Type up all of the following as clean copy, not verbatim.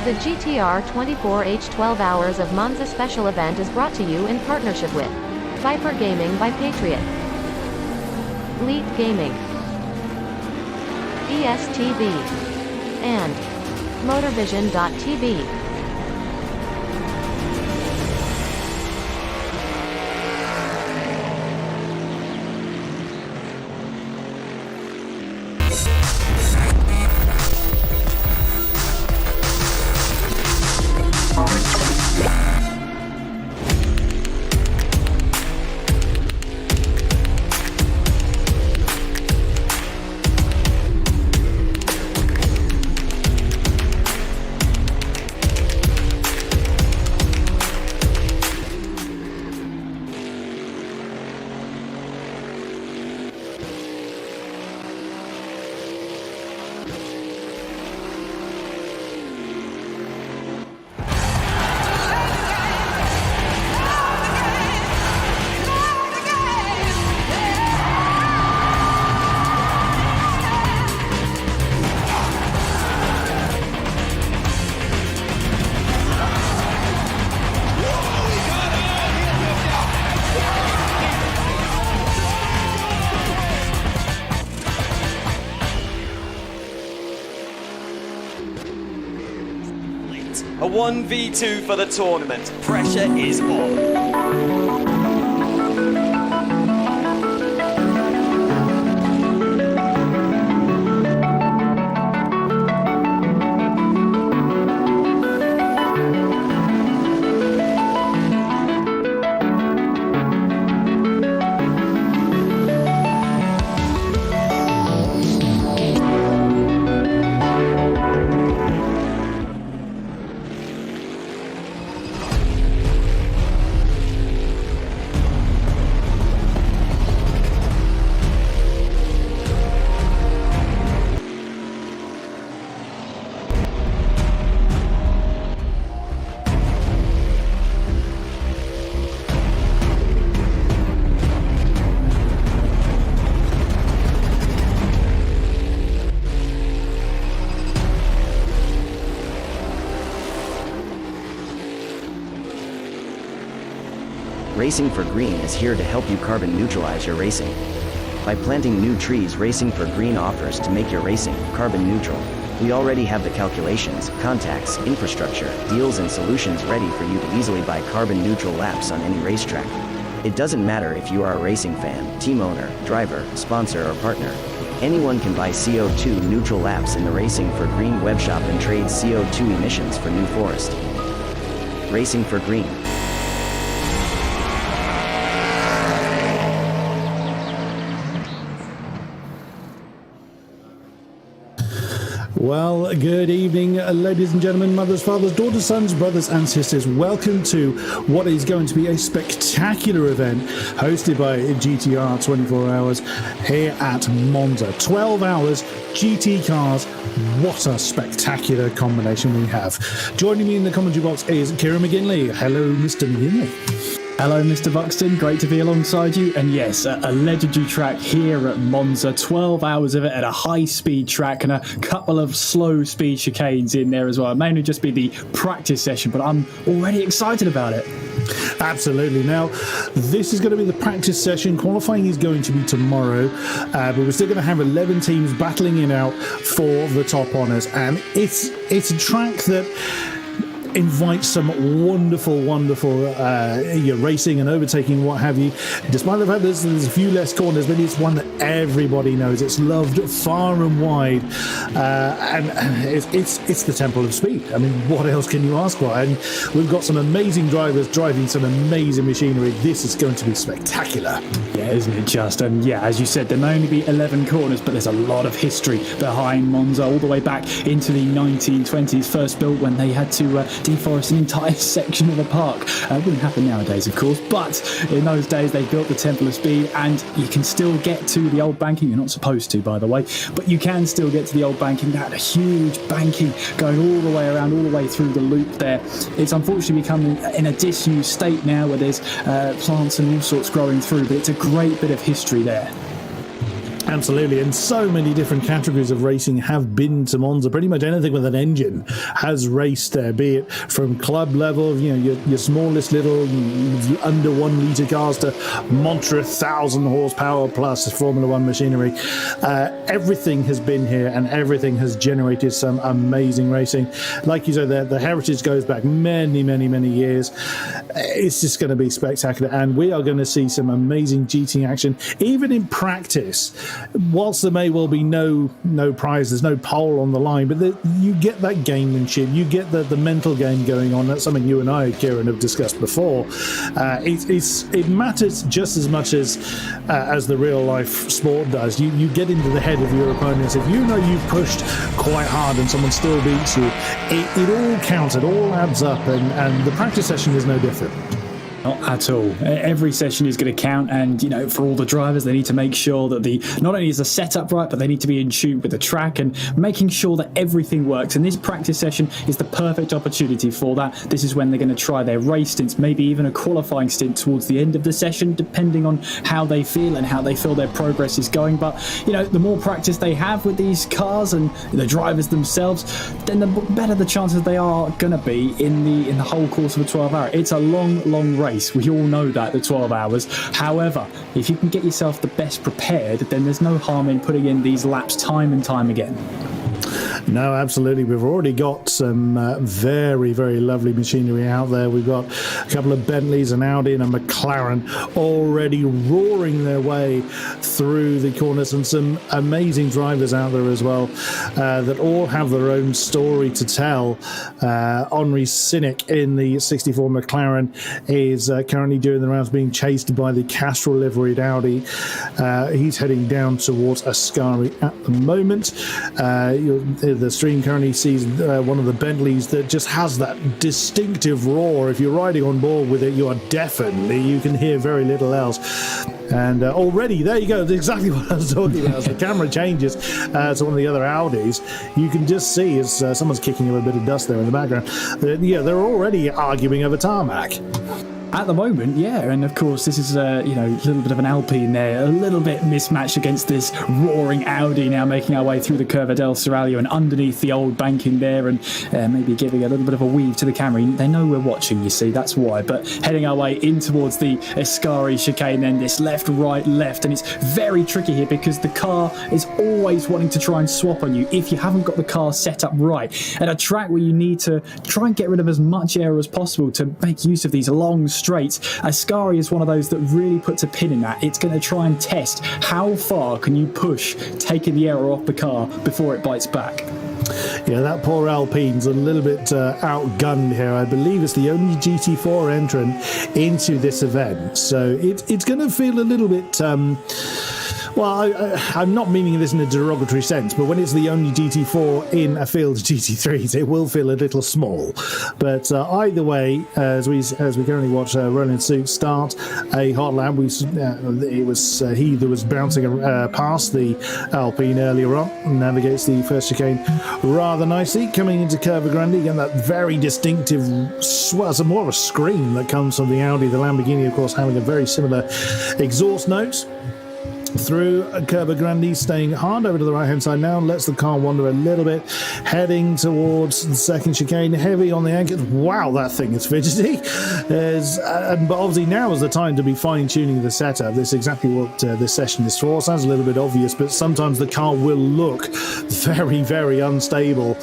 The GTR 24H 12 Hours of Monza special event is brought to you in partnership with Viper Gaming by Patriot, Elite Gaming, ESTV, and Motorvision.tv. A 1v2 for the tournament. Pressure is on. Racing for Green is here to help you carbon neutralize your racing. By planting new trees, Racing for Green offers to make your racing carbon neutral. We already have the calculations, contacts, infrastructure, deals and solutions ready for you to easily buy carbon neutral laps on any racetrack. It doesn't matter if you are a racing fan, team owner, driver, sponsor or partner. Anyone can buy CO2 neutral laps in the Racing for Green webshop and trade CO2 emissions for New Forest. Racing for Green. Well, good evening, ladies and gentlemen, mothers, fathers, daughters, sons, brothers and sisters. Welcome to what is going to be a spectacular event hosted by GTR 24 Hours here at Monza. 12 hours, GT cars. What a spectacular combination we have. Joining me in the commentary box is Kieran McGinley. Hello, Mr. McGinley. Hello, Mr. Buxton. Great to be alongside you. And yes, a legendary track here at Monza. 12 hours of it at a high-speed track and a couple of slow-speed chicanes in there as well. It may only just be the practice session, but I'm already excited about it. Absolutely. Now, this is going to be the practice session. Qualifying is going to be tomorrow, but we're still going to have 11 teams battling it out for the top honours. And it's a track that invites some wonderful racing and overtaking, what have you. Despite the fact there's a few less corners, but it's one that everybody knows. It's loved far and wide, and it's the temple of speed. I mean, what else can you ask for? And we've got some amazing drivers driving some amazing machinery. This is going to be spectacular. Yeah, isn't it just? And yeah, as you said, there may only be 11 corners, but there's a lot of history behind Monza, all the way back into the 1920s, first built when they had to deforest an entire section of the park. It wouldn't happen nowadays, of course, but in those days they built the Temple of Speed, and you can still get to the old banking. You're not supposed to, by the way, but you can still get to the old banking. That had a huge banking going all the way around, all the way through the loop there. It's unfortunately become in a disused state now, where there's plants and all sorts growing through, but it's a great bit of history there. Absolutely, and so many different categories of racing have been to Monza. Pretty much anything with an engine has raced there, be it from club level, your smallest little under 1 litre cars to monstrous 1,000 horsepower plus Formula One machinery. Everything has been here, and everything has generated some amazing racing. Like you said, the heritage goes back many, many, many years. It's just going to be spectacular, and we are going to see some amazing GT action, even in practice. Whilst there may well be no prize, there's no pole on the line, but you get that gamemanship, you get the mental game going on. That's something you and I, Kieran, have discussed before. It matters just as much as the real life sport does. You get into the head of your opponents. If you know you've pushed quite hard and someone still beats you, it all counts, it all adds up, and the practice session is no different. Not at all. Every session is going to count, and for all the drivers, they need to make sure that not only is the setup right, but they need to be in tune with the track and making sure that everything works. And this practice session is the perfect opportunity for that. This is when they're going to try their race stints, maybe even a qualifying stint towards the end of the session, depending on how they feel and how they feel their progress is going. But the more practice they have with these cars and the drivers themselves, then the better the chances they are going to be in the whole course of a 12-hour. It's a long race. We all know that, the 12 hours. However, if you can get yourself the best prepared, then there's no harm in putting in these laps time and time again. No, absolutely. We've already got some very, very lovely machinery out there. We've got a couple of Bentleys, an Audi and a McLaren already roaring their way through the corners, and some amazing drivers out there as well that all have their own story to tell. Henri Cynic in the 64 McLaren is currently doing the rounds, being chased by the Castrol liveried Audi. He's heading down towards Ascari at the moment. The stream currently sees one of the Bentleys that just has that distinctive roar. If you're riding on board with it, you can hear very little else. And already, there you go, that's exactly what I was talking about. As the camera changes to one of the other Audis, you can just see as someone's kicking up a bit of dust there in the background. They're already arguing over tarmac. At the moment, yeah, and of course this is a little bit of an Alpine there, a little bit mismatched against this roaring Audi, now making our way through the Curva del Seraglio and underneath the old banking there, and maybe giving a little bit of a weave to the camera. They know we're watching, you see, that's why. But heading our way in towards the Ascari chicane, then this left, and it's very tricky here because the car is always wanting to try and swap on you if you haven't got the car set up right. At a track where you need to try and get rid of as much air as possible to make use of these long straights, Ascari is one of those that really puts a pin in that. It's going to try and test how far can you push taking the air off the car before it bites back. Yeah, that poor Alpine's a little bit outgunned here. I believe it's the only GT4 entrant into this event, so it's going to feel a little bit well, I'm not meaning this in a derogatory sense, but when it's the only GT4 in a field of GT3s, it will feel a little small. But either way, as we currently watch Roland Suit start a hot lap, it was he that was bouncing past the Alpine earlier on, navigates the first chicane rather nicely, coming into Curva Grande. Again, that very distinctive, some more of a scream that comes from the Audi. The Lamborghini, of course, having a very similar exhaust note. Through Curva Grande, staying hard over to the right hand side now, lets the car wander a little bit, heading towards the second chicane, heavy on the anchors. Wow, that thing is fidgety. But obviously now is the time to be fine-tuning the setup. This is exactly what this session is for. Sounds a little bit obvious, but sometimes the car will look very, very unstable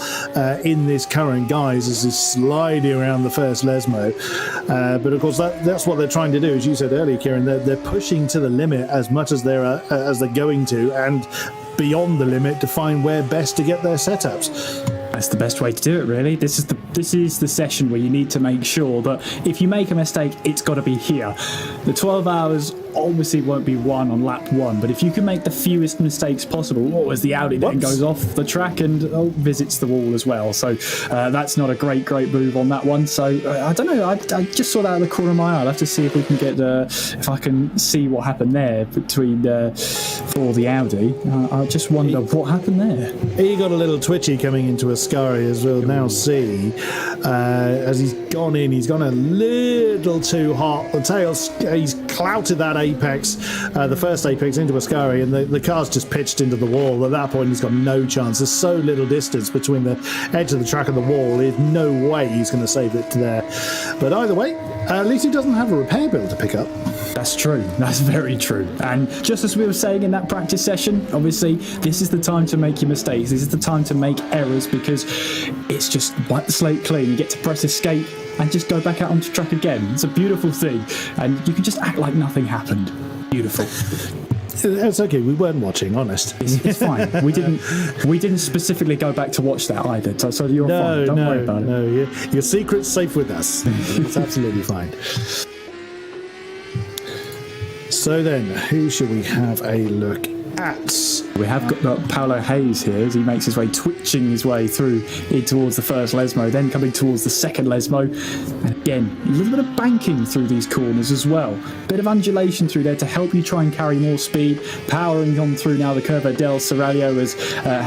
in this current guise as it's sliding around the first Lesmo. But of course, that's what they're trying to do. As you said earlier, Kieran, they're pushing to the limit as much as they're going to, and beyond the limit to find where best to get their setups. That's the best way to do it, really. This is the session where you need to make sure that if you make a mistake, it's got to be here. The 12 hours obviously won't be won on lap one, but if you can make the fewest mistakes possible, as the Audi then goes off the track and visits the wall as well. So that's not a great move on that one. So I don't know. I just saw that out of the corner of my eye. I'll have to see if we can get if I can see what happened there between for the Audi. I just wonder what happened there. He got a little twitchy coming into Ascari, as we'll now see. as he's gone in. He's gone a little too hot. The tail's, he's clouted that apex, the first apex, into Ascari, and the car's just pitched into the wall. At that point, he's got no chance. There's so little distance between the edge of the track and the wall. There's no way he's going to save it there. But either way, at least he doesn't have a repair bill to pick up. That's true. That's very true. And just as we were saying in that practice session, obviously, this is the time to make your mistakes. This is the time to make errors, because it's just wipe the slate clean. You get to press escape and just go back out onto track again. It's a beautiful thing. And you can just act like nothing happened. Beautiful. It's okay. We weren't watching, honest. It's fine. We didn't specifically go back to watch that either. So you're fine. Don't worry about it. No, your secret's safe with us. It's absolutely fine. So then, who should we have a look at? We have got Paolo Hayes here as he makes his way, twitching his way through in towards the first Lesmo, then coming towards the second Lesmo. And again, a little bit of banking through these corners as well. Bit of undulation through there to help you try and carry more speed. Powering on through now the Curva del Serrallo as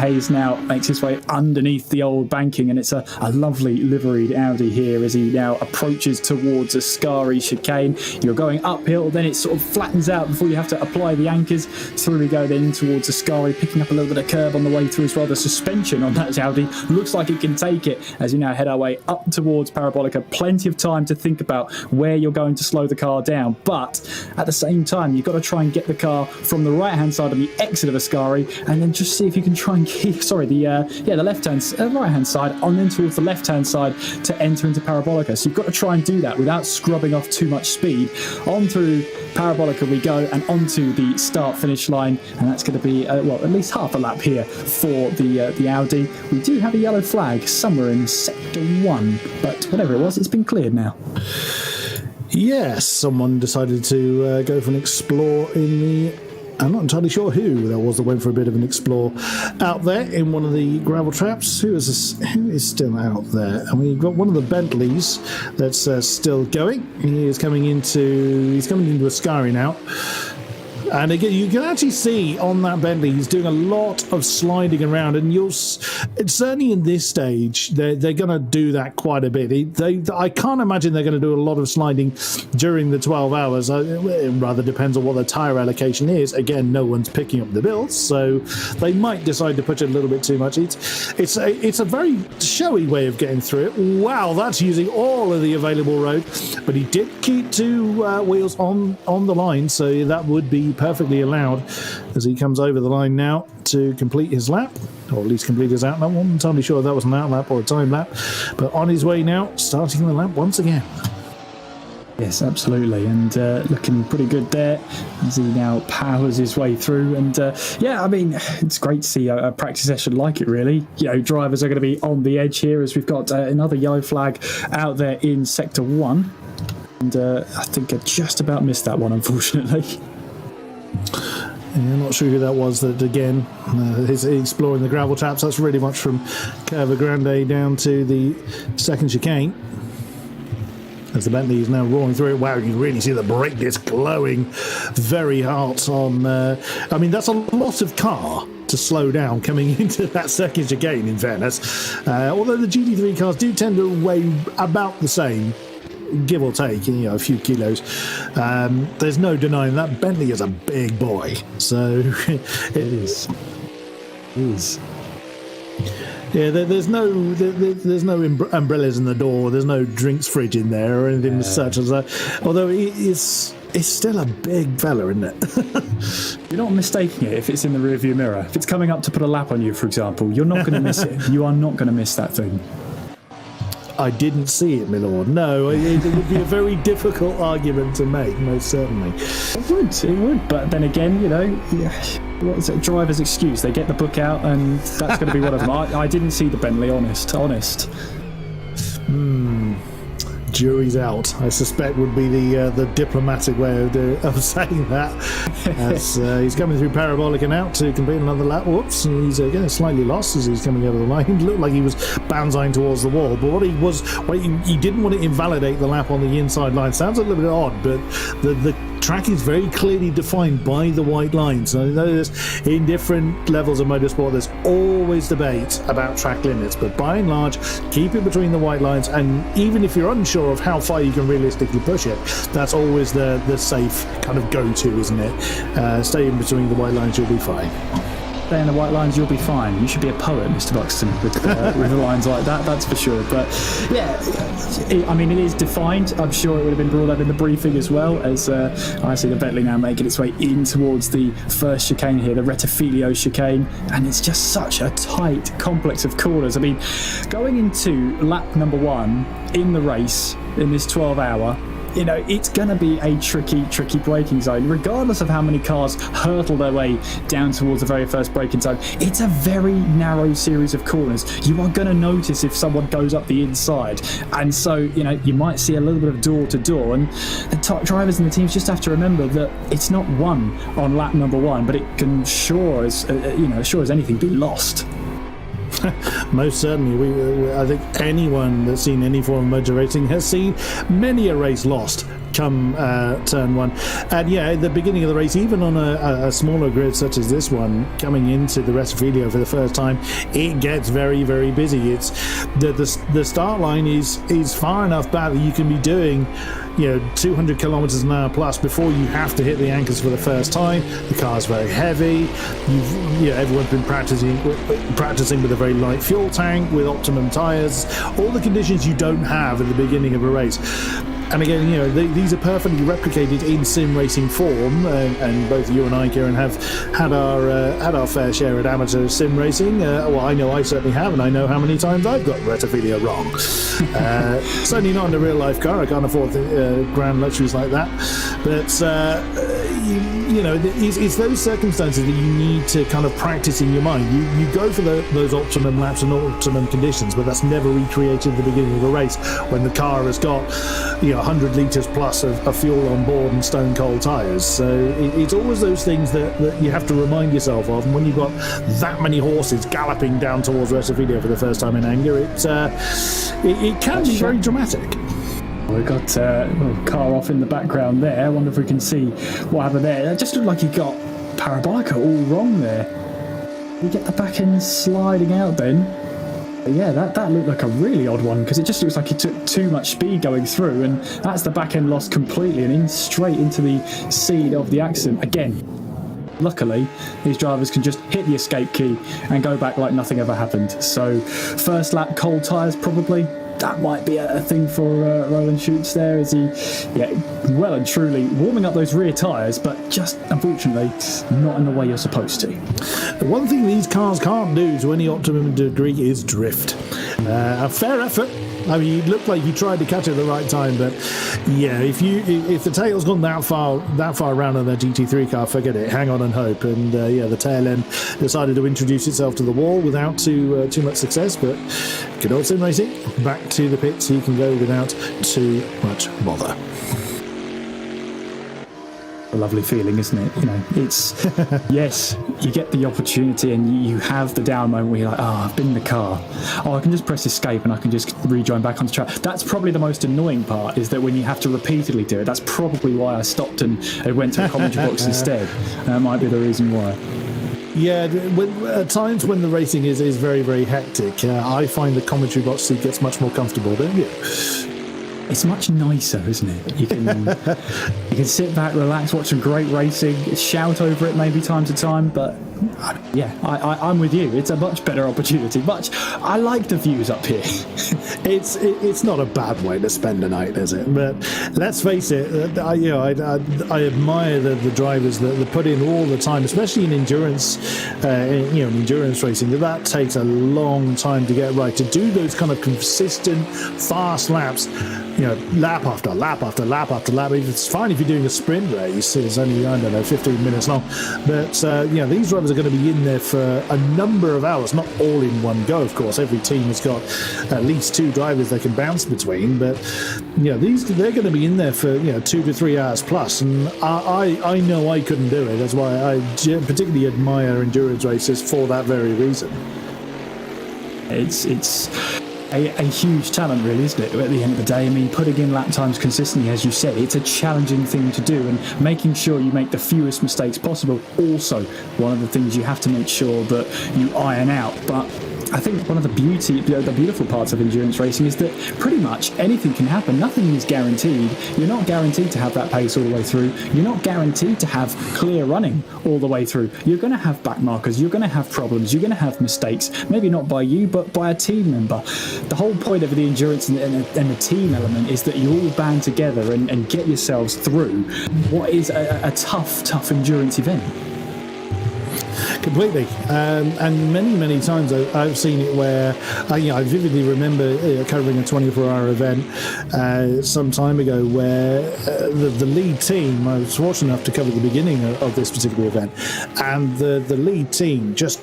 Hayes now makes his way underneath the old banking. And it's a lovely liveried Audi here as he now approaches towards Ascari chicane. You're going uphill, then it sort of flattens out before you have to apply the anchors. Through we go then towards Ascari, picking up a little bit of curb on the way through as well. The suspension on that Audi looks like it can take it as you now head our way up towards Parabolica. Plenty of time to think about where you're going to slow the car down, but at the same time you've got to try and get the car from the right hand side of the exit of Ascari, and then just see if you can try and keep the left hand right hand side on, then towards the left hand side to enter into Parabolica. So you've got to try and do that without scrubbing off too much speed. On through Parabolica we go, and onto the start finish line, and that's going to be at least half a lap here for the Audi. We do have a yellow flag somewhere in sector 1, but whatever it was, it's been cleared now. Yes, someone decided to go for an explore in the... I'm not entirely sure who that was that went for a bit of an explore out there in one of the gravel traps. Who is still out there? And we've got one of the Bentleys that's still going. He's coming into Ascari now. And again, you can actually see on that Bentley, he's doing a lot of sliding around, and certainly in this stage, they're going to do that quite a bit. I can't imagine they're going to do a lot of sliding during the 12 hours. It rather depends on what the tyre allocation is. Again, no one's picking up the bills, so they might decide to push it a little bit too much. It's a very showy way of getting through it. Wow, that's using all of the available road, but he did keep two wheels on the line, so that would be perfectly allowed as he comes over the line now to complete his lap, or at least complete his out lap. I wasn't entirely sure if that was an out lap or a time lap, but on his way now, starting the lap once again. Yes, absolutely, and looking pretty good there as he now powers his way through. And it's great to see a practice session like it, really. Drivers are going to be on the edge here as we've got another yellow flag out there in sector 1, and I think I just about missed that one, unfortunately. I'm not sure who that was. That again, is exploring the gravel traps. That's really much from Curva Grande down to the second chicane. As the Bentley is now roaring through it. Wow, you can really see the brake disc glowing very hot on. That's a lot of car to slow down coming into that second chicane, in fairness. Although the GT3 cars do tend to weigh about the same, give or take, a few kilos. There's no denying that Bentley is a big boy. So it is. Yeah, there's no umbrellas in the door. There's no drinks fridge in there or anything as such. Although it's still a big fella, isn't it? You're not mistaking it if it's in the rearview mirror. If it's coming up to put a lap on you, for example, you're not going to miss it. You are not going to miss that thing. I didn't see it, my lord. No, it would be a very difficult argument to make, most certainly. It would. But then again, what is it? Driver's excuse. They get the book out, and that's going to be one of them. I didn't see the Bentley, honest. Jury's out, I suspect, would be the diplomatic way of saying that. As he's coming through Parabolica now to complete another lap. Whoops, and he's again slightly lost as he's coming over the line. It looked like he was banzaiing towards the wall, but he didn't want to invalidate the lap on the inside line. Sounds a little bit odd, but the track is very clearly defined by the white lines. And I know this in different levels of motorsport, there's always debate about track limits, but by and large, keep it between the white lines. And even if you're unsure of how far you can realistically push it, that's always the safe kind of go-to, isn't it? Stay in between the white lines, you'll be fine. Stay in the white lines, you'll be fine. You should be a poet, Mr. Buxton, with lines like that, that's for sure. But yeah, it is defined. I'm sure it would have been brought up in the briefing as well, as I see the Bentley now making its way in towards the first chicane here, the Rettifilio chicane, and it's just such a tight complex of corners. I mean, going into lap number 1 in the race in this 12-hour, it's going to be a tricky braking zone, regardless of how many cars hurtle their way down towards the very first braking zone. It's a very narrow series of corners. You are going to notice if someone goes up the inside, and so you might see a little bit of door to door, and the top drivers and the teams just have to remember that it's not won on lap number 1, but it can sure as anything be lost. Most certainly. I think anyone that's seen any form of motor racing has seen many a race lost come turn 1. And yeah, at the beginning of the race, even on a smaller grid such as this one, coming into the Rettifilio for the first time, it gets very, very busy. It's the start line is far enough back that you can be doing 200 kilometers an hour plus before you have to hit the anchors for the first time. The car's very heavy. Everyone's been practicing with a very light fuel tank, with optimum tires, all the conditions you don't have at the beginning of a race. And again, these are perfectly replicated in sim racing form, and both you and I, Kieran, have had our fair share at amateur sim racing. Well, I know I certainly have, and I know how many times I've got Rettifilio wrong. Certainly not in a real life car. I can't afford grand luxuries like that. But it's those circumstances that you need to kind of practice in your mind. You go for those optimum laps and optimum conditions, but that's never recreated at the beginning of a race when the car has got 100 litres plus of fuel on board and stone cold tyres. So it's always those things that you have to remind yourself of. And when you've got that many horses galloping down towards Rettifilio for the first time in anger, it can be very dramatic. We've got a car off in the background there. I wonder if we can see what happened there. It just looked like he got Parabolica all wrong there. We get the back end sliding out then. Yeah, that looked like a really odd one, because it just looks like he took too much speed going through, and that's the back end lost completely and straight into the seed of the accident. Again, luckily, these drivers can just hit the escape key and go back like nothing ever happened. So, first lap, cold tyres probably. That might be a thing for Roland Schutz there, as he, well and truly warming up those rear tyres, but just, unfortunately, not in the way you're supposed to. The one thing these cars can't do to any optimum degree is drift. A fair effort. I mean, it looked like you tried to catch it at the right time, but yeah, if the tail's gone that far around on the GT3 car, forget it. Hang on and hope. And the tail end decided to introduce itself to the wall without too much success. But good old sim racing, back to the pits. You can go without too much bother. A lovely feeling, isn't it? It's yes, you get the opportunity and you have the down moment where you're like, I've been in the car, I can just press escape and I can just rejoin back on the track. That's probably the most annoying part, is that when you have to repeatedly do it. That's probably why I stopped and went to a commentary box instead. That might be the reason why. Yeah, at times when the racing is very, very hectic, I find the commentary box seat gets much more comfortable, don't you? It's much nicer, isn't it? You can sit back, relax, watch some great racing, shout over it maybe time to time, but I'm with you. It's a much better opportunity. I like the views up here. It's not a bad way to spend a night, is it? But let's face it, I admire the drivers that put in all the time, especially in endurance, endurance racing. That takes a long time to get right. To do those kind of consistent, fast laps, lap after lap after lap after lap. It's fine if you're doing a sprint race. It's only 15 minutes long. But these drivers are going to be in there for a number of hours, not all in one go, of course. Every team has got at least 2 drivers they can bounce between, but they're going to be in there for 2 to 3 hours plus, and I know I couldn't do it. That's why I particularly admire endurance races for that very reason. It's a huge talent, really, isn't it? At the end of the day, I mean, putting in lap times consistently, as you said, it's a challenging thing to do, and making sure you make the fewest mistakes possible, also one of the things you have to make sure that you iron out. But I think one of the beautiful parts of endurance racing is that pretty much anything can happen. Nothing is guaranteed. You're not guaranteed to have that pace all the way through. You're not guaranteed to have clear running all the way through. You're going to have back markers. You're going to have problems. You're going to have mistakes. Maybe not by you, but by a team member. The whole point of the endurance and the team element is that you all band together and get yourselves through what is a tough endurance event. Completely, and many times I've seen it where I vividly remember covering a 24-hour event some time ago where the lead team, I was fortunate enough to cover the beginning of this particular event, and the lead team just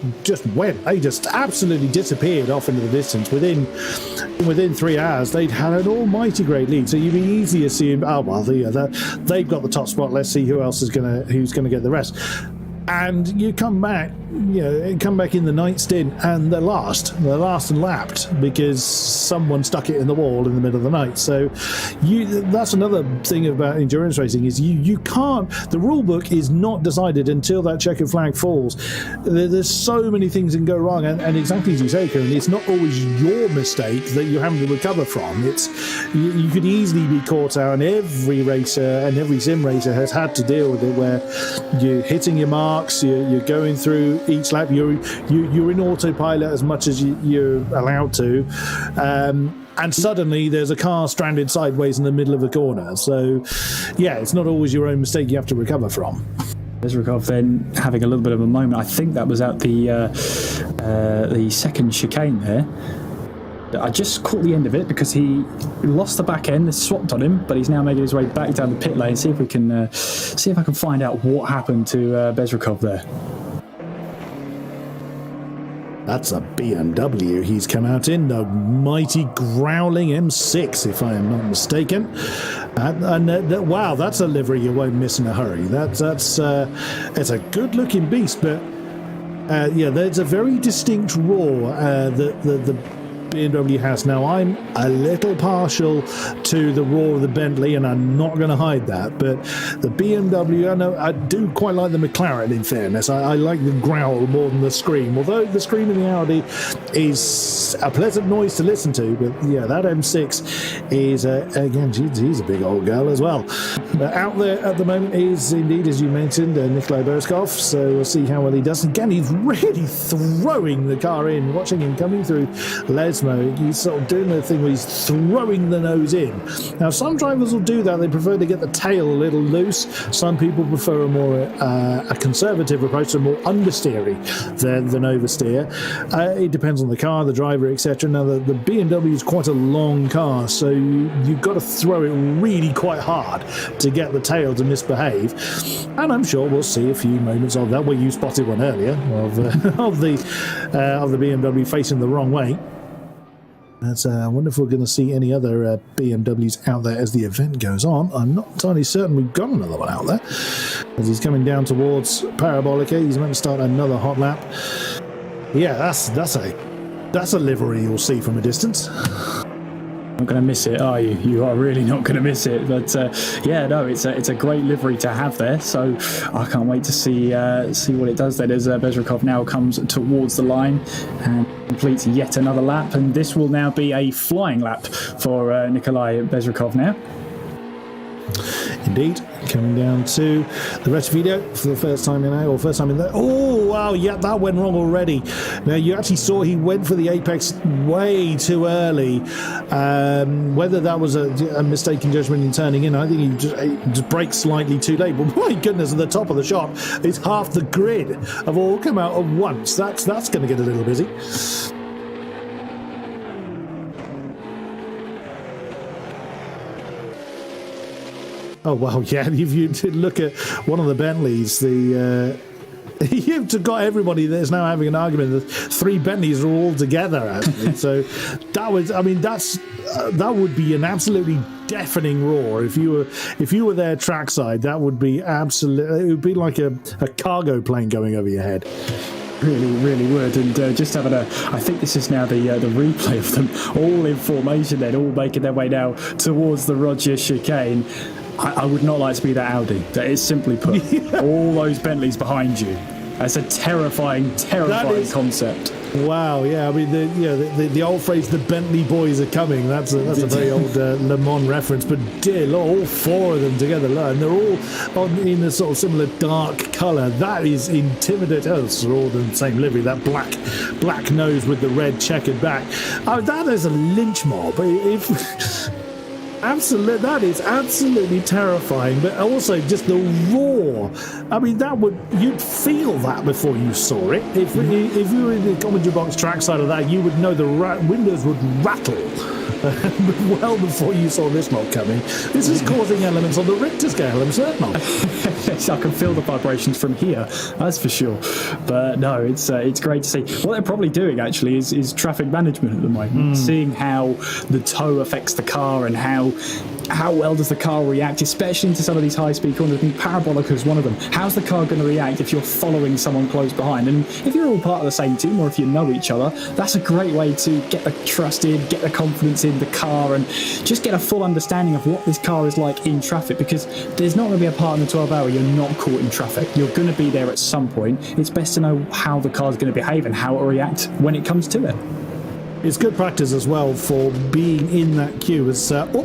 went, they just absolutely disappeared off into the distance. Within 3 hours they'd had an almighty great lead, so you'd be easy to assume, oh well, they've got the top spot, let's see who else is who's gonna get the rest. And you come back in the night stint, and they're last and lapped because someone stuck it in the wall in the middle of the night. So that's another thing about endurance racing, is you can't, the rule book is not decided until that checkered flag falls. There's so many things that can go wrong, and exactly as you say, Kieran, it's not always your mistake that you're having to recover from. It's you could easily be caught out, and every racer and every sim racer has had to deal with it, where you're hitting your marks, you're going through each lap, you're in autopilot as much as you're allowed to, and suddenly there's a car stranded sideways in the middle of a corner. So yeah, it's not always your own mistake you have to recover from. Bezrikov then having a little bit of a moment. I think that was at the second chicane there. I just caught the end of it because he lost the back end. They swapped on him, but he's now making his way back down the pit lane. See if we can I can find out what happened to Bezrikov there. That's a BMW he's come out in, the mighty growling M6, if I am not mistaken. Wow, that's a livery you won't miss in a hurry. It's a good-looking beast, but there's a very distinct roar that the BMW has. Now, I'm a little partial to the roar of the Bentley, and I'm not going to hide that, but the BMW, I do quite like the McLaren, in fairness. I like the growl more than the scream, although the scream in the Audi is a pleasant noise to listen to. But yeah, that M6 is, again, she's a big old girl as well. But out there at the moment is, indeed, as you mentioned, Nikolai Berezkov, so we'll see how well he does. Again, he's really throwing the car in, watching him coming through Les mode. He's sort of doing the thing where he's throwing the nose in. Now, some drivers will do that. They prefer to get the tail a little loose. Some people prefer a more a conservative approach, so more understeering than oversteer. It depends on the car, the driver, etc. Now, the BMW is quite a long car, so you've got to throw it really quite hard to get the tail to misbehave. And I'm sure we'll see a few moments of that. Well, you spotted one earlier of the BMW facing the wrong way. I wonder if we're going to see any other BMWs out there as the event goes on. I'm not entirely certain we've got another one out there. As he's coming down towards Parabolica, he's meant to start another hot lap. Yeah, that's a livery you'll see from a distance. Not going to miss it, are you? You are really not going to miss it. But it's a great livery to have there. So I can't wait to see what it does there. As Bezrikov now comes towards the line and completes yet another lap, and this will now be a flying lap for Nikolai Bezrikov now. Indeed, coming down to the rest video for the first time in there. Oh, wow, yeah, that went wrong already. Now, you actually saw he went for the apex way too early. Whether that was a mistaken judgment in turning in, I think he just braked slightly too late. But my goodness, at the top of the shop, it's half the grid have all come out at once. That's going to get a little busy. Oh, well, yeah, if you did look at one of the Bentleys, you've got everybody that's now having an argument that 3 Bentleys are all together, actually. So that would be an absolutely deafening roar. If you were there trackside, that would be absolutely, it would be like a cargo plane going over your head. Really would. And just having I think this is now the replay of them all in formation then, all making their way now towards the Roger chicane. I would not like to be that Audi. That is simply put. All those Bentleys behind you. That's a terrifying concept. Wow, yeah. I mean, the old phrase, "the Bentley boys are coming." That's a very old Le Mans reference. But dear Lord, all four of them together, and they're all in a sort of similar dark colour. That is intimidating. Oh, it's all the same livery. That black nose with the red checkered back. Oh, that is a lynch mob. That is absolutely terrifying, but also just the roar. I mean, you'd feel that before you saw it. If you were in the commentary box trackside of that, you would know the windows would rattle well before you saw this mob coming. This is causing elements on the Richter scale, I'm certain of. I can feel the vibrations from here, that's for sure. But no, it's great to see. What they're probably doing actually is traffic management at the moment, seeing how the tow affects the car and how well does the car react, especially into some of these high-speed corners. I mean, Parabolica is one of them. How's the car going to react if you're following someone close behind? And if you're all part of the same team or if you know each other, that's a great way to get the trust in, get the confidence in the car, and just get a full understanding of what this car is like in traffic, because there's not going to be a part in the 12-hour you're not caught in traffic. You're going to be there at some point. It's best to know how the car's going to behave and how it will react when it comes to it. It's good practice as well for being in that queue. As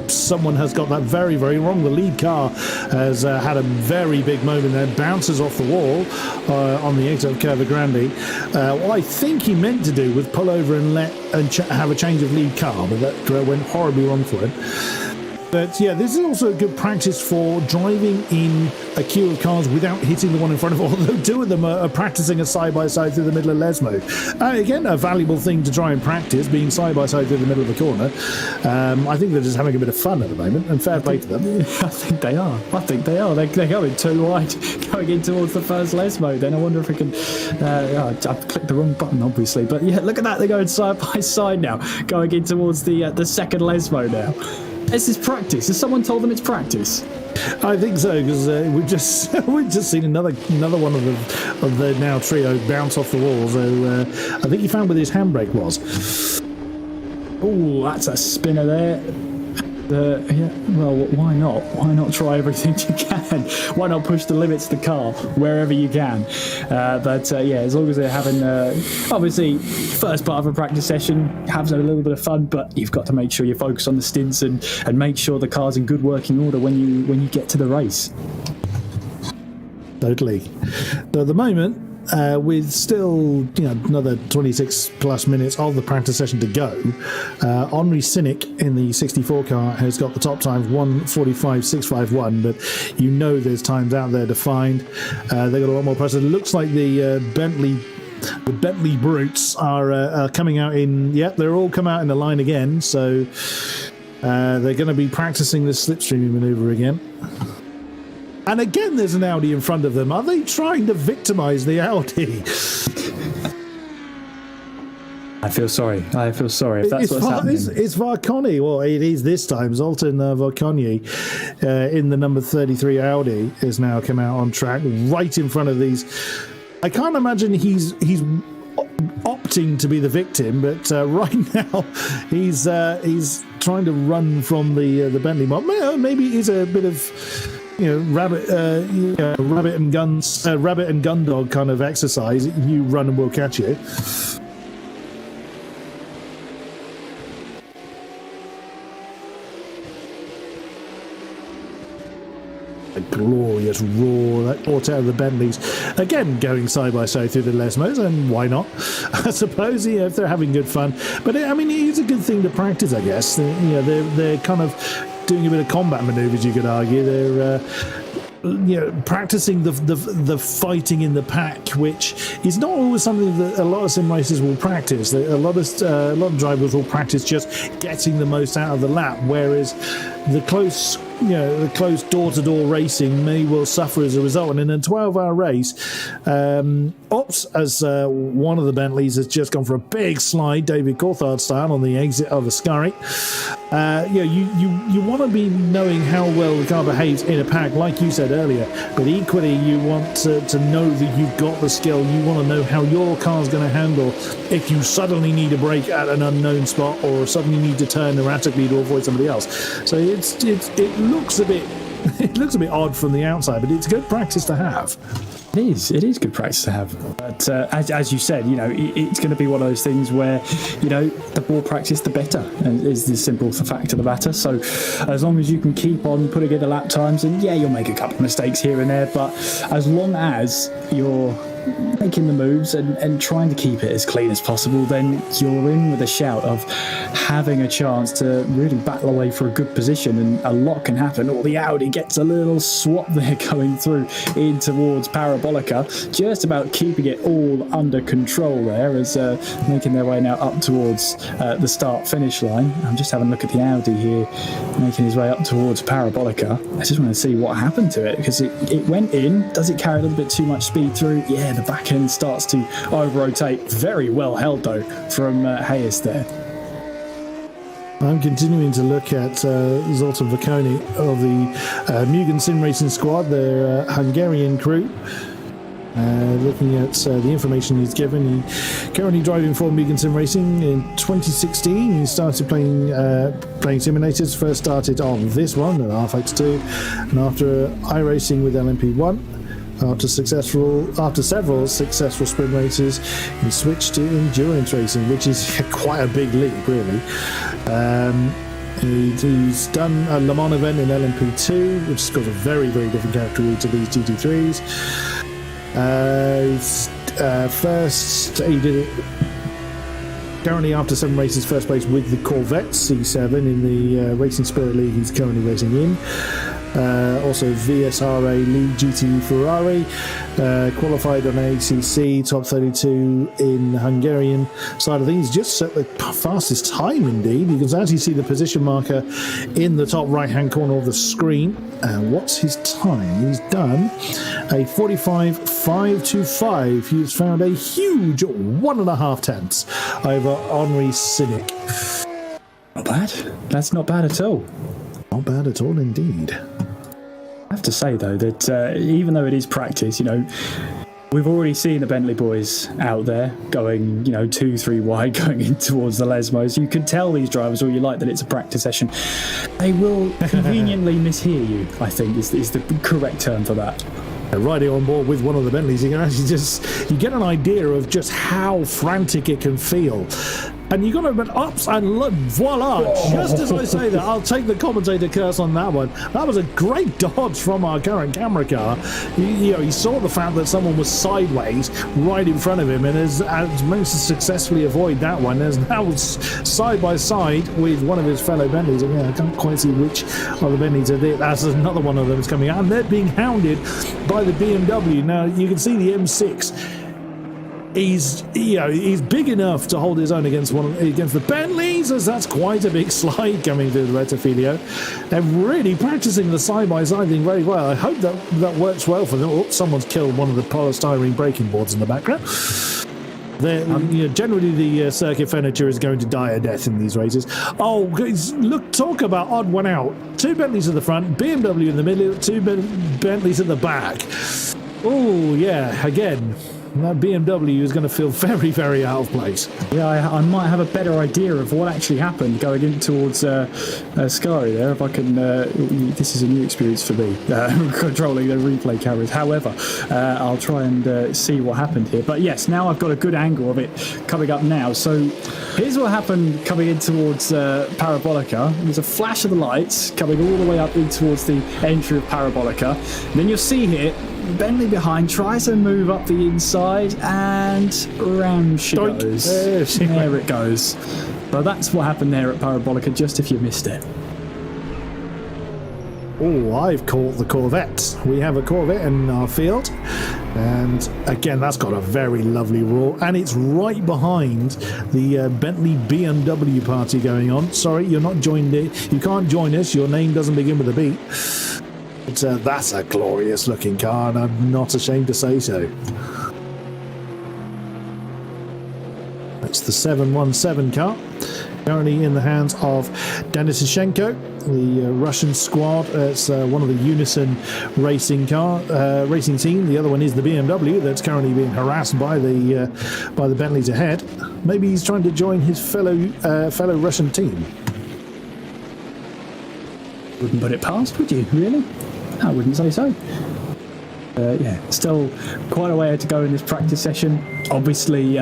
someone has got that very, very wrong. The lead car has had a very big moment there, bounces off the wall on the exit of Curva Grande. What I think he meant to do was pull over and have a change of lead car, but that went horribly wrong for him. But yeah, this is also a good practice for driving in a queue of cars without hitting the one in front of, although two of them are practicing a side-by-side through the middle of Lesmo. Again, a valuable thing to try and practice, being side-by-side through the middle of the corner. I think they're just having a bit of fun at the moment, and fair play to them. I think they are. They're going too wide, going in towards the first Lesmo. Then I wonder if we can... I've clicked the wrong button, obviously. But yeah, look at that. They're going side-by-side now, going in towards the second Lesmo now. This is practice. Has someone told them it's practice? I think so, because we've just seen another one of the now trio bounce off the wall. So I think he found where his handbrake was. Oh, that's a spinner there. Yeah, well, why not? Why not try everything you can? Why not push the limits of the car wherever you can? But yeah, as long as they're having, obviously, first part of a practice session, have a little bit of fun, but you've got to make sure you focus on the stints and make sure the car's in good working order when you get to the race. Totally. So at the moment, with still another 26 plus minutes of the practice session to go, Henri Cynic in the 64 car has got the top time of 1:45.651, but there's times out there to find. They've got a lot more pressure. It looks like the Bentley brutes are coming out in. Yep, they're all come out in the line again, so they're going to be practicing the slipstreaming maneuver again. And again, there's an Audi in front of them. Are they trying to victimise the Audi? I feel sorry if that's what's happening. It's Varconi. Well, it is this time. Zoltan Varconi in the number 33 Audi has now come out on track right in front of these. I can't imagine he's opting to be the victim, but right now he's trying to run from the Bentley mob. Maybe it is a bit of rabbit and gun dog kind of exercise. You run and we'll catch you. A glorious roar, that quartet of the Bentleys again going side by side through the Lesmos, and why not? I suppose if they're having good fun. But I mean, it's a good thing to practice, I guess. They're kind of doing a bit of combat maneuvers, you could argue. They're practicing the fighting in the pack, which is not always something that a lot of sim racers will practice. A lot of drivers will practice just getting the most out of the lap, whereas the close door-to-door racing may well suffer as a result. And in a 12-hour race, as one of the Bentleys has just gone for a big slide, David Coulthard style, on the exit of the Scurry. You want to be knowing how well the car behaves in a pack, like you said earlier, but equally you want to know that you've got the skill. You want to know how your car's going to handle if you suddenly need a brake at an unknown spot or suddenly need to turn erratically to avoid somebody else. So it looks a bit odd from the outside, but it's good practice to have. It is good practice to have. But as you said, it's going to be one of those things where, the more practice, the better, and is the simple fact of the matter. So as long as you can keep on putting in the lap times, and you'll make a couple of mistakes here and there, but as long as you're making the moves and trying to keep it as clean as possible, then you're in with a shout of having a chance to really battle away for a good position, and a lot can happen. Or the Audi gets a little swap there going through in towards Parabolica, just about keeping it all under control there as making their way now up towards the start finish line. I'm just having a look at the Audi here making his way up towards Parabolica. I just want to see what happened to it, because it went in. Does it carry a little bit too much speed through? Yeah, the back end starts to over-rotate. Very well held, though, from Hayes there. I'm continuing to look at Zoltan Vaconi of the Mugen Sim Racing Squad, their Hungarian crew. Looking at the information he's given, he currently driving for Mugen Sim Racing. In 2016, he started playing simulators. First started on this one, an RXC, and after iRacing with LMP1. After several successful sprint races, he switched to endurance racing, which is quite a big leap, really. He's done a Le Mans event in LMP2, which has got a very, very different character to these GT3s. First, he did it currently after 7 races, first place with the Corvette C7 in the Racing Spirit League he's currently racing in. Also VSRA League GT Ferrari, qualified on ACC top 32 in the Hungarian side of things. Just set the fastest time indeed. You can actually see the position marker in the top right hand corner of the screen. What's his time? He's done a 45.525. He's found a huge 1.5 tenths over Henri Cynic. Not bad. That's not bad at all. Not bad at all indeed. I have to say, though, that even though it is practice, we've already seen the Bentley boys out there going, 2-3 wide, going in towards the Lesmos. You can tell these drivers all you like that it's a practice session. They will conveniently mishear you, I think, is the correct term for that. Riding on board with one of the Bentleys, you can actually you get an idea of just how frantic it can feel. And you got to admit, ups and voila! Just as I say that, I'll take the commentator curse on that one. That was a great dodge from our current camera car. He saw the fact that someone was sideways right in front of him, and has managed to successfully avoid that one. There's now side by side with one of his fellow Bentleys. And I can't quite see which of the Bentleys are there. That's another one of them is coming out, and they're being hounded by the BMW. Now you can see the M6. He's big enough to hold his own against the Bentleys, as that's quite a big slide coming through the Rettifilio. They're really practicing the side-by-side thing very well. I hope that works well for them. Oh, someone's killed one of the polystyrene braking boards in the background. Generally the circuit furniture is going to die a death in these races. Oh, look, talk about odd one out. 2 Bentleys at the front, BMW in the middle, 2 Bentleys at the back. Oh, yeah, again. That BMW is going to feel very, very out of place. Yeah, I might have a better idea of what actually happened going in towards Sky there. If I can, this is a new experience for me, controlling the replay cameras. However, I'll try and see what happened here. But yes, now I've got a good angle of it coming up now. So here's what happened coming in towards Parabolica. There's a flash of the lights coming all the way up in towards the entry of Parabolica. And then you'll see here, Bentley behind tries to move up the inside, and round she goes. There it goes. So that's what happened there at Parabolica, just if you missed it. Oh, I've caught the Corvette. We have a Corvette in our field, and again, that's got a very lovely roar, and it's right behind the Bentley BMW party going on. Sorry, you're not joined it. You can't join us. Your name doesn't begin with a B. But that's a glorious looking car, and I'm not ashamed to say so. It's the 717 car. Currently in the hands of Denishenko, the Russian squad. It's one of the Unison racing team. The other one is the BMW that's currently being harassed by the Bentleys ahead. Maybe he's trying to join his fellow Russian team. Wouldn't put it past, would you? Really? I wouldn't say so. Yeah, still quite a way to go in this practice session. Obviously,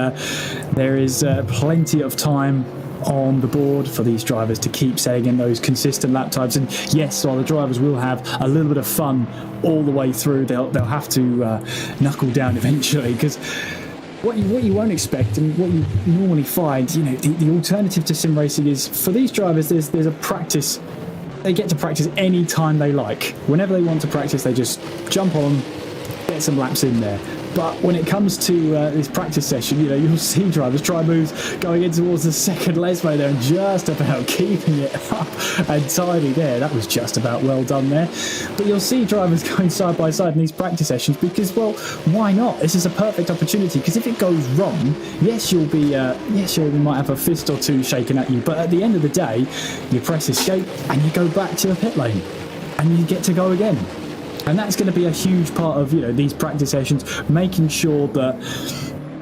there is plenty of time on the board for these drivers to keep setting in those consistent lap times. And yes, while the drivers will have a little bit of fun all the way through, they'll have to knuckle down eventually, because what you won't expect and what you normally find, the alternative to sim racing is, for these drivers, there's a practice. They get to practice any time they like. Whenever they want to practice, they just jump on, get some laps in there. But when it comes to this practice session, you'll see drivers try moves going in towards the second Lesmo there and just about keeping it up and tidy there. That was just about well done there. But you'll see drivers going side by side in these practice sessions because, well, why not? This is a perfect opportunity, because if it goes wrong, yes, you might have a fist or two shaking at you, but at the end of the day, you press escape and you go back to the pit lane and you get to go again. And that's going to be a huge part of these practice sessions, making sure that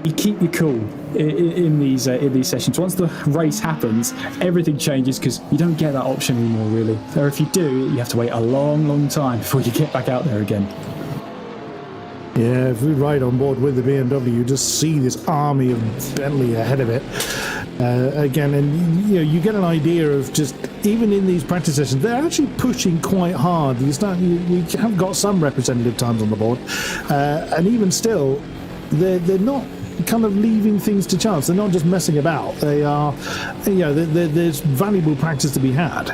you keep your cool in these sessions. Once the race happens, everything changes, because you don't get that option anymore, really. Or if you do, you have to wait a long, long time before you get back out there again. Yeah, if we ride on board with the BMW, you just see this army of Bentley ahead of it. Again, and you get an idea of just, even in these practice sessions, they're actually pushing quite hard. We have got some representative times on the board, and even still, they're not kind of leaving things to chance. They're not just messing about. They are, there's valuable practice to be had.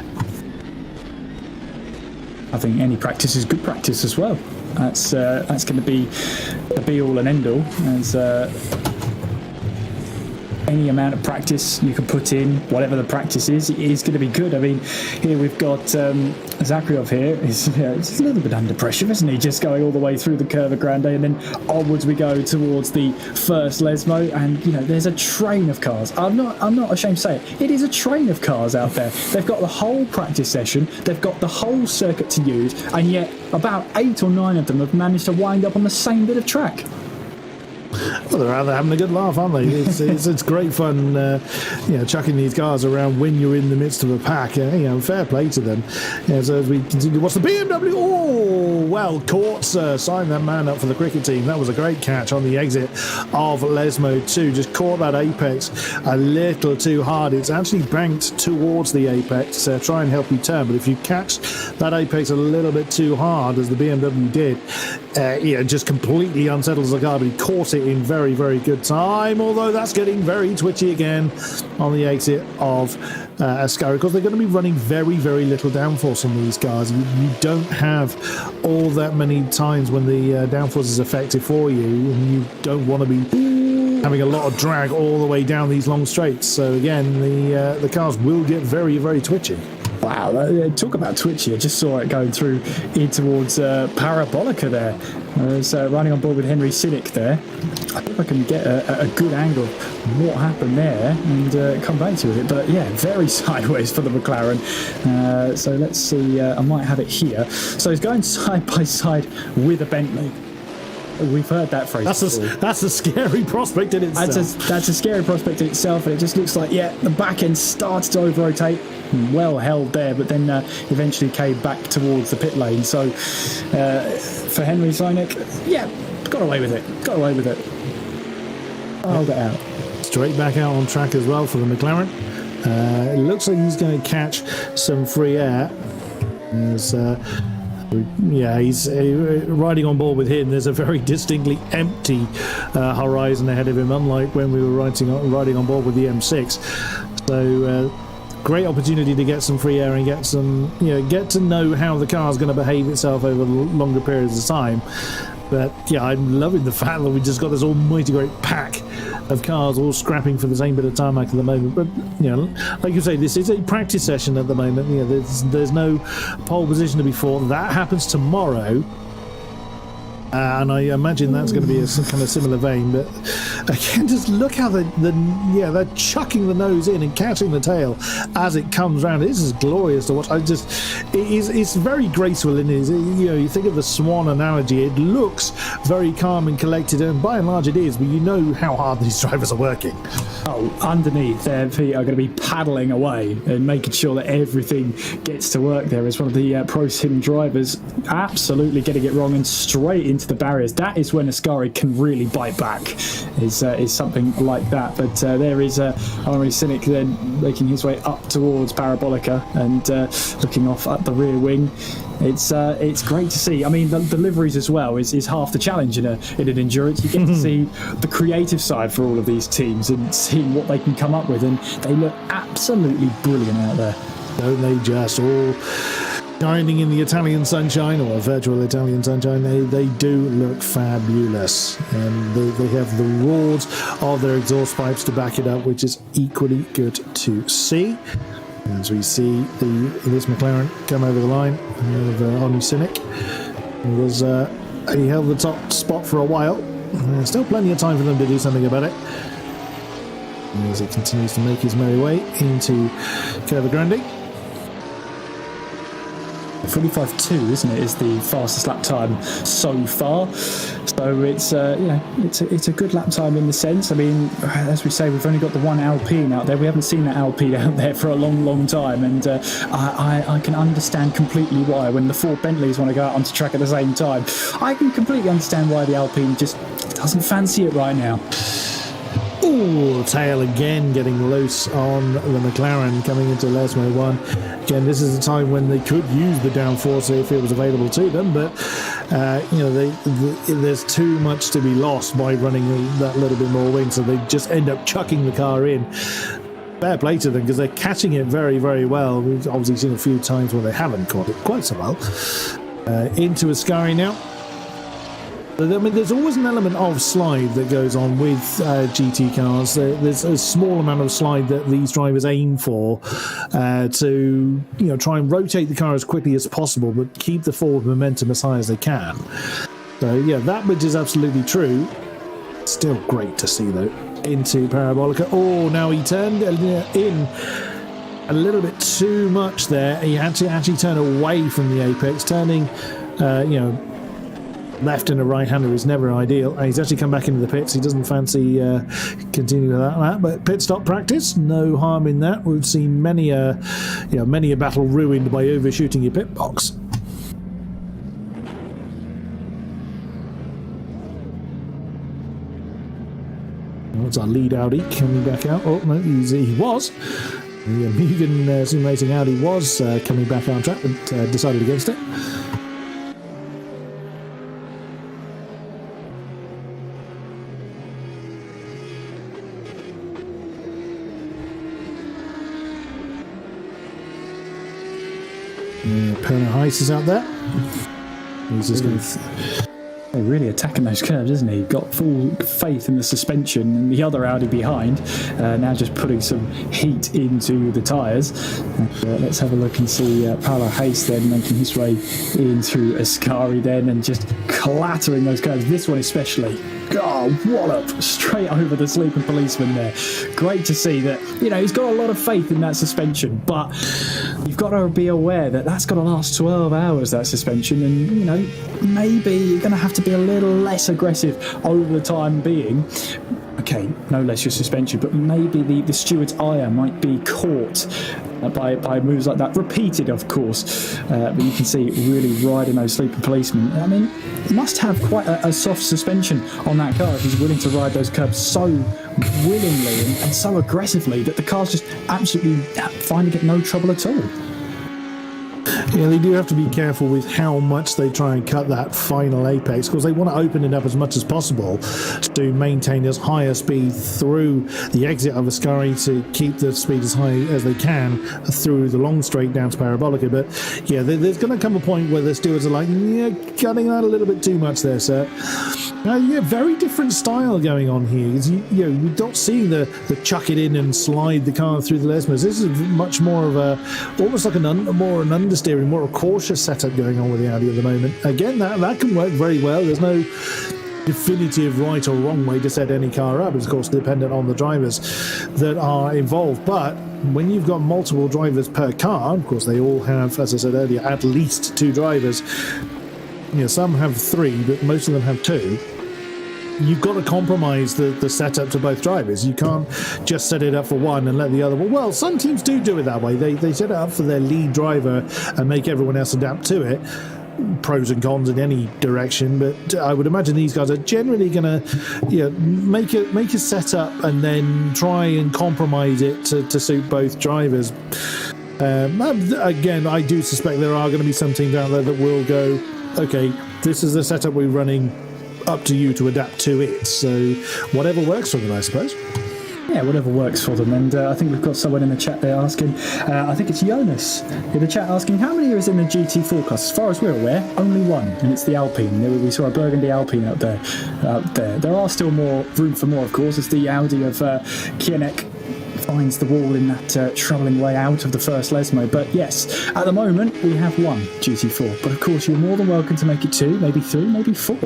I think any practice is good practice as well. That's going to be the be all and end all. As any amount of practice you can put in, whatever the practice is going to be good. I mean, here we've got Zakharov here. He's a little bit under pressure, isn't he? Just going all the way through the Curva Grande, and then onwards we go towards the first Lesmo, and there's a train of cars. I'm not ashamed to say it. It is a train of cars out there. They've got the whole practice session, they've got the whole circuit to use, and yet about 8 or 9 of them have managed to wind up on the same bit of track. Well, they're out there having a good laugh, aren't they? It's great fun, chucking these cars around when you're in the midst of a pack. Fair play to them. So as we continue, what's the BMW? Oh, well caught, sir. Sign that man up for the cricket team. That was a great catch on the exit of Lesmo 2. Just caught that apex a little too hard. It's actually banked towards the apex to try and help you turn. But if you catch that apex a little bit too hard, as the BMW did, it just completely unsettles the car. But he caught it in very, very good time, although that's getting very twitchy again on the exit of Ascari, because they're going to be running very, very little downforce on these cars. You don't have all that many times when the downforce is effective for you, and you don't want to be having a lot of drag all the way down these long straights. So again, the cars will get very, very twitchy. Wow, talk about twitchy. I just saw it going through in towards Parabolica there. Running on board with Henry Cynic there. I think I can get a good angle of what happened there and come back to it. But yeah, very sideways for the McLaren. So let's see, I might have it here. So he's going side by side with a Bentley. We've heard that phrase before. That's a scary prospect in itself. That's a scary prospect in itself, and it just looks like, the back end starts to over-rotate. Well held there, but then eventually came back towards the pit lane. So for Henry Cynic, got away with it. Hold it out. Straight back out on track as well for the McLaren. It looks like he's going to catch some free air. He's riding on board with him. There's a very distinctly empty horizon ahead of him, unlike when we were riding on board with the M6. So great opportunity to get some free air and get to know how the car's going to behave itself over longer periods of time. But I'm loving the fact that we just got this almighty great pack of cars all scrapping for the same bit of tarmac at the moment. But like you say, this is a practice session at the moment. There's no pole position to be fought. That happens tomorrow. And I imagine that's going to be some kind of similar vein. But again, just look how they're chucking the nose in and catching the tail as it comes round. This is glorious to watch. It's very graceful in his. You think of the swan analogy. It looks very calm and collected, and by and large it is. But you know how hard these drivers are working. Oh, underneath their feet are going to be paddling away and making sure that everything gets to work there. As one of the Pro Sim drivers, absolutely getting it wrong and straight into the barriers. That is when Ascari can really bite back, is something like that. But there is Henri Cynic then making his way up towards Parabolica and looking off at the rear wing. It's great to see. I mean, the liveries as well is half the challenge in an endurance. You get to see the creative side for all of these teams and seeing what they can come up with, and they look absolutely brilliant out there. Don't they just all shining in the Italian sunshine, or virtual Italian sunshine? They do look fabulous, and they have the roars of their exhaust pipes to back it up, which is equally good to see. As we see this McLaren come over the line of Henri Cynic, he held the top spot for a while. There's still plenty of time for them to do something about it, as he continues to make his merry way into Curva Grande. 45.2, isn't it, is the fastest lap time so far. So it's it's a good lap time in the sense. I mean, as we say, we've only got the one Alpine out there. We haven't seen that Alpine out there for a long time, and I can understand completely why when the four Bentleys want to go out onto track at the same time. I can completely understand why the Alpine just doesn't fancy it right now. Ooh, tail again getting loose on the McLaren coming into Lesmo 1. Again, this is a time when they could use the downforce if it was available to them, but there's too much to be lost by running that little bit more wing, so they just end up chucking the car in. Fair play to them, because they're catching it very, very well. We've obviously seen a few times where they haven't caught it quite so well. Into Ascari now. I mean, there's always an element of slide that goes on with GT cars. There's a small amount of slide that these drivers aim for to try and rotate the car as quickly as possible, but keep the forward momentum as high as they can. So yeah, that much is absolutely true. Still great to see though. Into Parabolica. Oh, now he turned in a little bit too much there. He had to actually turn away from the apex, turning left and a right-hander is never ideal. He's actually come back into the pits. He doesn't fancy continuing with that, but pit stop practice, no harm in that. We've seen many a battle ruined by overshooting your pit box. That's our lead Audi coming back out. Oh no, he was. The Mugen Sim Racing Audi was coming back on track, but decided against it. Perno Heiss is out there. He's just going to... really attacking those curves, isn't he? Got full faith in the suspension, and the other Audi behind now just putting some heat into the tyres. Let's have a look and see Paolo Heiss then making his way into Ascari then and just clattering those curves. This one especially. Oh, wallop straight over the sleeping policeman there. Great to see that, he's got a lot of faith in that suspension, but you've got to be aware that that's got to last 12 hours, that suspension, and, maybe you're going to have to be a little less aggressive over the time being. Okay, no less your suspension, but maybe the steward's ire might be caught by moves like that, repeated of course, but you can see really riding those sleeping policemen. I mean, he must have quite a soft suspension on that car if he's willing to ride those curbs so willingly and so aggressively that the car's just absolutely finding it no trouble at all. Yeah, they do have to be careful with how much they try and cut that final apex, because they want to open it up as much as possible to maintain as high a speed through the exit of Ascari to keep the speed as high as they can through the long straight down to Parabolica. But yeah, there's going to come a point where the stewards are like, cutting that a little bit too much there, sir. Very different style going on here. We're not seeing the chuck it in and slide the car through the Lesmos. This is much more of almost like an understeer steering, more a cautious setup going on with the Audi at the moment. Again, that can work very well. There's no definitive right or wrong way to set any car up. It's of course dependent on the drivers that are involved, but when you've got multiple drivers per car, of course they all have, as I said earlier, at least 2 drivers. You know, some have 3, but most of them have 2. You've got to compromise the setup to both drivers. You can't just set it up for one and let the other one. Well, some teams do it that way. They set it up for their lead driver and make everyone else adapt to it. Pros and cons in any direction, but I would imagine these guys are generally going to make a setup and then try and compromise it to suit both drivers. Again, I do suspect there are going to be some teams out there that will go, okay, this is the setup we're running, up to you to adapt to it. So whatever works for them, I suppose. Yeah, whatever works for them. And I think we've got someone in the chat there asking, I think it's Jonas in the chat asking, how many is in the GT4 class? As far as we're aware, only one, and it's the Alpine. We saw a burgundy Alpine out there. There are still room for more, of course, as the Audi of Kienek finds the wall in that troubling way out of the first Lesmo. But yes, at the moment we have one GT4, but of course you're more than welcome to make it 2, maybe 3, maybe 4.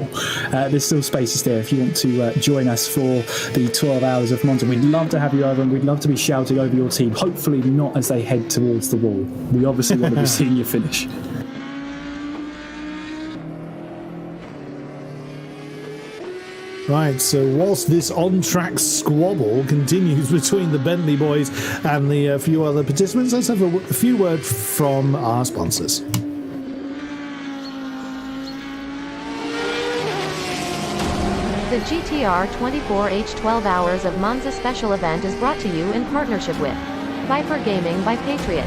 There's still spaces there if you want to join us for the 12 hours of Monza. We'd love to have you over, and we'd love to be shouting over your team, hopefully not as they head towards the wall. We obviously want to be seeing you finish. Right, so whilst this on-track squabble continues between the Bentley boys and the few other participants, let's have a few words from our sponsors. The GTR 24H 12 Hours of Monza special event is brought to you in partnership with Viper Gaming by Patriot,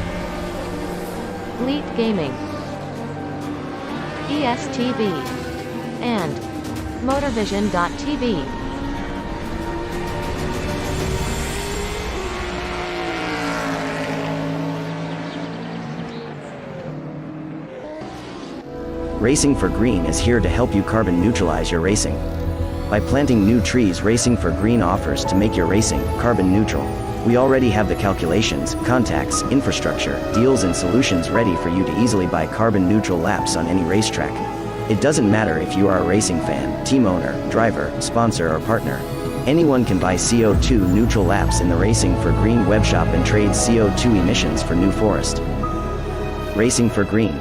Elite Gaming, ESTV, and Motorvision.tv. Racing for Green is here to help you carbon neutralize your racing. By planting new trees, Racing for Green offers to make your racing carbon neutral. We already have the calculations, contacts, infrastructure, deals and solutions ready for you to easily buy carbon neutral laps on any racetrack. It doesn't matter if you are a racing fan, team owner, driver, sponsor or partner. Anyone can buy CO2 neutral laps in the Racing for Green webshop and trade CO2 emissions for New Forest. Racing for Green.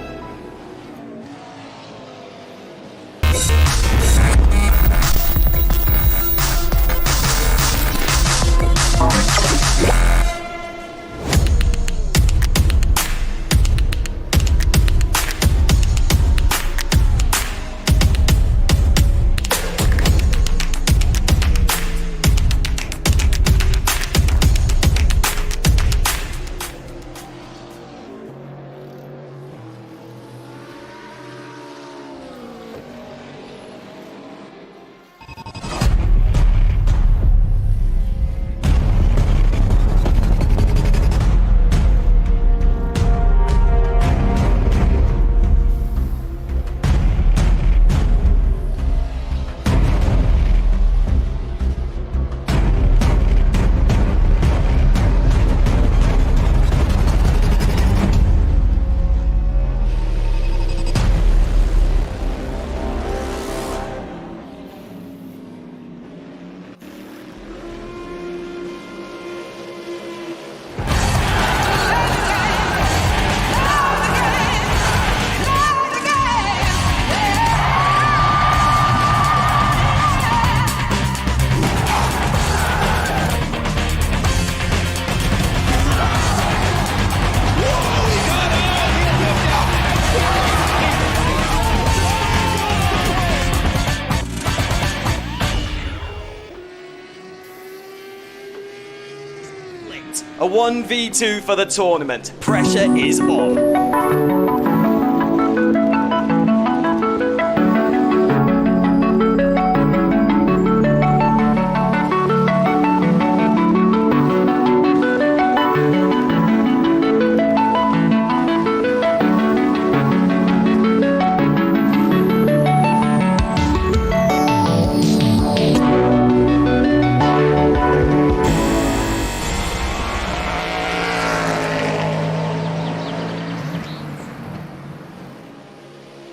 A 1v2 for the tournament. Pressure is on.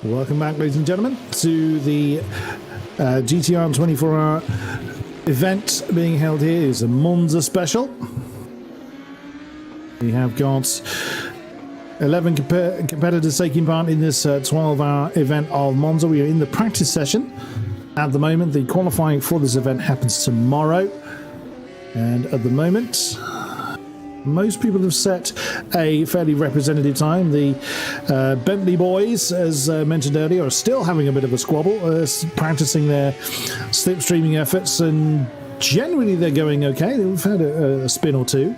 Welcome back, ladies and gentlemen, to the GTR 24-hour event being held here. Is a Monza special. We have got 11 competitors taking part in this 12-hour event of Monza. We are in the practice session at the moment. The qualifying for this event happens tomorrow, and at the moment most people have set a fairly representative time. The Bentley boys, as mentioned earlier, are still having a bit of a squabble, practicing their slipstreaming efforts, and generally they're going okay. They've had a spin or two.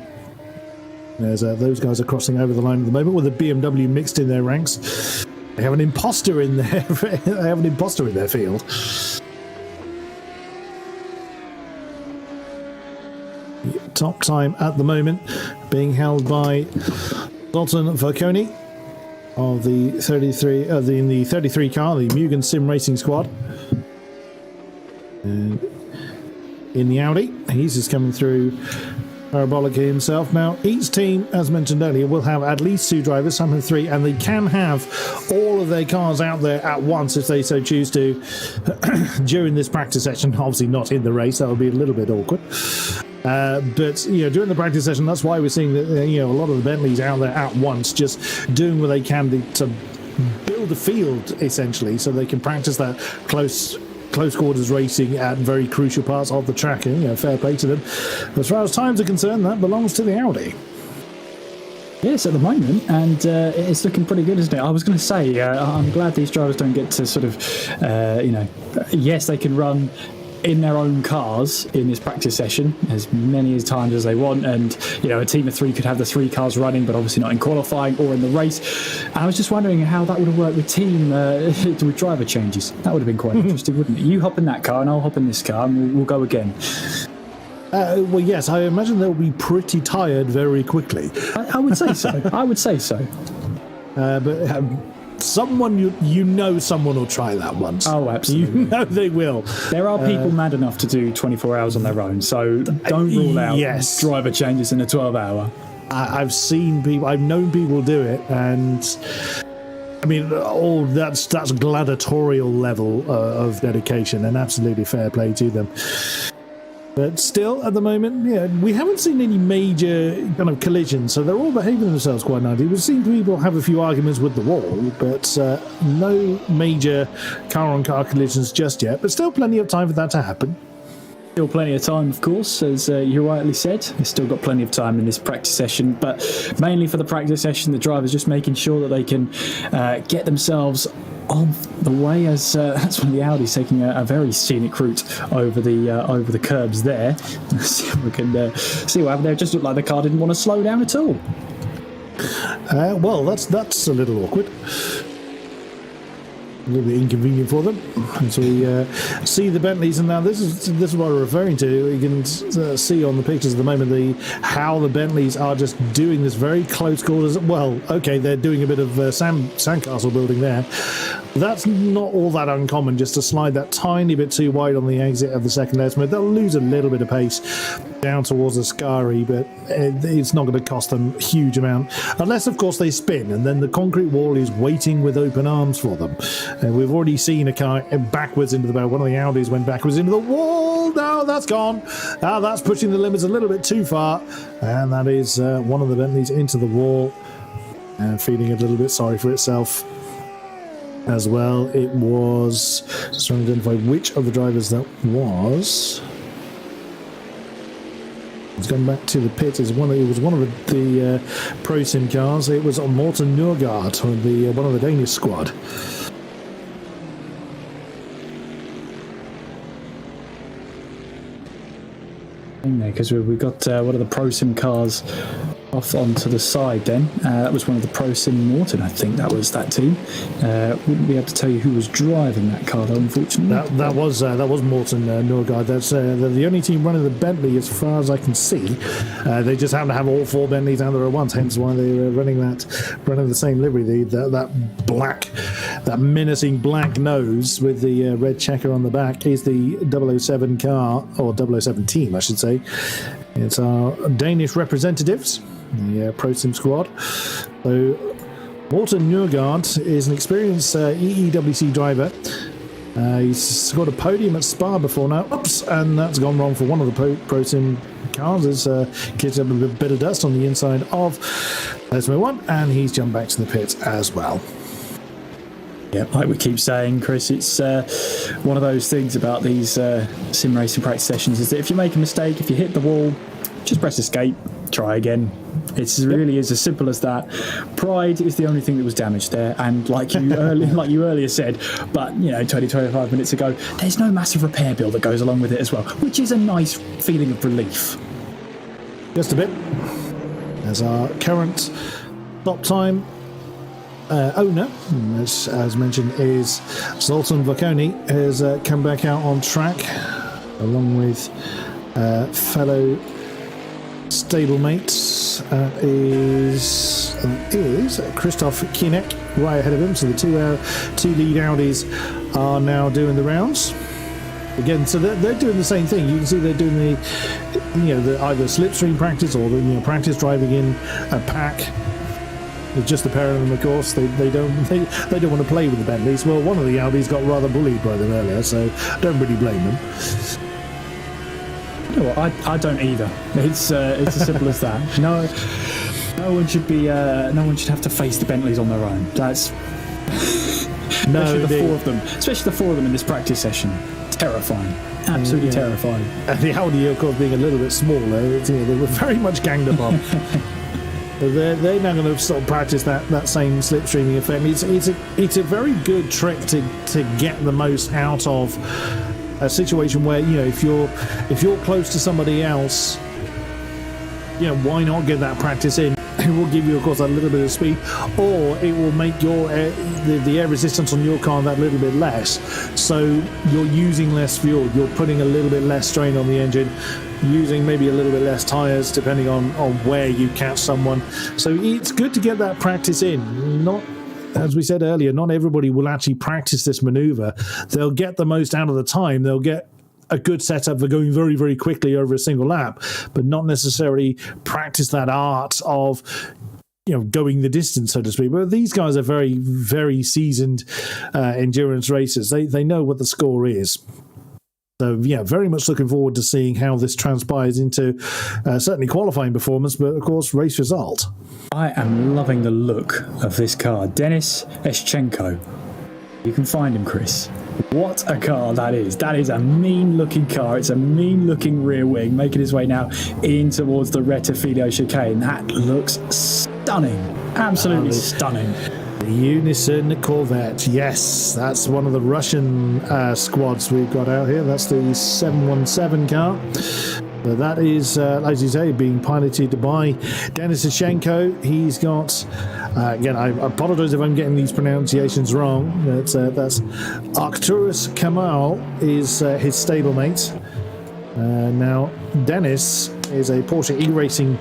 There's those guys are crossing over the line at the moment with a BMW mixed in their ranks. They have an imposter in there. They have an imposter in their field. Top time at the moment being held by Dalton Verconi of the 33 in the 33 car, the Mugen Sim Racing Squad. And in the Audi, he's just coming through parabolic himself. Now, each team, as mentioned earlier, will have at least 2 drivers, some have 3, and they can have all of their cars out there at once if they so choose to during this practice session. Obviously not in the race, that would be a little bit awkward. But during the practice session, that's why we're seeing that a lot of the Bentleys out there at once, just doing what they can to build a field essentially, so they can practice that close quarters racing at very crucial parts of the track. And fair play to them. As far as times are concerned, that belongs to the Audi. Yes, at the moment, and it's looking pretty good, isn't it? I was going to say, I'm glad these drivers don't get to sort of, yes, they can run in their own cars in this practice session as many times as they want, and a team of 3 could have the 3 cars running, but obviously not in qualifying or in the race. And I was just wondering how that would have worked with with driver changes. That would have been quite interesting, wouldn't it? You hop in that car and I'll hop in this car, and we'll go again. Well, yes, I imagine they'll be pretty tired very quickly. I would say so. I would say so. But someone someone will try that once. Oh, absolutely. They will. There are people mad enough to do 24 hours on their own, so don't rule out driver changes in a 12-hour. I've seen people, I've known people do it, and I mean, that's gladiatorial level of dedication, and absolutely fair play to them. But still, at the moment, we haven't seen any major kind of collisions, so they're all behaving themselves quite nicely. We've seen people have a few arguments with the wall, but no major car-on-car collisions just yet. But still plenty of time for that to happen. Still plenty of time, of course, as you rightly said. They've still got plenty of time in this practice session, but mainly for the practice session, the drivers just making sure that they can get themselves on the way, as that's one of the Audis taking a very scenic route over the curbs there. Let's see if we can see what happened there. It just looked like the car didn't want to slow down at all. Well, that's a little awkward. A little bit inconvenient for them. And so we see the Bentleys, and now this is what we're referring to. You can see on the pictures at the moment how the Bentleys are just doing this very close quarters. Well, okay, they're doing a bit of sandcastle building there. That's not all that uncommon, just to slide that tiny bit too wide on the exit of the second left. They'll lose a little bit of pace down towards the Ascari, but it's not going to cost them a huge amount, unless of course they spin, and then the concrete wall is waiting with open arms for them. We've already seen a car backwards into the bow. One of the Audis went backwards into the wall. No, that's gone. That's pushing the limits a little bit too far, and that is one of the Bentleys into the wall and feeling a little bit sorry for itself as well. It was just trying to identify which of the drivers that was. It's gone back to the pit. It was one of the Pro Sim cars. It was Morten Nørgaard, one of the Danish squad. Because we've got one of the Pro Sim cars off onto the side then. That was one of the Pro Sim Morten, I think that was that team. Wouldn't be able to tell you who was driving that car though, unfortunately. That was Morten Nørgaard. That's they're the only team running the Bentley as far as I can see. They just happen to have all 4 Bentleys out there at once, hence why they were running the same livery. That menacing black nose with the red checker on the back is the 007 car, or 007 team I should say. It's our Danish representatives, the Pro Sim squad. So Morten Nørgaard is an experienced EEWC driver. He's scored a podium at Spa before now. Oops, and that's gone wrong for one of the Pro Sim cars. It's kicked up a bit of dust on the inside of Lesmo 1, and he's jumped back to the pit as well. Yeah, like we keep saying, Chris, it's one of those things about these sim racing practice sessions is that if you make a mistake, if you hit the wall, just press escape, try again. It really is as simple as that. Pride is the only thing that was damaged there, and like you earlier said, but 25 minutes ago, there's no massive repair bill that goes along with it as well, which is a nice feeling of relief. Just a bit. As our current top time owner, as mentioned, is Zoltan Vaconi, has come back out on track along with fellow stablemates. Is Christoph Kienek right ahead of him. So the two lead Audis are now doing the rounds again. So they're doing the same thing. You can see they're doing the either slipstream practice or the practice driving in a pack. With just the pair of them, of course, they don't want to play with the Bentleys. Well, one of the Audis got rather bullied by them earlier, so don't really blame them. I don't either. It's as simple as that. No one should have to face the Bentleys on their own. That's especially the four of them in this practice session. Terrifying, absolutely terrifying. And the Audi, of course, being a little bit smaller, they were very much ganged up on. They're now going to sort of practice that same slipstreaming effect. It's a very good trick to get the most out of a situation where if you're close to somebody else, why not get that practice in? It will give you, of course, a little bit of speed, or it will make your the air resistance on your car that little bit less. So you're using less fuel, you're putting a little bit less strain on the engine, using maybe a little bit less tyres depending on where you catch someone. So it's good to get that practice in. Not, as we said earlier, not everybody will actually practice this manoeuvre. They'll get the most out of the time. They'll get a good setup for going very, very quickly over a single lap, but not necessarily practice that art of going the distance, so to speak. But these guys are very, very seasoned endurance racers. They know what the score is. So, very much looking forward to seeing how this transpires into certainly qualifying performance, but, of course, race result. I am loving the look of this car. Denis Eschenko. You can find him, Chris. What a car that is. That is a mean-looking car. It's a mean-looking rear wing, making its way now in towards the Rettifilo chicane. That looks stunning. Absolutely stunning. The Unison Corvette, yes, that's one of the Russian squads we've got out here. That's the 717 car. But that is, as you say, being piloted by Denis Eschenko. He's got, again, I apologise if I'm getting these pronunciations wrong. That's Arcturus Kamal is his stablemate. Now, Dennis is a Porsche E-Racing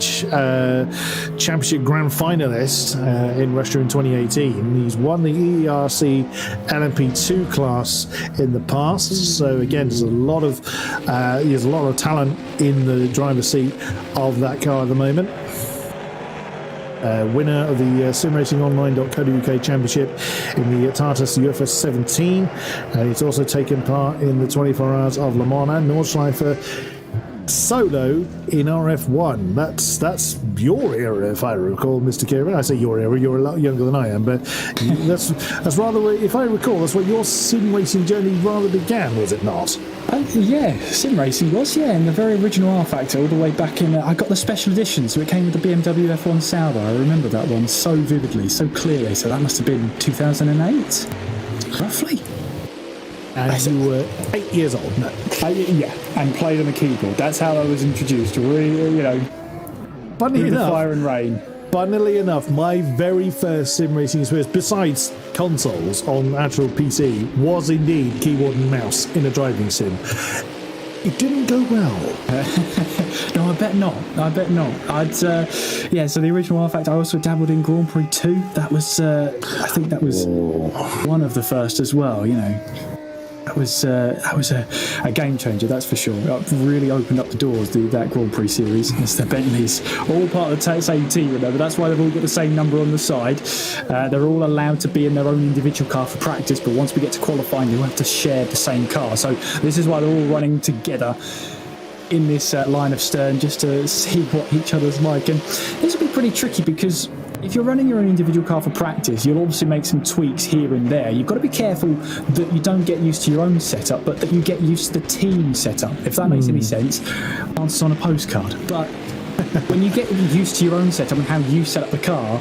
Championship Grand Finalist in Russia in 2018. He's won the ERC LMP2 class in the past. So again, there's a lot of talent in the driver's seat of that car at the moment. Winner of the simracingonline.co.uk championship in the Tartus UFS 17. He's also taken part in the 24 Hours of Le Mans and Nordschleife solo in RF1. That's your era, if I recall, Mr. Kieran. I say your era, you're a lot younger than I am, but that's rather, if I recall, that's what your sim racing journey rather began, was it not? Yeah, sim racing was, in the very original R Factor, all the way back in. I got the special edition, so it came with the BMW F1 Sauber. I remember that one so vividly, so clearly. So that must have been 2008, roughly. And you were 8 years old, no? And played on the keyboard. That's how I was introduced to Funnily enough, fire and rain. Funnily enough, my very first sim racing experience, besides consoles on actual PC, was indeed keyboard and mouse in a driving sim. It didn't go well. No, I bet not. So the original R Factor, I also dabbled in Grand Prix 2. That was, I think that was one of the first as well, That was a game changer, that's for sure. It really opened up the doors, that Grand Prix series. It's the Bentleys, all part of the same team, remember. That's why they've all got the same number on the side. They're all allowed to be in their own individual car for practice, but once we get to qualifying, you'll have to share the same car. So this is why they're all running together in this line of stern, just to see what each other's like. And this will be pretty tricky because if you're running your own individual car for practice, you'll obviously make some tweaks here and there. You've got to be careful that you don't get used to your own setup, but that you get used to the team setup, if that makes any sense. Answers on a postcard. But when you get used to your own setup and how you set up the car,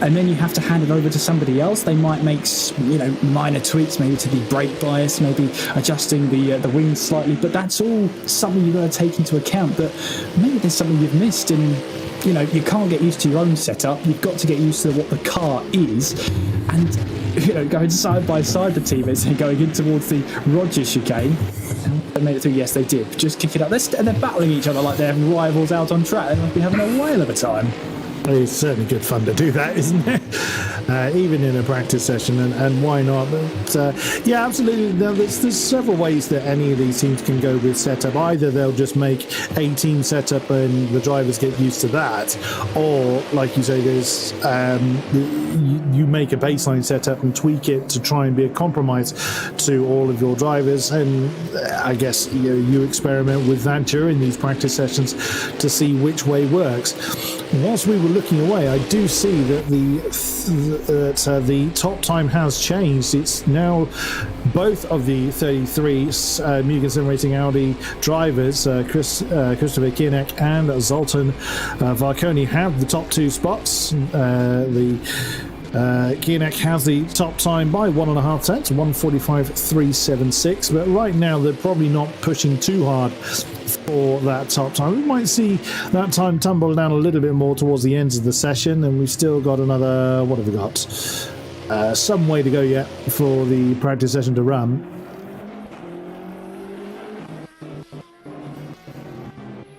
and then you have to hand it over to somebody else, they might make minor tweaks, maybe to the brake bias, maybe adjusting the wings slightly, but that's all something you've got to take into account, that maybe there's something you've missed. And you can't get used to your own setup. You've got to get used to what the car is. And, going side by side, the teammates and going in towards the Rogers chicane. They made it through. Yes, they did. Just kick it up. They're battling each other like they're rivals out on track. They must be having a whale of a time. It's certainly good fun to do that, isn't it? Even in a practice session, and why not? But yeah, absolutely. There's several ways that any of these teams can go with setup. Either they'll just make a team setup and the drivers get used to that, or like you say, there's you make a baseline setup and tweak it to try and be a compromise to all of your drivers. And I guess you experiment with that during these practice sessions to see which way works. Whilst we were looking away, I do see that the top time has changed. It's now both of the 33 Mugen Sim Racing Audi drivers, Christopher Kienek and Zoltan Varconi, have the top two spots. Kienek has the top time by 1.5 tenths, 1:45.376. But right now they're probably not pushing too hard for that top time. We might see that time tumble down a little bit more towards the end of the session, and we've still got another, what have we got? Some way to go yet for the practice session to run.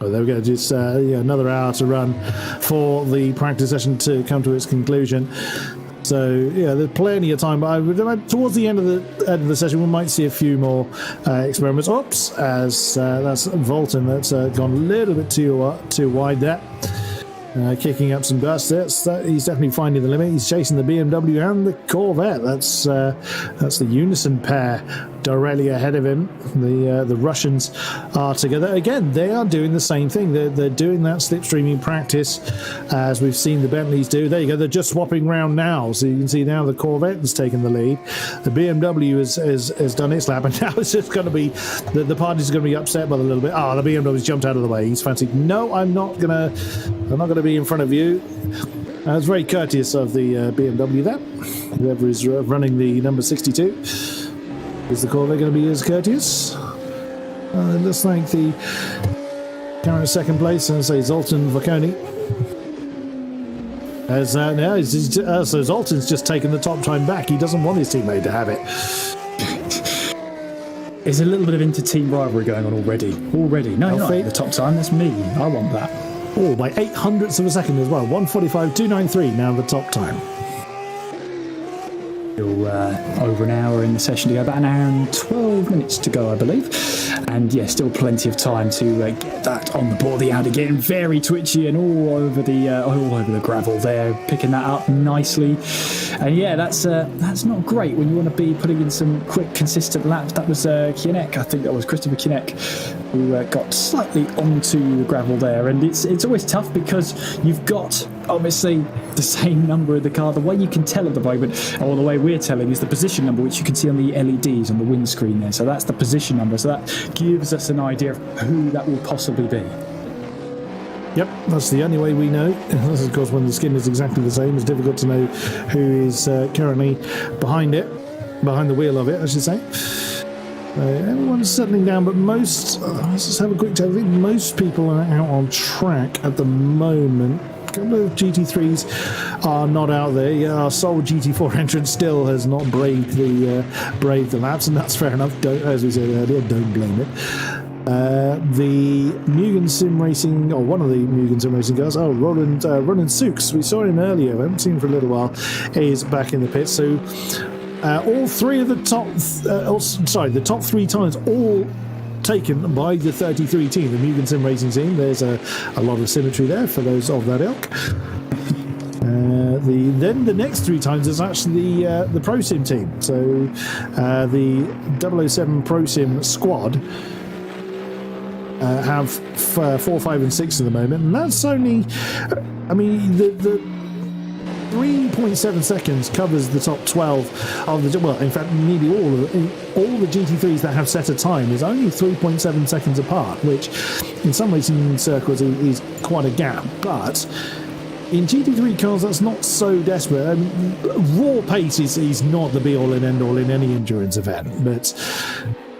Oh, there we go. Just another hour to run for the practice session to come to its conclusion. So yeah, there's plenty of time. But towards the end of the session, we might see a few more experiments. Oops, as that's Volton. That's gone a little bit too wide there. Kicking up some dust. He's definitely finding the limit. He's chasing the BMW and the Corvette. That's the unison pair directly ahead of him. The Russians are together again. They are doing the same thing. They're doing that slipstreaming practice as we've seen the Bentleys do. There you go. They're just swapping round now, so you can see now the Corvette has taken the lead. The BMW has done its lap, and now it's just going to be the party's going to be upset by a little bit. The BMW's jumped out of the way. He's fancying, no, I'm not gonna be in front of you. It's very courteous of the BMW there. Whoever is running the number 62. Is the Corvette going to be as courteous? It looks like the current second place, and say Zoltan Vakoni. As now, so Zoltan's just taken the top time back. He doesn't want his teammate to have it. There's a little bit of inter-team rivalry going on already. No, not the top time. That's me. I want that. Oh, by 800ths of a second as well. 1:45.293 now the top time. Still over an hour in the session to go, about an hour and 12 minutes to go, I believe. And yeah, still plenty of time to get that on the board. The Audi getting very twitchy and all over the gravel there, picking that up nicely. And yeah, that's not great when you want to be putting in some quick, consistent laps. That was Kienek, I think that was Christopher Kienek, who got slightly onto the gravel there. And it's always tough because you've got obviously the same number in the car. The way you can tell at the moment, or the way we're telling, is the position number, which you can see on the LEDs on the windscreen there. So that's the position number. So that gives us an idea of who that will possibly be. Yep, that's the only way we know. Of course, when the skin is exactly the same, it's difficult to know who is currently behind the wheel of it, I should say. Everyone's settling down, but let's just have a quick check. I think most people are out on track at the moment. A couple of GT3s are not out there. Our sole GT4 entrant still has not braved the laps, and that's fair enough. As we said earlier, don't blame it. The Mugen Sim Racing, or one of the Mugen Sim Racing guys, Roland Sukes, we saw him earlier, I haven't seen him for a little while, is back in the pit. So All three of the top 3 times, all taken by the 33 team, the Mugen Sim Racing team. There's a lot of symmetry there for those of that ilk. Then the next 3 times is actually the Pro Sim team. So the 007 Pro Sim squad have 4, 5, and 6 at the moment, and that's only, I mean, the 3.7 seconds covers the top 12 of the, well, in fact, nearly all the GT3s that have set a time is only 3.7 seconds apart, which in some racing circles is quite a gap, but in GT3 cars, that's not so desperate. I mean, raw pace is not the be-all and end-all in any endurance event, but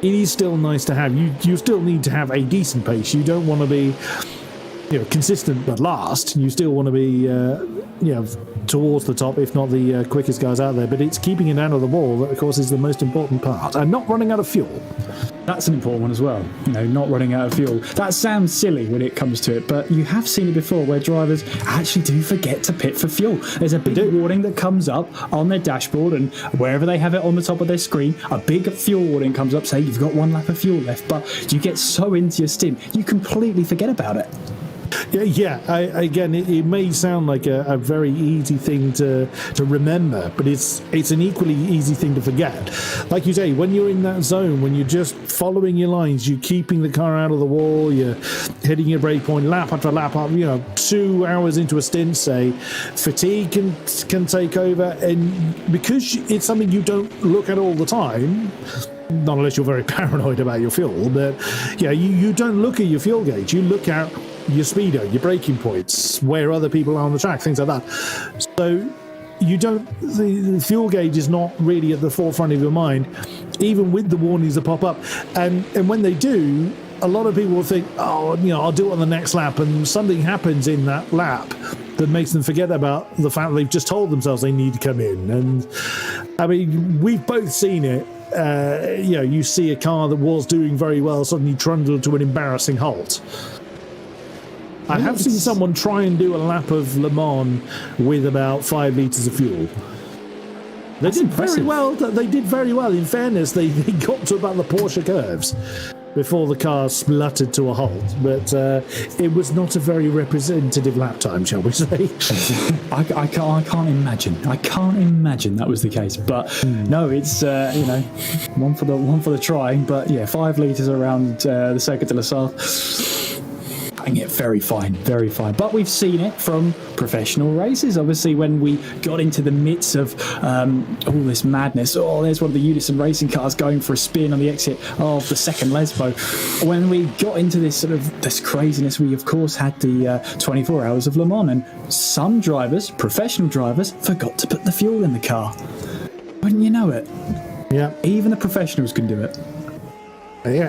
it is still nice to have. You still need to have a decent pace. You don't want to be, consistent but last. You still want to be, towards the top, if not the quickest guys out there. But it's keeping it out of the wall that, of course, is the most important part, and not running out of fuel. That's an important one as well, not running out of fuel. That sounds silly when it comes to it, but you have seen it before where drivers actually do forget to pit for fuel. There's a big warning that comes up on their dashboard, and wherever they have it on the top of their screen, a big fuel warning comes up saying you've got 1 lap of fuel left, but you get so into your stint, you completely forget about it. Again, it may sound like a very easy thing to remember, but it's an equally easy thing to forget. Like you say, when you're in that zone, when you're just following your lines, you're keeping the car out of the wall, you're hitting your brake point lap after lap up, 2 hours into a stint, say, fatigue can take over, and because it's something you don't look at all the time, not unless you're very paranoid about your fuel, but you don't look at your fuel gauge, you look at your speedo, your braking points, where other people are on the track, things like that. So you don't, the fuel gauge is not really at the forefront of your mind, even with the warnings that pop up. And when they do, a lot of people will think, I'll do it on the next lap, and something happens in that lap that makes them forget about the fact that they've just told themselves they need to come in. And I mean, we've both seen it. You see a car that was doing very well suddenly trundle to an embarrassing halt. I have seen someone try and do a lap of Le Mans with about 5 litres of fuel. They did very well. They did very well. In fairness, they got to about the Porsche curves before the car spluttered to a halt. But it was not a very representative lap time, shall we say? I can't imagine. I can't imagine that was the case. But no, it's one for the trying. But 5 litres around the Circuit de la Sarthe. It very fine. But we've seen it from professional races. Obviously, when we got into the midst of all this madness, there's one of the Unison racing cars going for a spin on the exit of the second Lesbo. When we got into this craziness, we of course had the 24 hours of Le Mans, and some drivers, professional drivers, forgot to put the fuel in the car. Wouldn't you know it? Yeah. Even the professionals can do it.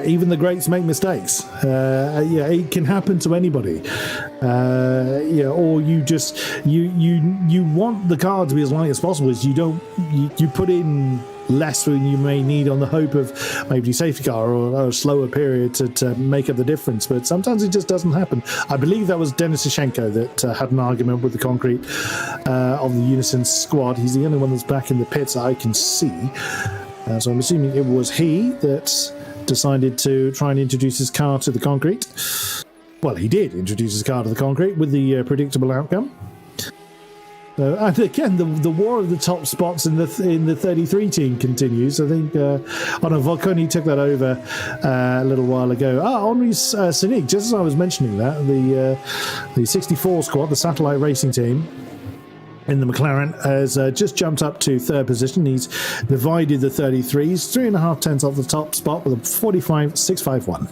Even the greats make mistakes. It can happen to anybody. Or you just you want the car to be as light as possible. As you put in less than you may need on the hope of maybe a safety car or a slower period to make up the difference. But sometimes it just doesn't happen. I believe that was Denis Sashenko that had an argument with the concrete of the Unison squad. He's the only one that's back in the pits that I can see. So I'm assuming it was he that decided to try and introduce his car to the concrete. Well, he did introduce his car to the concrete with the predictable outcome. And again, the war of the top spots in the 33 team continues. I think Volconi took that over a little while ago. Henri Sinic, just as I was mentioning that, the 64 squad, the satellite racing team in the McLaren, has just jumped up to 3rd position. He's divided the 33s, 3.5 tenths off the top spot with a 45.651.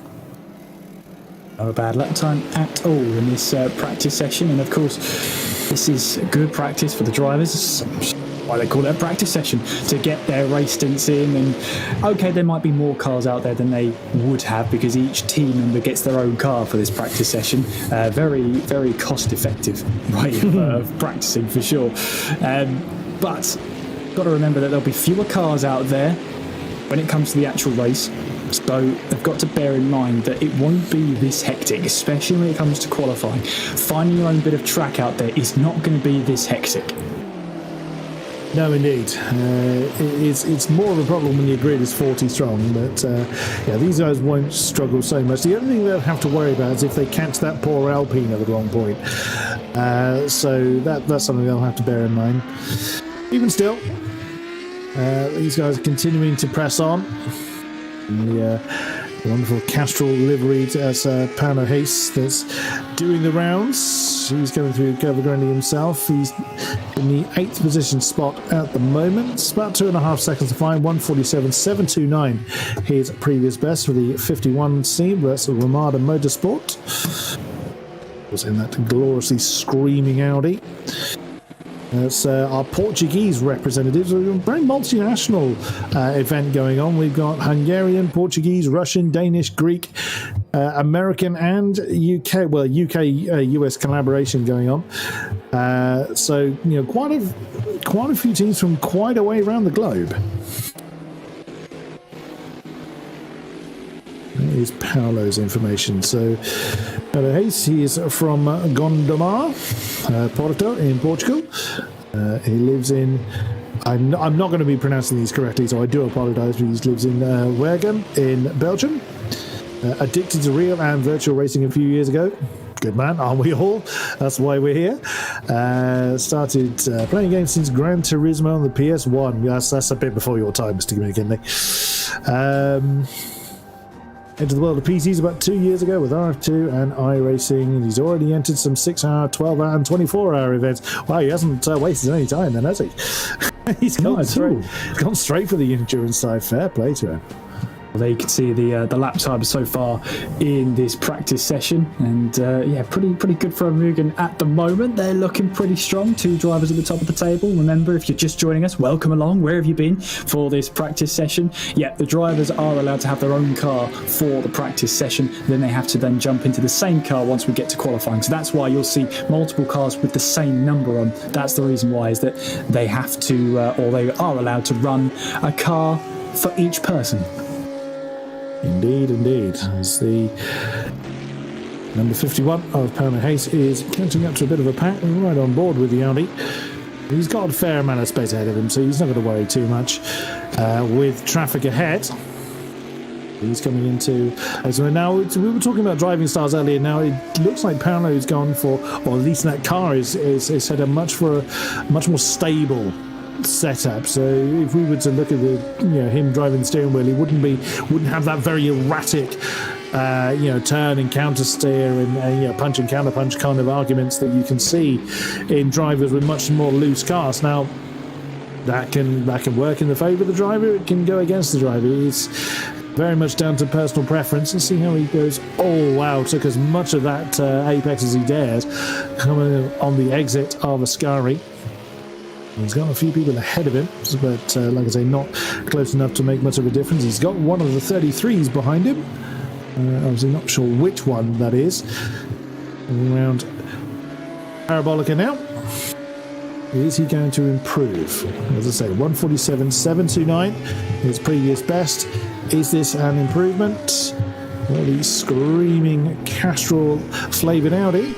No bad lap time at all in this practice session, and of course this is good practice for the drivers. Why they call it a practice session, to get their race stints in. And okay, there might be more cars out there than they would have because each team member gets their own car for this practice session. Very, very cost effective way of practicing for sure. But got to remember that there'll be fewer cars out there when it comes to the actual race. So they've got to bear in mind that it won't be this hectic, especially when it comes to qualifying. Finding your own bit of track out there is not going to be this hectic. No, indeed. It's more of a problem when your grid is 40 strong, but yeah, these guys won't struggle so much. The only thing they'll have to worry about is if they catch that poor Alpine at the wrong point. So that's something they'll have to bear in mind. Even still, these guys are continuing to press on. The wonderful Castrol liveried as Pano Hayes that's doing the rounds. He's going through Evergrande himself. He's in the 8th position spot at the moment. It's about 2.5 seconds to find. 147.729 his previous best for the 51C. That's the Ramada Motorsport. Was in that gloriously screaming Audi. That's our Portuguese representatives. We've got a very multinational event going on. We've got Hungarian, Portuguese, Russian, Danish, Greek, American, and UK. Well, UK-US collaboration going on. So you know, quite a few teams from quite a way around the globe. Here's Paolo's information. So, Paulo Hayes, he is from Gondomar, Porto, in Portugal. He lives in... I'm not going to be pronouncing these correctly, so I do apologise, but he lives in Waregem, in Belgium. Addicted to real and virtual racing a few years ago. Good man, aren't we all? That's why we're here. Started playing games since Gran Turismo on the PS1. That's a bit before your time, Mr. McKinley. Entered the world of PCs about 2 years ago with RF2 and iRacing, and he's already entered some 6-hour, 12-hour and 24-hour events. Wow, he hasn't wasted any time then, has he? He's gone straight for the endurance side. Fair play to him. There you can see the lap time so far in this practice session, and yeah, pretty good for Mugen at the moment. They're looking pretty strong. 2 drivers at the top of the table. Remember, if you're just joining us, welcome along. Where have you been for this practice session? Yeah, the drivers are allowed to have their own car for the practice session. Then they have to then jump into the same car once we get to qualifying. So that's why you'll see multiple cars with the same number on. That's the reason why, is that they have to, or they are allowed to run a car for each person. Indeed. As the number 51 of Paulo Hayes is catching up to a bit of a pack, right on board with the Audi. He's got a fair amount of space ahead of him, so he's not going to worry too much with traffic ahead. He's coming into... So now, we were talking about driving styles earlier. Now it looks like Paulo's gone for, or at least that car is set up much more stable setup. So if we were to look at him driving the steering wheel, he wouldn't have that very erratic turn and counter steer and punch and counter punch kind of arguments that you can see in drivers with much more loose cars. Now that can work in the favour of the driver, it can go against the driver. It's very much down to personal preference. And see how he goes. Oh wow, took as much of that apex as he dares, coming on the exit of Ascari. He's got a few people ahead of him, but like I say, not close enough to make much of a difference. He's got one of the 33s behind him. Obviously not sure which one that is. Around Parabolica now. Is he going to improve? As I say, 147.729, his previous best. Is this an improvement? Well, the screaming Castrol flavoured Audi.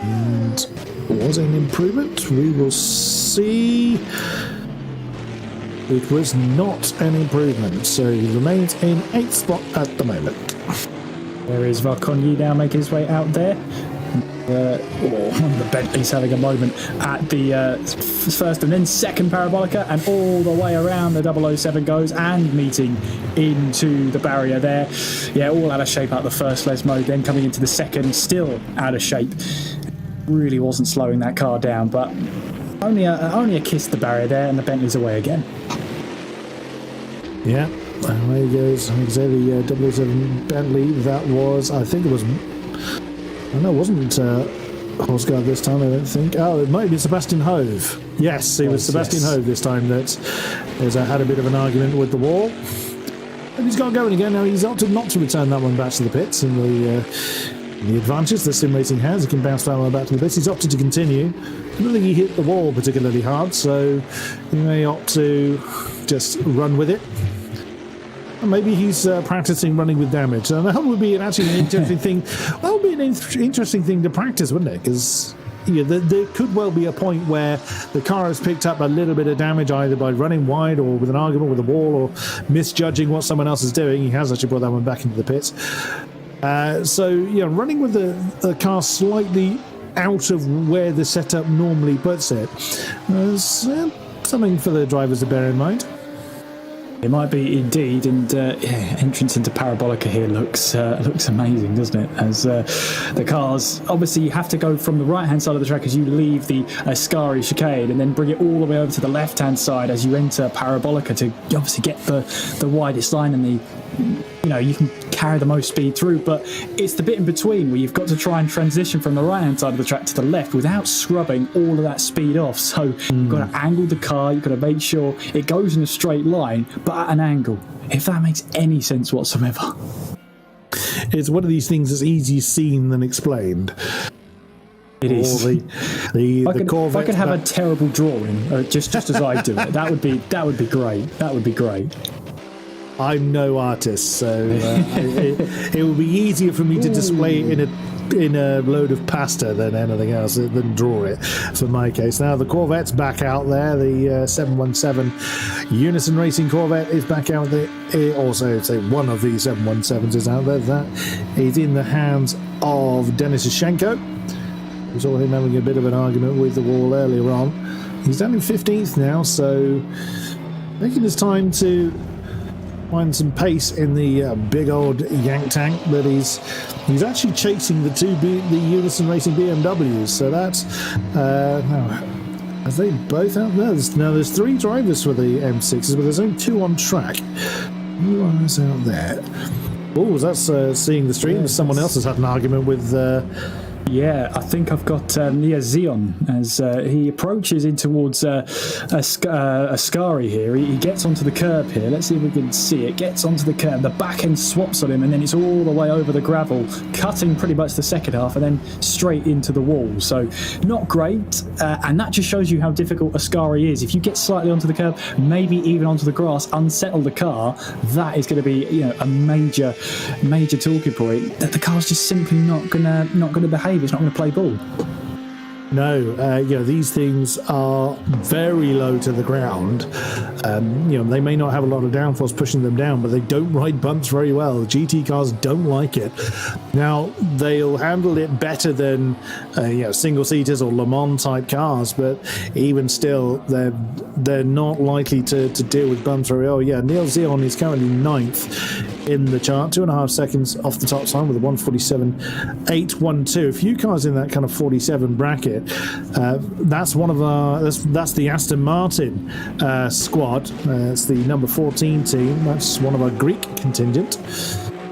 And was an improvement. We will see. It was not an improvement, so he remains in 8th spot at the moment. There is Varconyi now making his way out there. One of the Bentleys having a moment at the first and then second Parabolica, and all the way around the 007 goes and meeting into the barrier there. Yeah, all out of shape out the first Les mode, then coming into the second, still out of shape. Really wasn't slowing that car down, but only a kiss the barrier there, and the Bentley's away again. Yeah, away he goes. Like I say, the 007 Bentley, that was, I think it was, I know it wasn't Horsgaard this time, I don't think. Oh, it might be Sebastian Hove. Yes, it was Sebastian Hove this time that had a bit of an argument with the wall. And he's got going again. Now, he's opted not to return that one back to the pits in the advantage that sim racing has. He can bounce that one back to the pits. He's opted to continue. I don't think he hit the wall particularly hard, so he may opt to just run with it. And maybe he's practicing running with damage. And that would be actually an interesting thing. That would be an interesting thing to practice, wouldn't it? Because there could well be a point where the car has picked up a little bit of damage either by running wide or with an argument with the wall or misjudging what someone else is doing. He has actually brought that one back into the pits. So running with the car slightly out of where the setup normally puts it is something for the drivers to bear in mind. It might be indeed, and entrance into Parabolica here looks amazing, doesn't it? As the cars, obviously you have to go from the right-hand side of the track as you leave the Ascari chicane, and then bring it all the way over to the left-hand side as you enter Parabolica to obviously get the widest line and you can carry the most speed through, but it's the bit in between where you've got to try and transition from the right hand side of the track to the left without scrubbing all of that speed off. So you've got to angle the car, you've got to make sure it goes in a straight line but at an angle, if that makes any sense whatsoever. It's one of these things that's easier seen than explained. It is. The Corvette. If I could have a terrible drawing, just as I do it, that would be great. That would be great. I'm no artist, so it would be easier for me to display it in a load of pasta than anything else, than draw it for my case. Now the Corvette's back out there. The 717 Unison Racing Corvette is back out there. Also, say one of the 717s is out there. That is in the hands of Denis Yashenko. We saw him having a bit of an argument with the wall earlier on. He's down in 15th now, so making his time to find some pace in the big old yank tank, but he's actually chasing the Unison Racing BMWs. So that's are they both out there? There's 3 drivers for the M6s, but there's only 2 on track. Who is out there? Oh, that's seeing the stream. Someone else has had an argument with. Yeah, I think I've got Zion as he approaches in towards Ascari here. He gets onto the curb here. Let's see if we can see it. Gets onto the curb. The back end swaps on him, and then it's all the way over the gravel, cutting pretty much the second half, and then straight into the wall. So not great, and that just shows you how difficult Ascari is. If you get slightly onto the curb, maybe even onto the grass, unsettle the car, that is going to be a major talking point. That the car's just simply not gonna behave. It's not going to play ball. No, these things are very low to the ground. They may not have a lot of downforce pushing them down, but they don't ride bumps very well. GT cars don't like it. Now, they'll handle it better than single-seaters or Le Mans type cars, but even still, they're not likely to deal with bumps very well. Yeah, Neil Zion is currently 9th in the chart, 2.5 seconds off the top time with a 147.812. A few cars in that kind of 47 bracket. That's one of that's the Aston Martin squad. It's the number 14 team. That's one of our Greek contingent.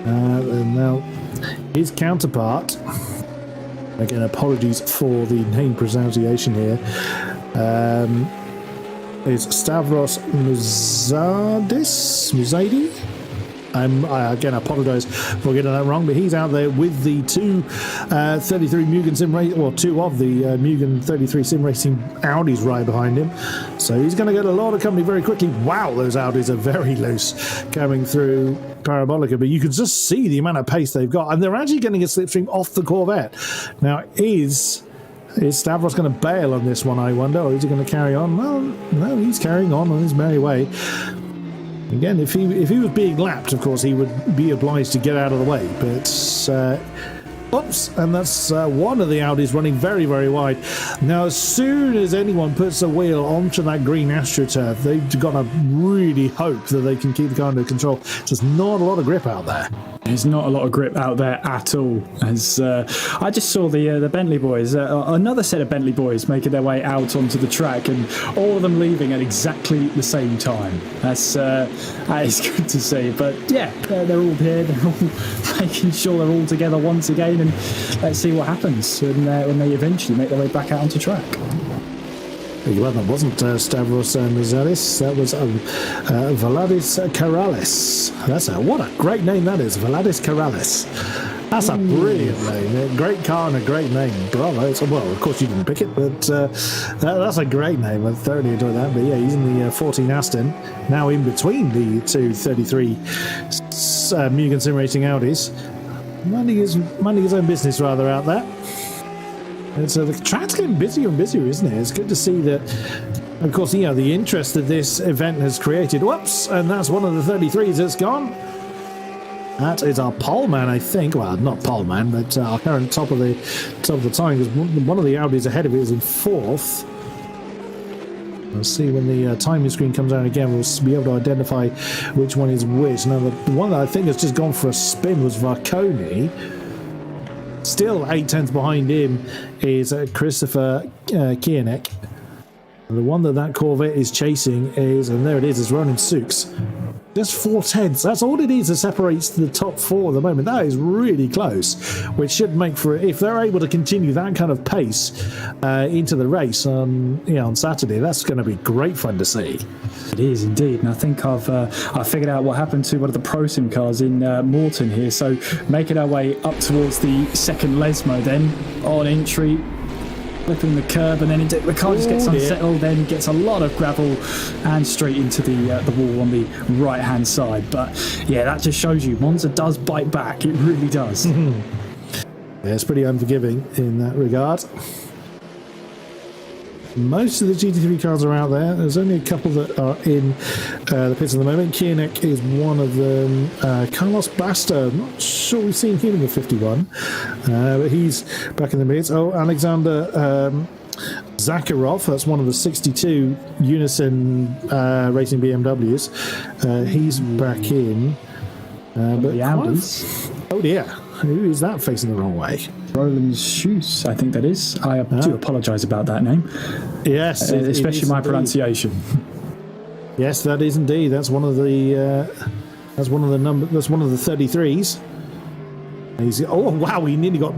And now his counterpart. Again, apologies for the name pronunciation here. Is Stavros Muzaidi. I apologise for getting that wrong, but he's out there with the 33 Mugen Sim Racing, or 2 of the Mugen 33 Sim Racing Audis right behind him. So he's going to get a lot of company very quickly. Wow, those Audis are very loose coming through Parabolica, but you can just see the amount of pace they've got, and they're actually getting a slipstream off the Corvette. Now, is Stavros going to bail on this one, I wonder, or is he going to carry on? Well, no, he's carrying on his merry way. Again, if he was being lapped, of course, he would be obliged to get out of the way. But, oops, and that's one of the Audis running very, very wide. Now, as soon as anyone puts a wheel onto that green AstroTurf, they've got to really hope that they can keep the car under control. There's not a lot of grip out there. There's not a lot of grip out there at all. As I just saw the Bentley boys, another set of Bentley boys making their way out onto the track, and all of them leaving at exactly the same time. That is good to see. But yeah, they're all here. They're all making sure they're all together once again, and let's see what happens when they eventually make their way back out onto track. Well, that wasn't Stavros Mizalis, that was Valadis Karalis. What a great name that is, Valadis Karalis. That's a brilliant name. A great car and a great name. Bravo. Well, of course you didn't pick it, but that's a great name. I thoroughly enjoyed that. But yeah, he's in the 14 Aston, now in between the 233 Mugen Sim Racing Audis. Minding his own business rather out there. The track's getting busier and busier, isn't it? It's good to see that, of course, the interest that this event has created. Whoops, and that's one of the 33s that's gone. That is our pole man, I think. Well, not pole man, but our current top of the time, because one of the Audis ahead of it is in 4th. We'll see when the timing screen comes out again. We'll be able to identify which one is which. Now, the one that I think has just gone for a spin was Varconi. Still 8 tenths behind him is Christopher Kierneck. The one that Corvette is chasing is, and there it is Ronan Sukes. Just 4 tenths. That's all it is that separates the top 4 at the moment. That is really close, which should make for, if they're able to continue that kind of pace into the race on Saturday, that's going to be great fun to see. It is indeed, and I think I've figured out what happened to one of the Pro Sim cars in Morton here. So making our way up towards the second Lesmo, then on entry, flipping the curb, and then the car just gets unsettled, then gets a lot of gravel and straight into the wall on the right hand side. But yeah, that just shows you Monza does bite back. It really does. Yeah, it's pretty unforgiving in that regard. Most of the GT3 cars are out there. There's only a couple that are in the pits at the moment. Kierneck is one of them. Carlos Basta, I'm not sure we've seen him in the 51, but he's back in the pits. Oh, Alexander Zakharov, that's one of the 62 Unison racing BMWs. He's back in. But the Audis. Oh dear, who is that facing the wrong way? Roland Schuss, I think that is. I do apologise about that name. Yes, especially my indeed. pronunciation. Yes, that is indeed. That's one of the 33s. Oh wow, he nearly got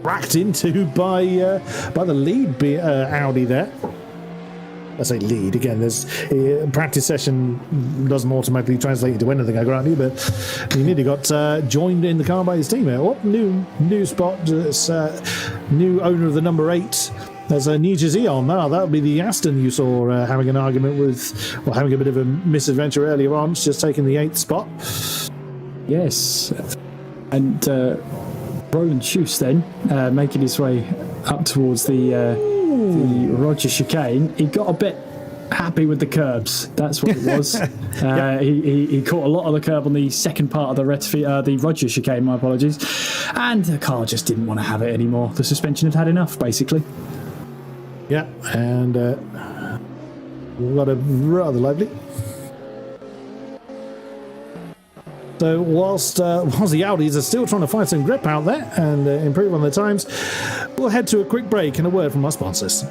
racked into by the lead Audi there. I say lead again. There's practice session doesn't automatically translate into anything, I grant you, but he nearly got joined in the car by his teammate. Oh, new spot. New owner of the number 8. There's a New Jersey on. Now that would be the Aston you saw having an argument with, or having a bit of a misadventure earlier on. It's just taking the 8th spot. Yes, and Roland Schuss then making his way up towards the Roger chicane. He got a bit happy with the curbs. That's what it was. He caught a lot of the curb on the second part of the Roger chicane, my apologies, and the car just didn't want to have it anymore. The suspension had enough, basically. Yeah, and we've got a rather lively. So whilst the Audis are still trying to find some grip out there and improve on their times, we'll head to a quick break and a word from our sponsors.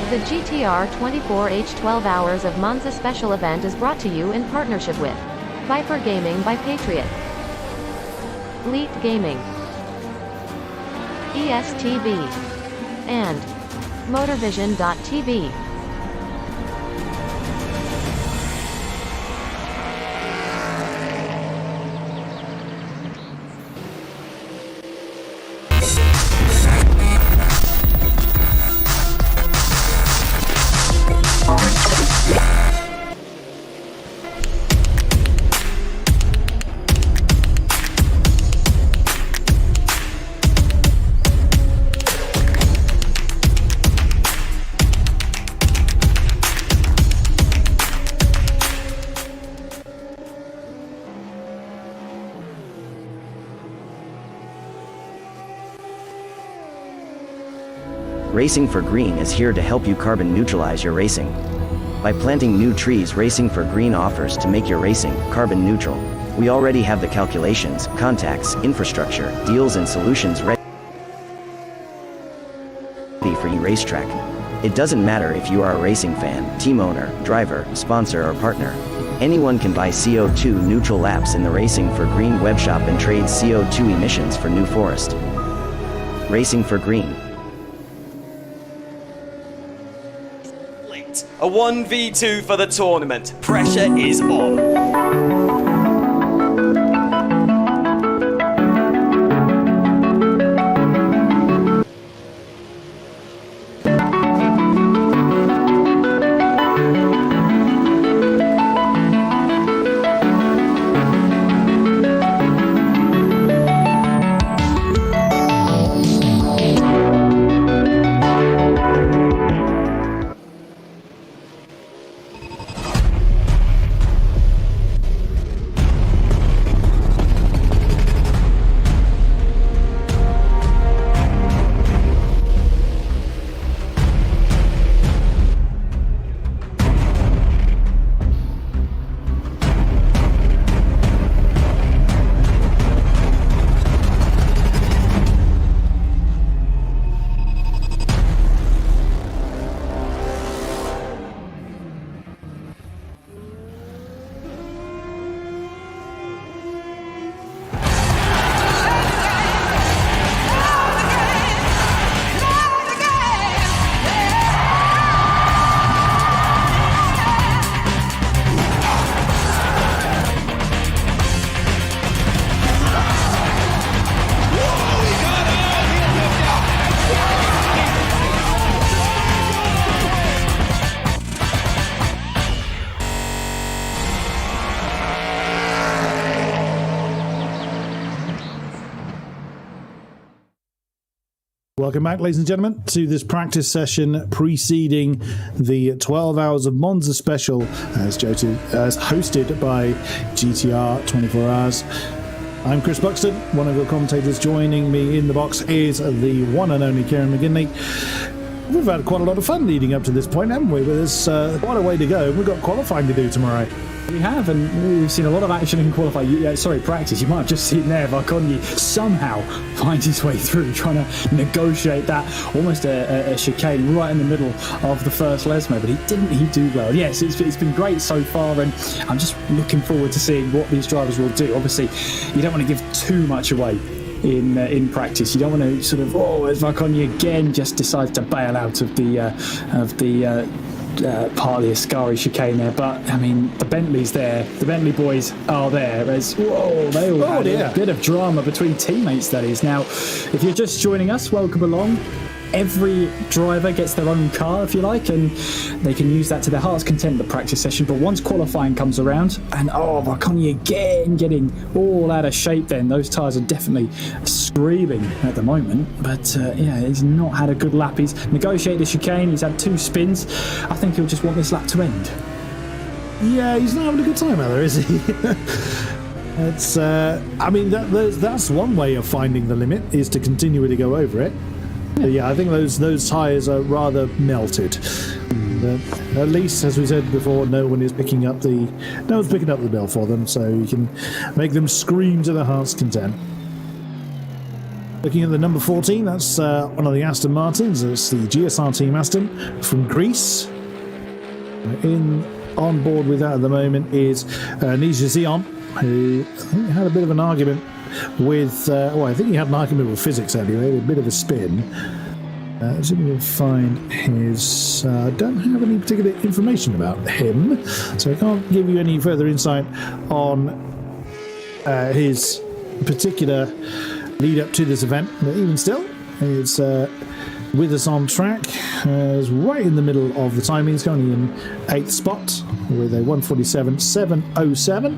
The GTR 24H 12 Hours of Monza special event is brought to you in partnership with Viper Gaming by Patriot, Elite Gaming, ESTV, and MotorVision.tv. Racing for Green is here to help you carbon neutralize your racing. By planting new trees, Racing for Green offers to make your racing carbon neutral. We already have the calculations, contacts, infrastructure, deals and solutions ready for your racetrack. It doesn't matter if you are a racing fan, team owner, driver, sponsor or partner. Anyone can buy CO2 neutral laps in the Racing for Green webshop and trade CO2 emissions for New Forest. Racing for Green. A 1v2 for the tournament. Pressure is on. Welcome back, ladies and gentlemen, to this practice session preceding the 12 Hours of Monza special as hosted by GTR 24 Hours. I'm Chris Buxton, one of your commentators. Joining me in the box is the one and only Kieran McGinley. We've had quite a lot of fun leading up to this point, haven't we? But there's quite a way to go. We've got qualifying to do tomorrow. We have, and we've seen a lot of action in qualifying. Practice. You might have just seen there Varkonyi somehow finds his way through, trying to negotiate that almost a chicane right in the middle of the first Lesmo, but he do well. Yes, it's been great so far, and I'm just looking forward to seeing what these drivers will do. Obviously, you don't want to give too much away in practice. You don't want to sort of, as Varkonyi again just decides to bail out of the part of the Ascari chicane there, but I mean the Bentley's there, the Bentley boys are there. They all had a bit of drama between teammates, that is. Now, if you're just joining us, welcome along. Every driver gets their own car, if you like, and they can use that to their heart's content, the practice session. But once qualifying comes around, and Varkonyi again getting all out of shape, then those tyres are definitely screaming at the moment. But he's not had a good lap. He's negotiated a chicane, he's had 2 spins. I think he'll just want this lap to end. Yeah, he's not having a good time out there, is he? It's, that's one way of finding the limit, is to continually go over it. Yeah, I think those tyres are rather melted. But at least, as we said before, no one's picking up the bill for them, so you can make them scream to their heart's content. Looking at the number 14, that's one of the Aston Martins. It's the GSR team Aston from Greece. On board with that at the moment is Nisha Zion, who I think had a bit of an argument with I think he had an argument with physics anyway, a bit of a spin. So we can find his don't have any particular information about him, so I can't give you any further insight on his particular lead up to this event, but even still, it's with us on track. Is right in the middle of the timing. He's currently in 8th spot with a 1:47.707.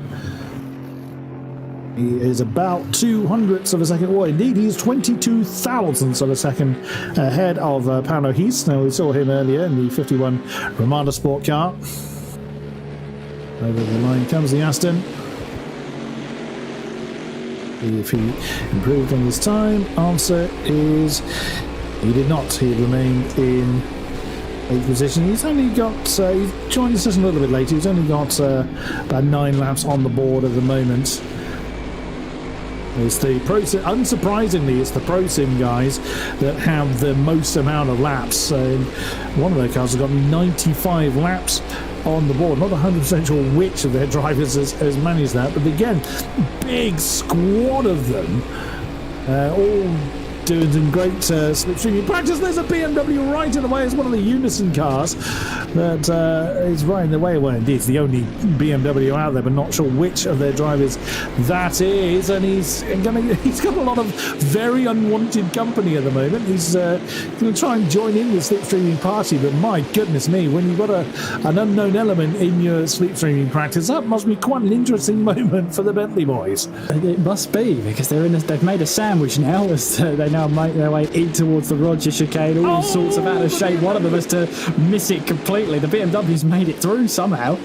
He is about 200ths of a second. Well, indeed, he's 22 thousandths of a second ahead of Paolo Heath. Now, we saw him earlier in the 51 Ramada Sport car. Over the line comes the Aston. If he improved on his time, answer is he did not. He remained in 8th position. He's only got, he joined the session a little bit later. He's only got about 9 laps on the board at the moment. It's the unsurprisingly, it's the Pro Sim guys that have the most amount of laps. One of their cars has got 95 laps on the board. Not 100% sure which of their drivers has managed that, but again, big squad of them, all doing some great slipstreaming practice. There's a BMW right in the way. It's one of the Unison cars that is right in the way. Well, indeed, it's the only BMW out there, but not sure which of their drivers that is. And he's got a lot of very unwanted company at the moment. He's going to try and join in the slipstreaming party, but my goodness me, when you've got an unknown element in your slipstreaming practice, that must be quite an interesting moment for the Bentley boys. It must be, because they've made a sandwich now as they now make their way in towards the Roger chicane, all sorts of out of shape. One of them has to miss it completely. The BMW's made it through somehow.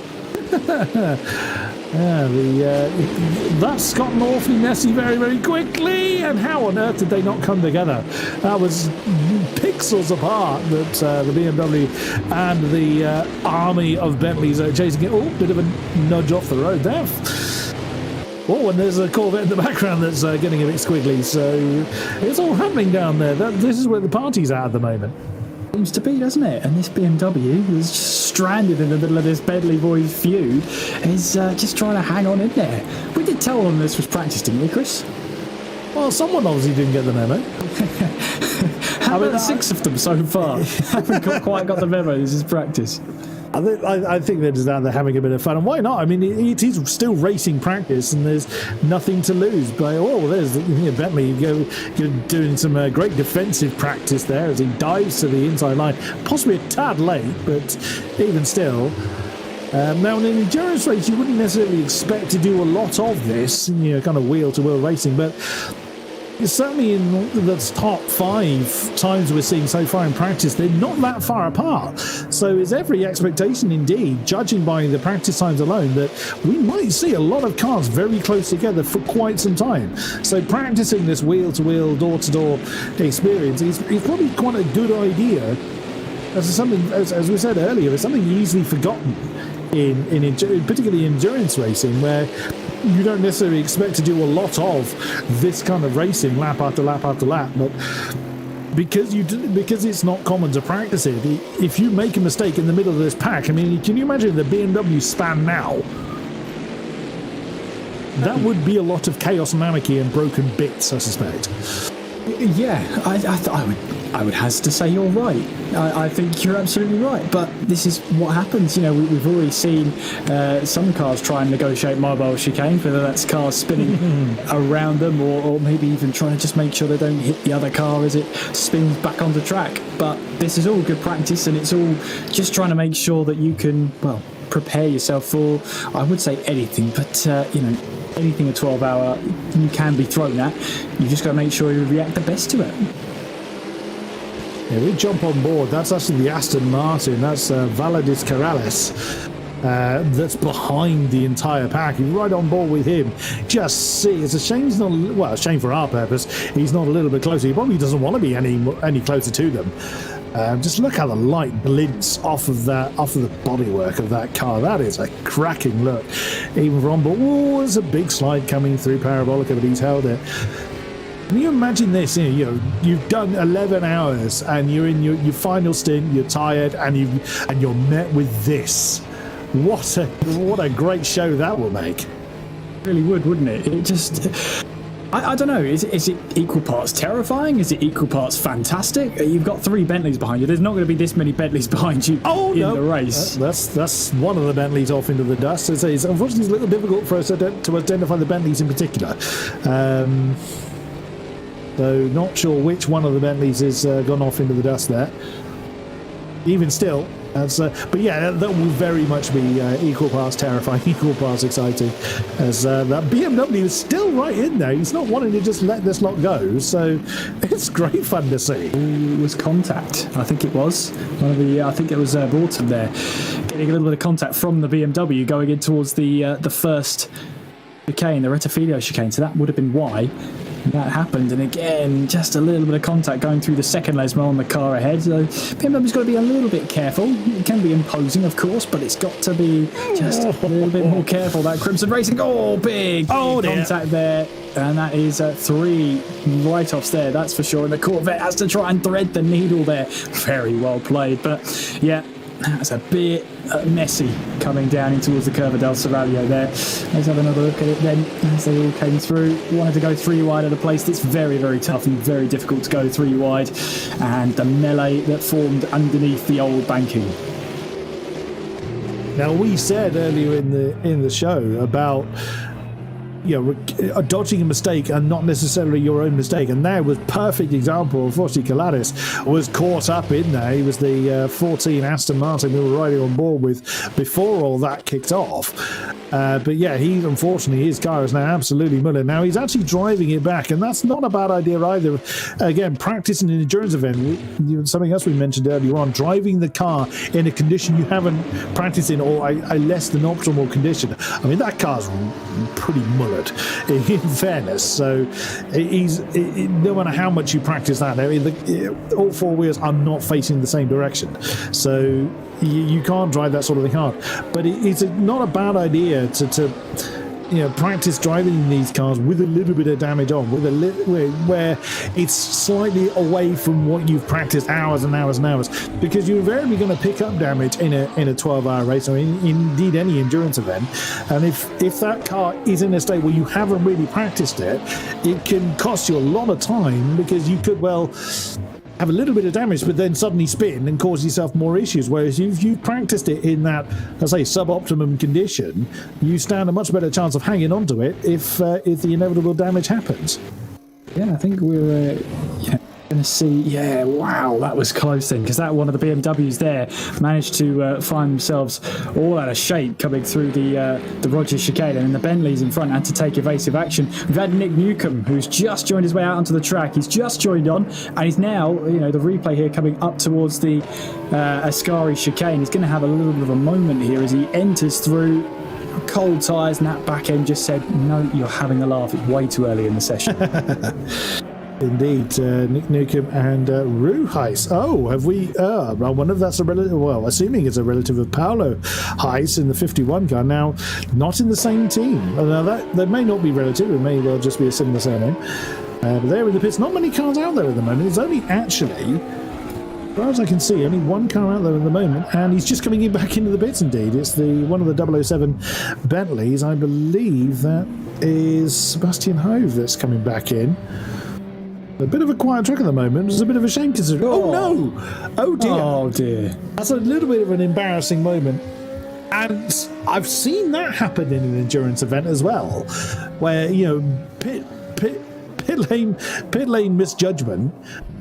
That's gotten awfully messy very, very quickly. And how on earth did they not come together? That was pixels apart that the BMW and the army of Bentleys are chasing it. Bit of a nudge off the road there. And there's a Corvette in the background that's getting a bit squiggly, so it's all happening down there. This is where the party's at the moment. Seems to be, doesn't it? And this BMW is just stranded in the middle of this Bentley boys feud, is just trying to hang on in there. We did tell them this was practice, didn't we, Chris? Well, someone obviously didn't get the memo. How about 6 of them so far? Haven't quite got the memo. This is practice. I think they're just out there having a bit of fun, and why not? I mean, it is still racing practice, and there's nothing to lose. But there's Bentley you're doing some great defensive practice there as he dives to the inside line, possibly a tad late, but even still. Now, in an endurance race, you wouldn't necessarily expect to do a lot of this, kind of wheel-to-wheel racing, but certainly in the top 5 times we're seeing so far in practice, they're not that far apart. So it's every expectation indeed, judging by the practice times alone, that we might see a lot of cars very close together for quite some time. So practicing this wheel-to-wheel, door-to-door experience is probably quite a good idea. As we said earlier, it's something easily forgotten in particularly endurance racing, where you don't necessarily expect to do a lot of this kind of racing lap after lap after lap, but because it's not common to practice it, if you make a mistake in the middle of this pack, I mean, can you imagine the BMW span now? That would be a lot of chaos and anarchy and broken bits, I suspect. Yeah, I would have to say you're right. I think you're absolutely right. But this is what happens. You know, we've already seen some cars try and negotiate mobile chicane, whether that's cars spinning around them or maybe even trying to just make sure they don't hit the other car as it spins back onto track. But this is all good practice, and it's all just trying to make sure that you can, well, prepare yourself for, I would say anything, but, you know, anything a 12-hour you can be thrown at. You just got to make sure you react the best to it. Yeah, we jump on board. That's actually the Aston Martin. That's Valadis Corrales. That's behind the entire pack. He's right on board with him. Just see, it's a shame he's not, well, a shame for our purpose, he's not a little bit closer. He probably doesn't want to be any closer to them. Just look how the light glints off of the bodywork of that car. That is a cracking look. Even from board, oh, there's a big slide coming through Parabolica, but he's held it. Can you imagine this? You know, you've done 11 hours and you're in your final stint. You're tired and you're met with this. What a great show that will make. It really would, wouldn't it? It just, I don't know. Is it equal parts terrifying? Is it equal parts fantastic? You've got 3 Bentleys behind you. There's not going to be this many Bentleys behind you in the race. That's one of the Bentleys off into the dust. Unfortunately, it's a little difficult for us to identify the Bentleys in particular. So not sure which one of the Bentleys has gone off into the dust there. Even still, but yeah, that will very much be equal parts terrifying, equal parts exciting, as that BMW is still right in there. He's not wanting to just let this lot go, so it's great fun to see. It was contact, I think it was. I think it was Borton there, getting a little bit of contact from the BMW going in towards the first chicane, the Rettifilo chicane, so that would have been why that happened. And again, just a little bit of contact going through the second Lesmo on the car ahead. So BMW's got to be a little bit careful. It can be imposing, of course, but it's got to be just a little bit more careful. That Crimson Racing, big contact there. And that is 3 write-offs there, that's for sure. And the Corvette has to try and thread the needle there. Very well played. But yeah, that's a bit messy coming down in towards the Curva del Seraglio there. Let's have another look at it then as they all came through. Wanted to go 3 wide at a place that's very, very tough and very difficult to go 3 wide. And the melee that formed underneath the old banking. Now, we said earlier in the show about, you know, dodging a mistake and not necessarily your own mistake, and that was perfect example. Unfortunately, Colares was caught up in there. He was the 14 Aston Martin we were riding on board with before all that kicked off. But yeah, unfortunately his car is now absolutely mullered. Now he's actually driving it back, and that's not a bad idea either. Again, practice in an endurance event, something else we mentioned earlier on, driving the car in a condition you haven't practiced in, or a less than optimal condition. I mean, that car's pretty mullered, in fairness. So no matter how much you practice that, I mean, all 4 wheels are not facing the same direction. So you can't drive that sort of thing hard. But it's not a bad idea to practice driving these cars with a little bit of damage on, where it's slightly away from what you've practiced hours and hours and hours, because you're invariably going to pick up damage in a 12-hour race, or indeed any endurance event. And if that car is in a state where you haven't really practiced it, it can cost you a lot of time, because you could have a little bit of damage but then suddenly spin and cause yourself more issues, whereas if you've practiced it in that, let's say, suboptimum condition, you stand a much better chance of hanging on to it if the inevitable damage happens. Yeah, I think we're Going to see, yeah, wow, that was close then, because that one of the BMWs there managed to find themselves all out of shape coming through the Rogers chicane, and then the Bentleys in front had to take evasive action. We've had Nick Newcomb, who's just joined his way out onto the track. He's just joined on, and he's now, the replay here coming up towards the Ascari chicane. He's going to have a little bit of a moment here as he enters through. Cold tyres, and that back end just said, no, you're having a laugh. It's way too early in the session. Indeed, Nick Newcomb and Rue Heiss. Oh, have we? I wonder if that's a relative. Well, assuming it's a relative of Paolo Heiss in the 51 car. Now, not in the same team. Now that may not be relative. It may well just be a similar surname. But they're in the pits. Not many cars out there at the moment. It's only actually, as far as I can see, only one car out there at the moment, and he's just coming back into the pits. Indeed, it's one of the 007 Bentleys. I believe that is Sebastian Hove that's coming back in. A bit of a quiet track at the moment. It's a bit of a shame considering. Oh no! Oh dear! Oh dear! That's a little bit of an embarrassing moment, and I've seen that happen in an endurance event as well, where pit lane misjudgment.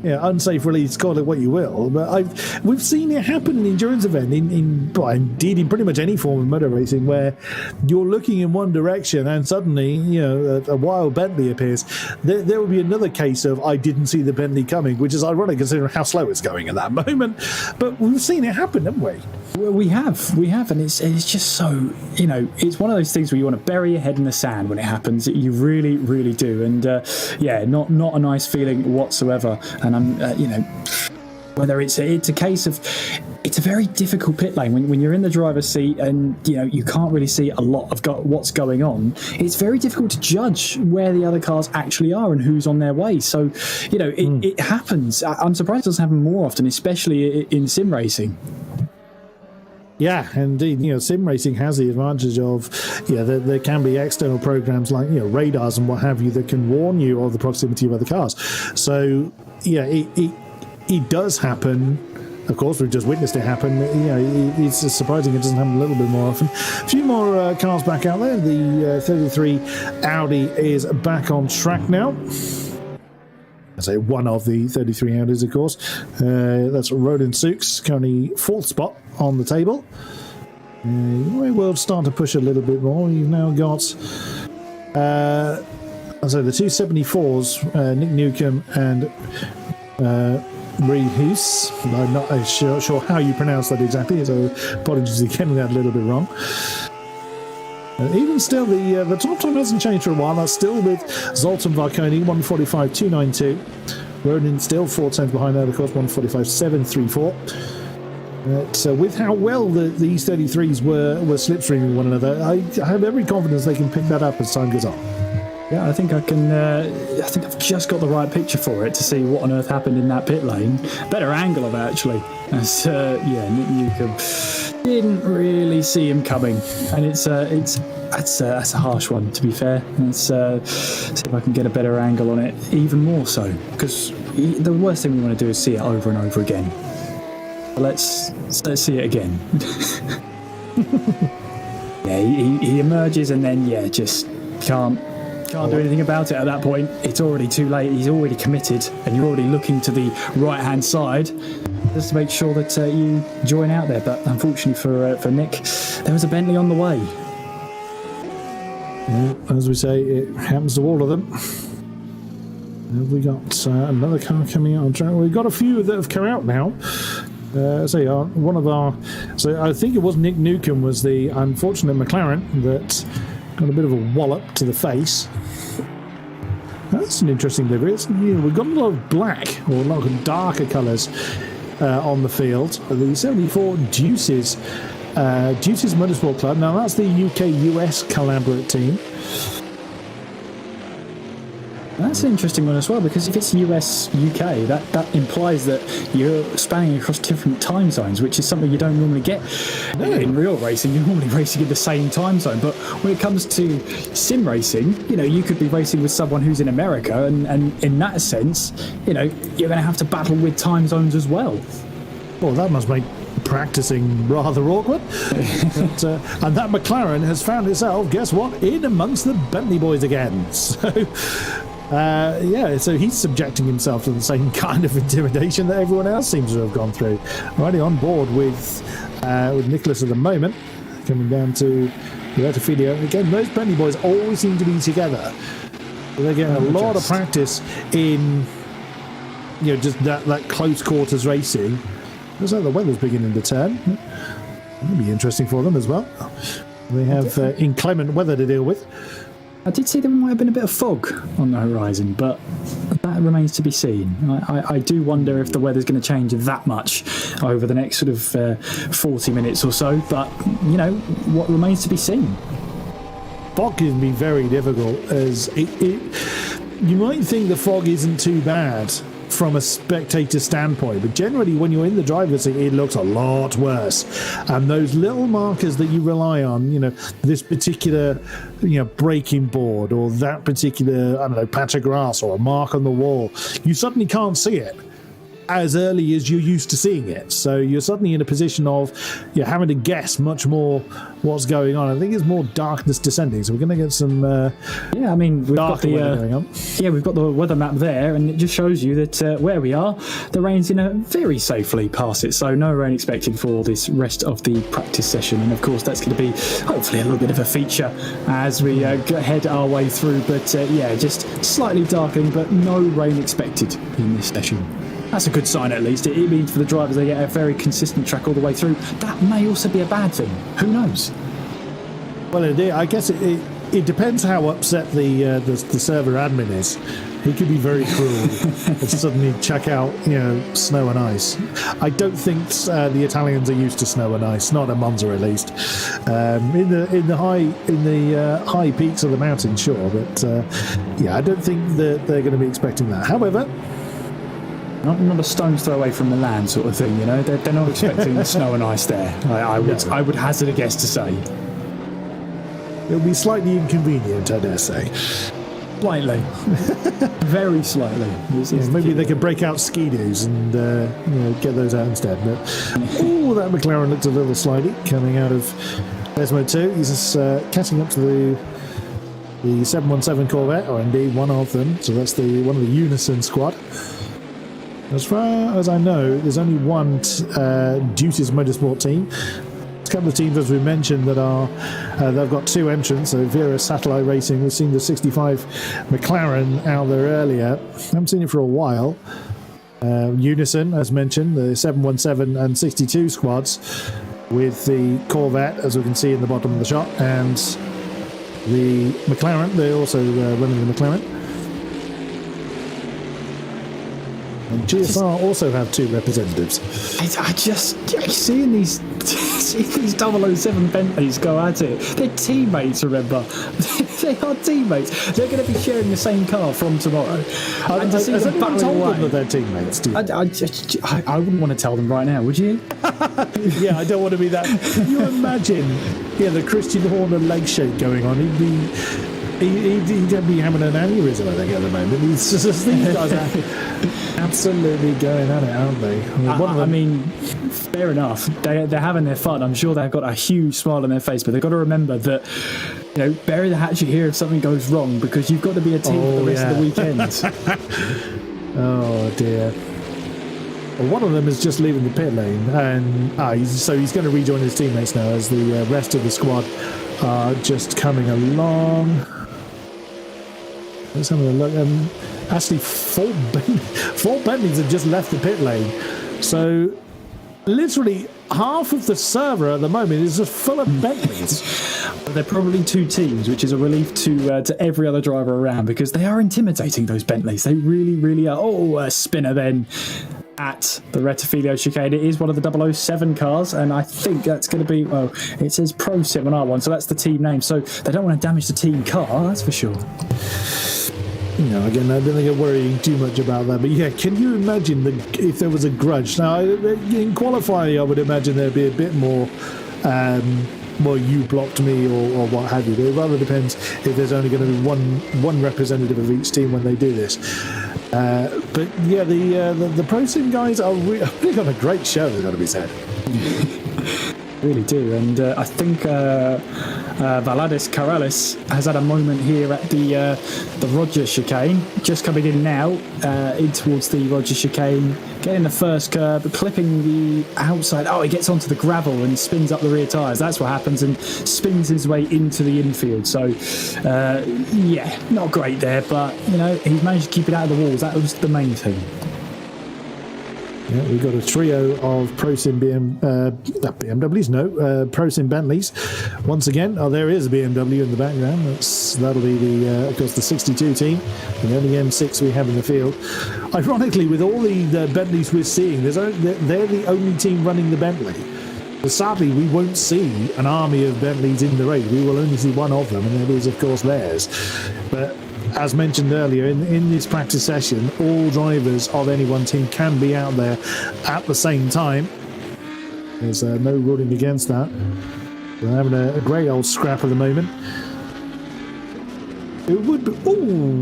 Unsafe release, call it what you will, but we've seen it happen in the endurance event, indeed in pretty much any form of motor racing, where you're looking in one direction and suddenly a wild Bentley appears. There will be another case of I didn't see the Bentley coming, which is ironic considering how slow it's going at that moment. But we've seen it happen, haven't we? Well, we have, and it's just so it's one of those things where you want to bury your head in the sand when it happens. You really, really do, and not a nice feeling whatsoever. And I'm, whether it's a case of, it's a very difficult pit lane when you're in the driver's seat and you can't really see a lot of what's going on. It's very difficult to judge where the other cars actually are and who's on their way. So it happens. I'm surprised it doesn't happen more often, especially in sim racing. Yeah, indeed. Sim racing has the advantage of, there can be external programs like, radars and what have you that can warn you of the proximity of other cars. So, it does happen. Of course, we've just witnessed it happen. It's surprising it doesn't happen a little bit more often. A few more cars back out there. The 33 Audi is back on track now. I say one of the 33 Audis, of course. That's Roland Sukes, currently 4th spot on the table. We will start to push a little bit more. You've now got the 274s, Nick Newcomb and Rehoos. I'm not sure how you pronounce that exactly, so apologies again, we had a little bit wrong. Even still, the top time hasn't changed for a while. That's still with Zoltan Varconi, 145.292. Ronan still 4 tenths behind that, of course, 145.734. But with how well these 33s were slipstreaming one another, I have every confidence they can pick that up as time goes on. Yeah, I think I can. I think I've just got the right picture for it to see what on earth happened in that pit lane. Better angle of it, actually. As Nick Newcomb didn't really see him coming, and that's a harsh one, to be fair. Let's see if I can get a better angle on it, even more so, because the worst thing we want to do is see it over and over again. Let's see it again. He emerges and then just can't do anything about it at that point. It's already too late. He's already committed, and you're already looking to the right-hand side just to make sure that you join out there. But unfortunately for Nick, there was a Bentley on the way. Yeah, as we say, it happens to all of them. Have we got another car coming out on track? We've got a few that have come out now. So I think it was Nick Newcomb was the unfortunate McLaren that got a bit of a wallop to the face. That's an interesting livery. We've got a lot of black, or a lot of darker colours on the field. The 74 Deuces Motorsport Club. Now that's the UK-US collaborate team. That's an interesting one as well, because if it's US-UK, that implies that you're spanning across different time zones, which is something you don't normally get in real racing. You're normally racing in the same time zone. But when it comes to sim racing, you could be racing with someone who's in America, and in that sense, you're going to have to battle with time zones as well. Well, that must make practicing rather awkward. And that McLaren has found itself, guess what, in amongst the Bentley boys again. So Yeah, so he's subjecting himself to the same kind of intimidation that everyone else seems to have gone through. Already on board with Nicholas at the moment, coming down to the Rettifidio. Again, those Bentley boys always seem to be together. They're getting a lot of practice in, just that close quarters racing. Looks like the weather's beginning to turn. That'll be interesting for them as well. They have inclement weather to deal with. I did see there might have been a bit of fog on the horizon, but that remains to be seen. I do wonder if the weather's going to change that much over the next sort of 40 minutes or so, but, what remains to be seen. Fog can be very difficult, as you might think the fog isn't too bad from a spectator standpoint, but generally when you're in the driver's seat it looks a lot worse, and those little markers that you rely on, this particular braking board or that particular, I don't know, patch of grass or a mark on the wall, you suddenly can't see it as early as you're used to seeing it, so you're suddenly in a position of having to guess much more what's going on. I think it's more darkness descending, so we're going to get some we've got going on. We've got the weather map there, and it just shows you that where we are, the rain's going to very safely pass it, so no rain expected for this rest of the practice session. And of course that's going to be hopefully a little bit of a feature as we head our way through, but just slightly darkening, but no rain expected in this session. That's a good sign, at least. It means for the drivers they get a very consistent track all the way through. That may also be a bad thing. Who knows? Well, I guess it depends how upset the server admin is. He could be very cruel and suddenly check out snow and ice. I don't think the Italians are used to snow and ice, not at Monza at least. In the high peaks of the mountain, sure, but I don't think that they're going to be expecting that. However, not a stone's throw away from the land sort of thing, They're not expecting the snow and ice there. I would hazard a guess to say. It'll be slightly inconvenient, I dare say. Slightly. Very slightly. Maybe they could break out ski-doos and get those out instead. But that McLaren looked a little slidey coming out of Desmo 2. He's catching up to the 717 Corvette, or indeed one of them. So that's one of the Unison squad. As far as I know, there's only one Duties Motorsport team. There's a couple of teams, as we mentioned, that they've got two entrants. So Vera Satellite Racing, we've seen the 65 McLaren out there earlier. Haven't seen it for a while. Unison, as mentioned, the 717 and 62 squads with the Corvette, as we can see in the bottom of the shot, and the McLaren. They're also running the McLaren. And GSR also have two representatives. I just seeing these 007 Bentleys go at it. They're teammates, remember? They are teammates. They're going to be sharing the same car from tomorrow. Has anyone told them that they're teammates? I wouldn't want to tell them right now, would you? Yeah, I don't want to be that. Can you imagine the Christian Horner leg shake going on? He'd be having an aneurysm, I think, at the moment. These guys are absolutely going at it, aren't they? I mean, fair enough. They're having their fun. I'm sure they've got a huge smile on their face, but they've got to remember that, bury the hatchet here if something goes wrong, because you've got to be a team for the rest of the weekend. Oh, dear. Well, one of them is just leaving the pit lane, and so he's going to rejoin his teammates now as the rest of the squad are just coming along. Let's have a look. Actually, four Bentleys have just left the pit lane. So, literally, half of the server at the moment is just full of Bentleys. They're probably two teams, which is a relief to every other driver around, because they are intimidating, those Bentleys. They really, really are. Oh, a spinner then at the Rettifidio chicane. It is one of the 007 cars, and I think that's going to be, it says Pro Sim on R1, so that's the team name. So they don't want to damage the team car, that's for sure. Again, I don't think I'm worrying too much about that. But yeah, can you imagine if there was a grudge? Now, in qualifying, I would imagine there'd be a bit more, you blocked me or what have you. But it rather depends if there's only going to be one representative of each team when they do this. But yeah, the Pro Sim guys are really on a great show, they've got to be said. Really do, and I think Valadis Karalis has had a moment here at the Roger chicane, just coming in now, in towards the Roger chicane, getting the first curb, clipping the outside. Oh, he gets onto the gravel and spins up the rear tyres. That's what happens, and spins his way into the infield. So, yeah, not great there, but he's managed to keep it out of the walls. That was the main thing. Yeah, we've got a trio of ProSim BMWs, ProSim Bentleys. Once again, there is a BMW in the background. That'll be of course, the 62 team, the only M6 we have in the field. Ironically, with all the Bentleys we're seeing, they're the only team running the Bentley. But sadly, we won't see an army of Bentleys in the race. We will only see one of them, and that is, of course, theirs. But as mentioned earlier, in this practice session, all drivers of any one team can be out there at the same time. There's no ruling against that. We're having a great old scrap at the moment. It would be... Oh,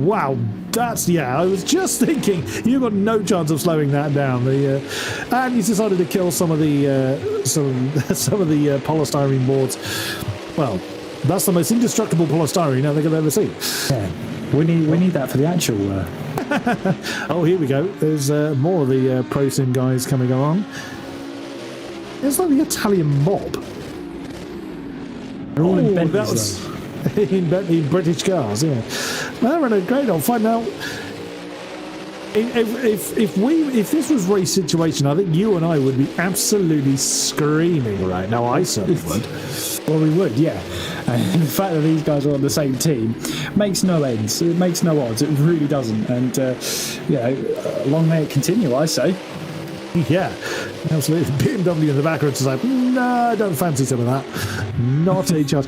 wow. I was just thinking, you've got no chance of slowing that down. And he's decided to kill some of the polystyrene boards. Well, that's the most indestructible polystyrene I think I've ever seen. Yeah. We need that for the actual. Oh, here we go. There's more of the ProSim guys coming along. It's like the Italian mob. They're all in Bentleys, in British cars. Yeah, they're having a great old fun now. If this was race situation, I think you and I would be absolutely screaming right now. I certainly would. Well, we would, yeah. And the fact that these guys are on the same team makes no ends. It makes no odds. It really doesn't. And, long may it continue, I say. Yeah, absolutely. BMW in the background is like, no, I don't fancy some of that. Not a chance.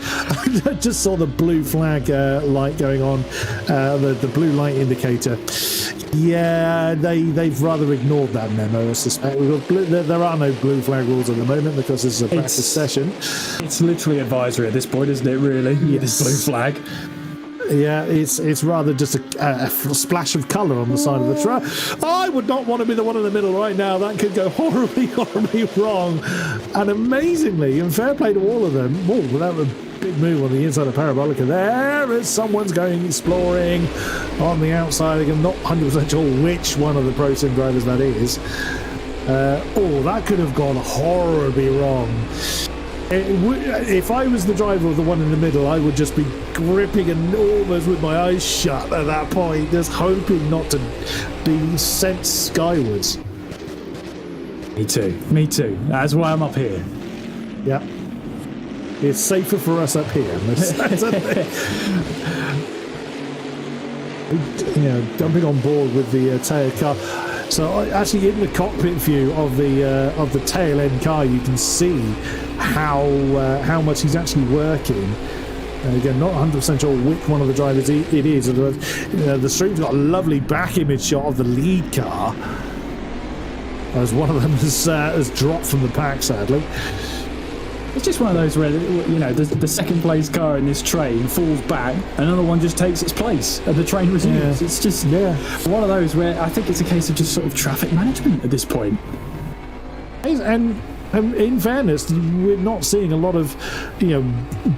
I just saw the blue flag light going on, the blue light indicator. Yeah, they've rather ignored that memo, I suspect. There are no blue flag rules at the moment because this is a practice session. It's literally advisory at this point, isn't it, really? Yes. This blue flag. Yeah, it's rather just a splash of colour on the side of the track. I would not want to be the one in the middle right now. That could go horribly, horribly wrong. And amazingly, and fair play to all of them, that was a big move on the inside of Parabolica. There is someone's going exploring on the outside. I'm not 100% sure which one of the ProSim drivers that is. That could have gone horribly wrong. If I was the driver of the one in the middle, I would just be gripping and almost with my eyes shut at that point, just hoping not to be sent skywards. Me too. That's why I'm up here. Yeah. It's safer for us up here. Jumping on board with the tail car. So actually, in the cockpit view of the tail end car, you can see how much he's actually working. Again, not 100% sure which one of the drivers it is. The stream's got a lovely back image shot of the lead car, as one of them has dropped from the pack, sadly. It's just one of those where, the second place car in this train falls back, another one just takes its place, and the train resumes. Yeah. It's just one of those where I think it's a case of just sort of traffic management at this point. And in fairness, we're not seeing a lot of,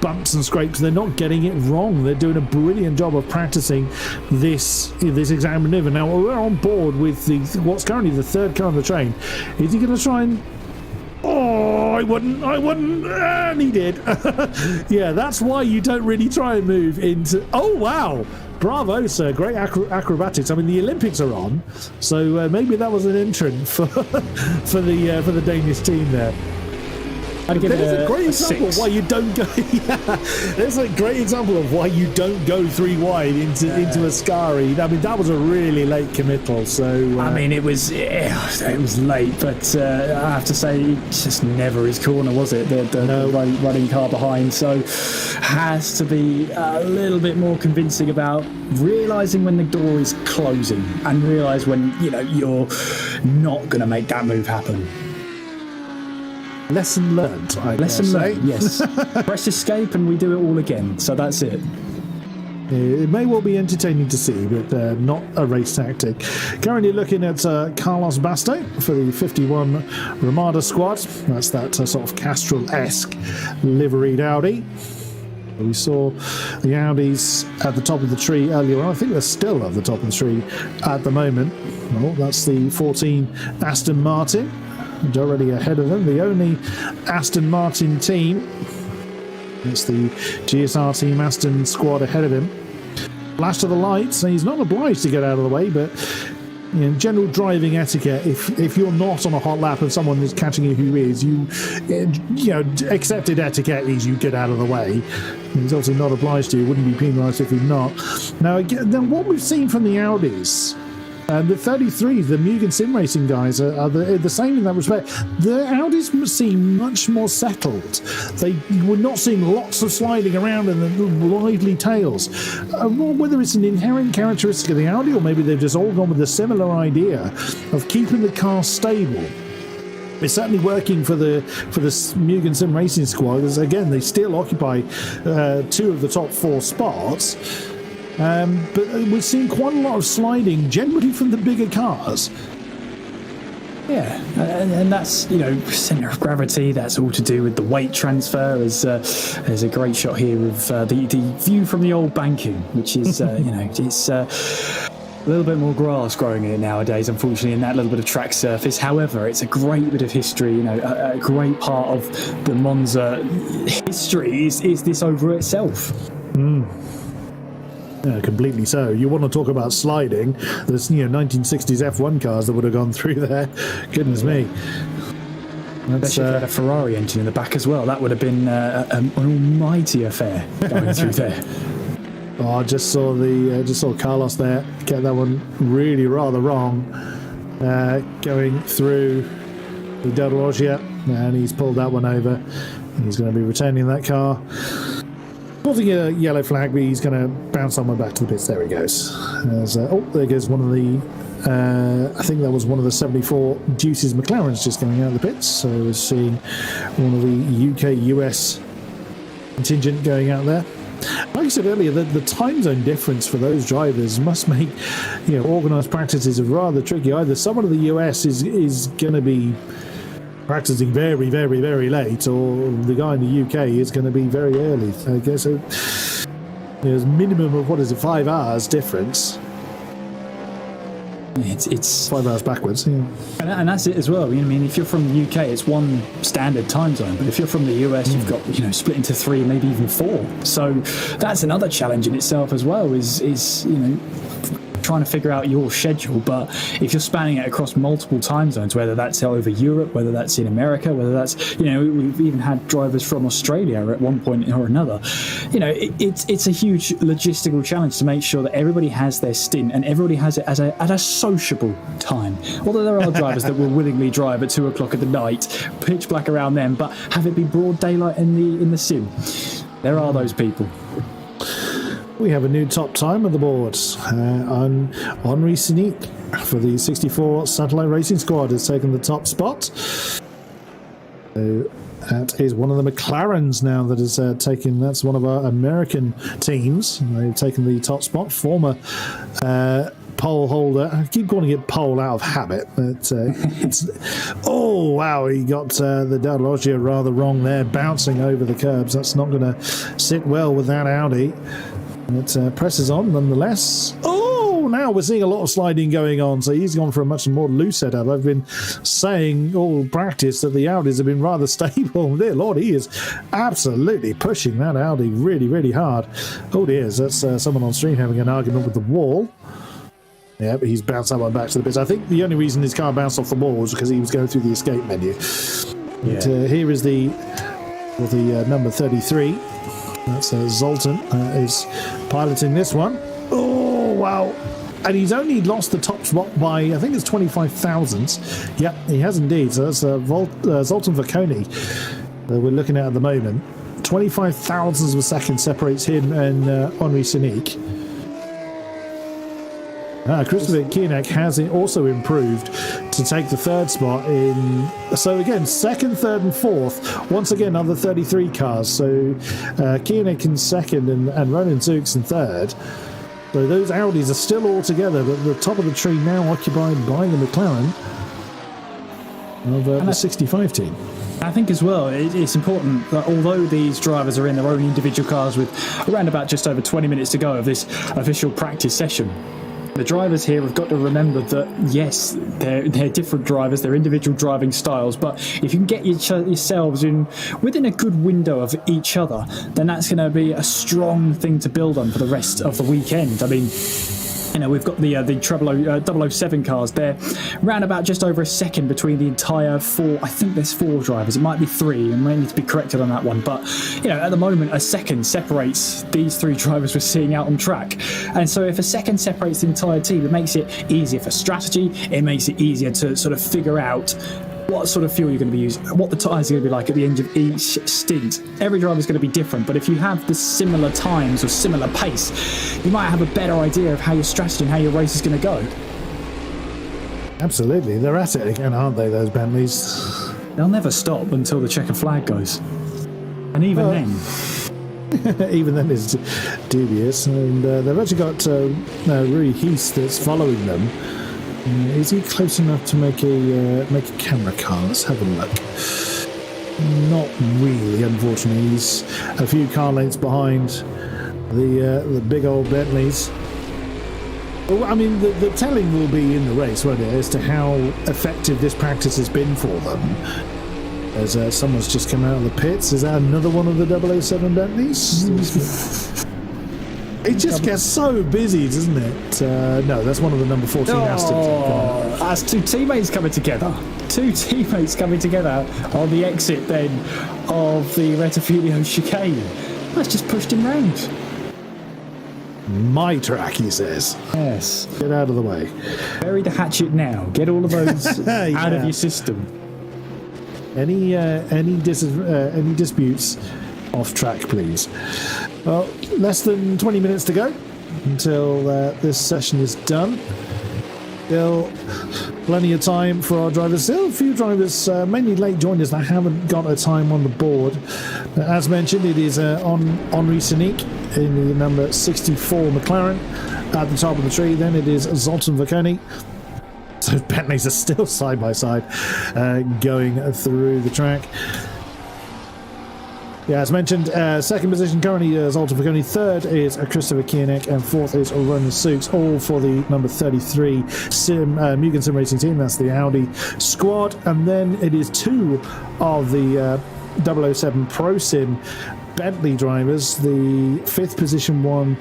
bumps and scrapes. They're not getting it wrong. They're doing a brilliant job of practicing this exact maneuver. Now, we're on board with what's currently the third car on the train. Is he going to try and... Oh, I wouldn't, and he did. Yeah, that's why you don't really try and move into... Oh, wow. Bravo, sir. Great acrobatics. I mean, the Olympics are on, so maybe that was an entrant for the Danish team there. There's a great example of why you don't go. There's a great example of why you don't go three wide into Ascari. I mean, that was a really late committal. So I mean, it was late, but I have to say, it's just never his corner, was it? The running car behind. So has to be a little bit more convincing about realising when the door is closing and realise when you're not going to make that move happen. Lesson learned. Lesson learned, yes. Press escape and we do it all again. So that's it. It may well be entertaining to see, but not a race tactic. Currently looking at Carlos Basto for the 51 Ramada squad. That's that sort of Castrol-esque liveried Audi. We saw the Audis at the top of the tree earlier on. I think they're still at the top of the tree at the moment. Well, that's the 14 Aston Martin, already ahead of them. The only Aston Martin team. It's the GSR Team Aston squad ahead of him. Flash to the lights. He's not obliged to get out of the way, but general driving etiquette, if you're not on a hot lap and someone is catching you who is, accepted etiquette is you get out of the way. He's obviously not obliged to. He wouldn't be penalised if he's not. Now, again, what we've seen from the Audis, the 33s, the Mugen Sim Racing guys, are the same in that respect. The Audis seem much more settled. We're not seeing lots of sliding around and the lively tails. Whether it's an inherent characteristic of the Audi or maybe they've just all gone with a similar idea of keeping the car stable. It's certainly working for the Mugen Sim Racing squad, because again, they still occupy 2 of the top 4 spots. But we're seeing quite a lot of sliding, generally from the bigger cars. Yeah, and that's, centre of gravity. That's all to do with the weight transfer. There's a great shot here of the view from the old banking, which is, it's a little bit more grass growing in it nowadays, unfortunately, in that little bit of track surface. However, it's a great bit of history. A great part of the Monza history is this over itself. Yeah, completely so. You want to talk about sliding? There's 1960s F1 cars that would have gone through there. Goodness me. Especially if they had a Ferrari engine in the back as well. That would have been an almighty affair going through there. Oh, I just saw Carlos there get that one really rather wrong, going through the Del Rogia, and he's pulled that one over. He's going to be retaining that car. Causing a yellow flag, but he's going to bounce someone back to the pits. There he goes. There goes one of the I think that was one of the 74 Deuces McLarens just going out of the pits. So we're seeing one of the UK-US contingent going out there. Like I said earlier, the time zone difference for those drivers must make organised practices rather tricky. Either someone in the US is going to be practicing very, very, very late, or the guy in the UK is going to be very early. I guess there's a minimum of 5 hours difference. It's 5 hours backwards, yeah. And that's it as well. If you're from the UK, it's one standard time zone, but if you're from the US, you've got split into 3, maybe even 4. So that's another challenge in itself as well. Is trying to figure out your schedule. But if you're spanning it across multiple time zones, whether that's over Europe, whether that's in America, whether that's we've even had drivers from Australia at one point or another, it's a huge logistical challenge to make sure that everybody has their stint and everybody has it at a sociable time. Although there are drivers that will willingly drive at 2 o'clock at the night, pitch black around them, but have it be broad daylight in the sim. There are those people. We have a new top time on the board. Henri Sinic for the 64 Satellite Racing Squad has taken the top spot. That is one of the McLarens now that is taken. That's one of our American teams. They've taken the top spot. Former pole holder. I keep calling it pole out of habit, but it's... Oh, wow, he got the Del Rogia rather wrong there, bouncing over the curbs. That's not going to sit well with that Audi. It presses on nonetheless. Oh, now we're seeing a lot of sliding going on, so he's gone for a much more loose setup. I've been saying all practice that the Audis have been rather stable. Dear Lord, he is absolutely pushing that Audi really, really hard. Oh dear, that's someone on stream having an argument with the wall. Yeah, but he's bounced that one back to the pits. I think the only reason his car bounced off the wall was because he was going through the escape menu. Yeah. But, here is the number 33. That's Zoltan is piloting this one. Oh, wow. And he's only lost the top spot by, I think it's 25 thousandths. Yep, he has indeed. So that's Zoltan Vaconi that we're looking at the moment. 25 thousandths of a second separates him and Henri Sinic. Christopher Kienek has also improved to take the third spot in. So again, second, third, and fourth. Once again, other 33 cars. So Koenig in second and Ronan Zooks in third. So those Audis are still all together, but the top of the tree now occupied by the McLaren of the 65 team. I think as well, it's important that although these drivers are in their own individual cars with around about just over 20 minutes to go of this official practice session, the drivers here have got to remember that, yes, they're different drivers, they're individual driving styles, but if you can get yourselves within a good window of each other, then that's going to be a strong thing to build on for the rest of the weekend. I mean, you know, we've got the 007 cars. They're round about just over a second between the entire four. I think there's four drivers. It might be three. I might need to be corrected on that one. But, you know, at the moment, a second separates these three drivers we're seeing out on track. And so if a second separates the entire team, it makes it easier for strategy. It makes it easier to sort of figure out what sort of fuel you're going to be using, what the tyres are going to be like at the end of each stint. Every driver is going to be different, but if you have the similar times or similar pace, you might have a better idea of how your strategy and how your race is going to go. Absolutely. They're at it again, aren't they, those Bentleys? They'll never stop until the checkered flag goes. And even then... even then it's dubious. And they've actually got Rui Heath that's following them. Is he close enough to make a camera car? Let's have a look. Not really, unfortunately. He's a few car lengths behind the big old Bentleys. Well, I mean, the telling will be in the race, won't it, as to how effective this practice has been for them. As someone's just come out of the pits. Is that another one of the 007 Bentleys? It just gets so busy, doesn't it? No, that's one of the number 14 Astons. That's two teammates coming together. Two teammates coming together on the exit then of the Rettifilio chicane. That's just pushed him round. My track, he says. Yes. Get out of the way. Bury the hatchet now. Get all of those out of your system. Any disputes off track, please. Well, less than 20 minutes to go until this session is done. Still plenty of time for our drivers. Still a few drivers, mainly late joiners, that haven't got a time on the board. But as mentioned, it is Henri Sinic in the number 64 McLaren at the top of the tree. Then it is Zoltan Vaconi. So Bentleys are still side by side going through the track. Yeah, as mentioned, second position currently Zoltan Vaconi, third is Christopher Koenig, and fourth is Ronan Zooks, all for the number 33 Mugen Sim Racing team. That's the Audi squad. And then it is two of the 007 Pro Sim Bentley drivers. The fifth position one,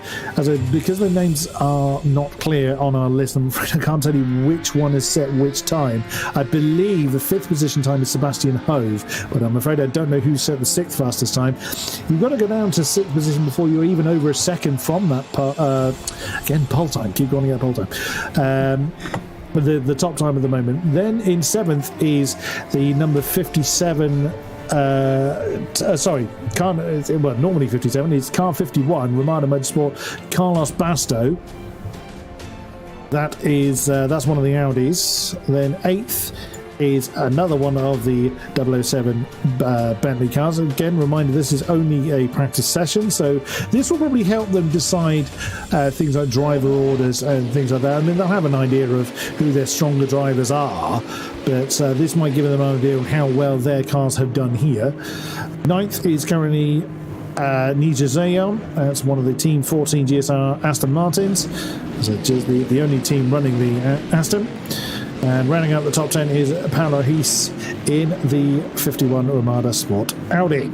because the names are not clear on our list, I'm afraid I can't tell you which one is set which time. I believe the fifth position time is Sebastian Hove, but I'm afraid I don't know who set the sixth fastest time. You've got to go down to sixth position before you're even over a second from that again, pole time, keep going at pole time. The top time at the moment. Then in seventh is the number 57 normally 57, it's car 51, Ramada Motorsport, Carlos Basto. That's one of the Audis. Then eighth is another one of the 007 Bentley cars. Again, reminder, this is only a practice session, so this will probably help them decide things like driver orders and things like that. I mean, they'll have an idea of who their stronger drivers are, but this might give them an idea of how well their cars have done here. Ninth is currently Nija Zayon. That's one of the Team 14 GSR Aston Martins. So just the only team running the Aston. And rounding out the top 10 is Paolo Heath in the 51 Ramada Sport Audi.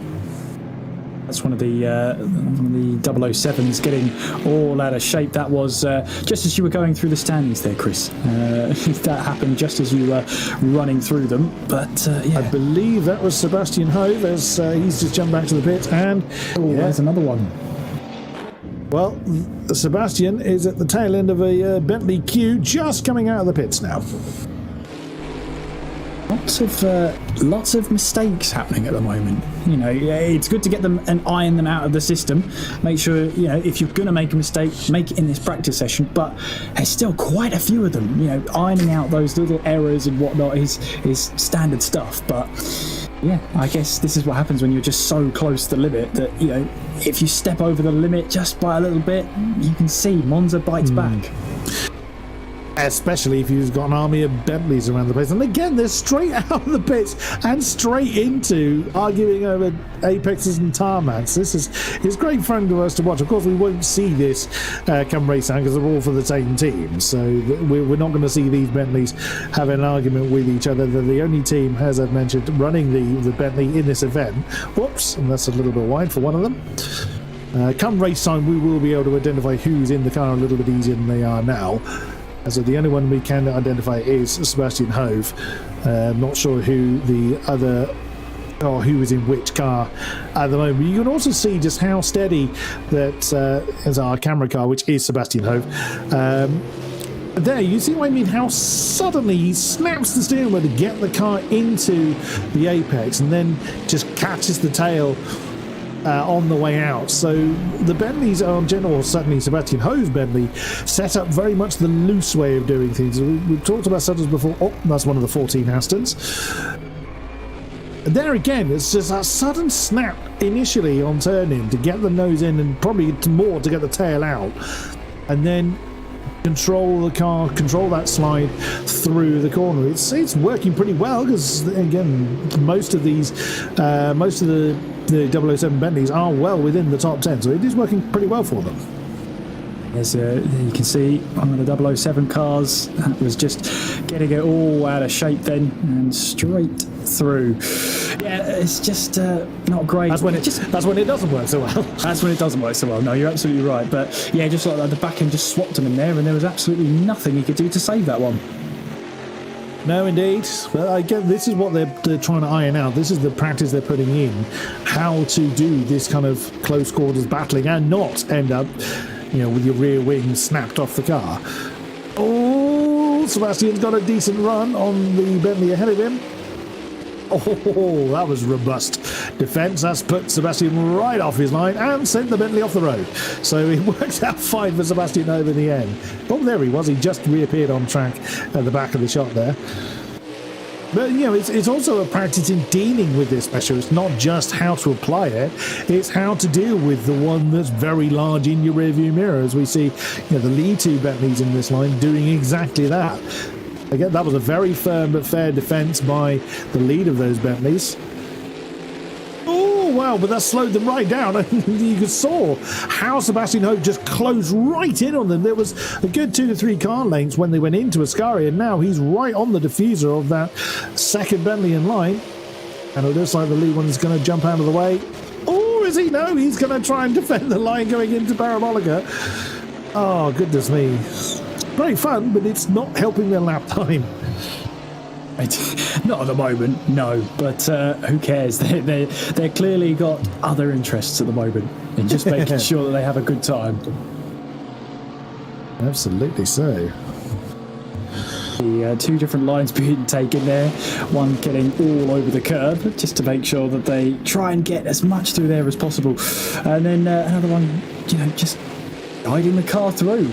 That's one of the 007s getting all out of shape. That was just as you were going through the standings there, Chris. That happened just as you were running through them. But yeah. I believe that was Sebastian Hove as he's just jumped back to the pit. And there's another one. Well, Sebastian is at the tail end of a Bentley queue, just coming out of the pits now. Lots of mistakes happening at the moment. You know, it's good to get them and iron them out of the system. Make sure, you know, if you're going to make a mistake, make it in this practice session. But there's still quite a few of them. You know, ironing out those little errors and whatnot is standard stuff. But yeah, I guess this is what happens when you're just so close to the limit that, you know, if you step over the limit just by a little bit, you can see Monza bites back. Especially if you've got an army of Bentleys around the place. And again, they're straight out of the pits and straight into arguing over apexes and tarmacs. This is great fun to us to watch. Of course, we won't see this come race time because they're all for the same team. So we're not going to see these Bentleys have an argument with each other. They're the only team, as I've mentioned, running the Bentley in this event. Whoops, and that's a little bit wide for one of them. Come race time, we will be able to identify who's in the car a little bit easier than they are now. So the only one we can identify is Sebastian Hove. Not sure who the other, or who is in which car at the moment. You can also see just how steady that is our camera car, which is Sebastian Hove. There, you see what I mean? How suddenly he snaps the steering wheel to get the car into the apex and then just catches the tail on the way out. So the Bentleys are in general, certainly Sebastian Hove's Bentley, set up very much the loose way of doing things. We've talked about Suttons before. Oh, that's one of the 14 Astons. There again, it's just a sudden snap initially on turn-in to get the nose in and probably more to get the tail out. And then control the car, control that slide through the corner. It's working pretty well because, again, most of the 007 Bentleys are well within the top 10, so it is working pretty well for them. You can see one of the 007 cars that was just getting it all out of shape then and straight through. Yeah, it's just not great. That's when it doesn't work so well. That's when it doesn't work so well. No, you're absolutely right. But yeah, just like that, the back end just swapped him in there, and there was absolutely nothing he could do to save that one. No, indeed. But again, this is what they're trying to iron out. This is the practice they're putting in, how to do this kind of close quarters battling and not end up, you know, with your rear wing snapped off the car. Oh, Sebastian's got a decent run on the Bentley ahead of him. Oh, that was robust defence. That's put Sebastian right off his line and sent the Bentley off the road. So it worked out fine for Sebastian Hove in the end. Oh, there he was. He just reappeared on track at the back of the shot there. But, you know, it's also a practice in dealing with this pressure. It's not just how to apply it, it's how to deal with the one that's very large in your rearview mirror, as we see, you know, the lead two Bentleys in this line doing exactly that. Again, that was a very firm but fair defence by the lead of those Bentleys. Oh, wow, but that slowed them right down. You saw how Sebastian Hove just closed right in on them. There was a good 2 to 3 car lengths when they went into Ascari, and now he's right on the diffuser of that second Bentley in line. And it looks like the lead one's going to jump out of the way. Oh, is he? No, he's going to try and defend the line going into Parabolica. Oh, goodness me. Great fun, but it's not helping their lap time. Not at the moment, no. But who cares? They're clearly got other interests at the moment, and just making sure that they have a good time. Absolutely so. The 2 different lines being taken there, one getting all over the curb just to make sure that they try and get as much through there as possible, and then another one, you know, just guiding the car through.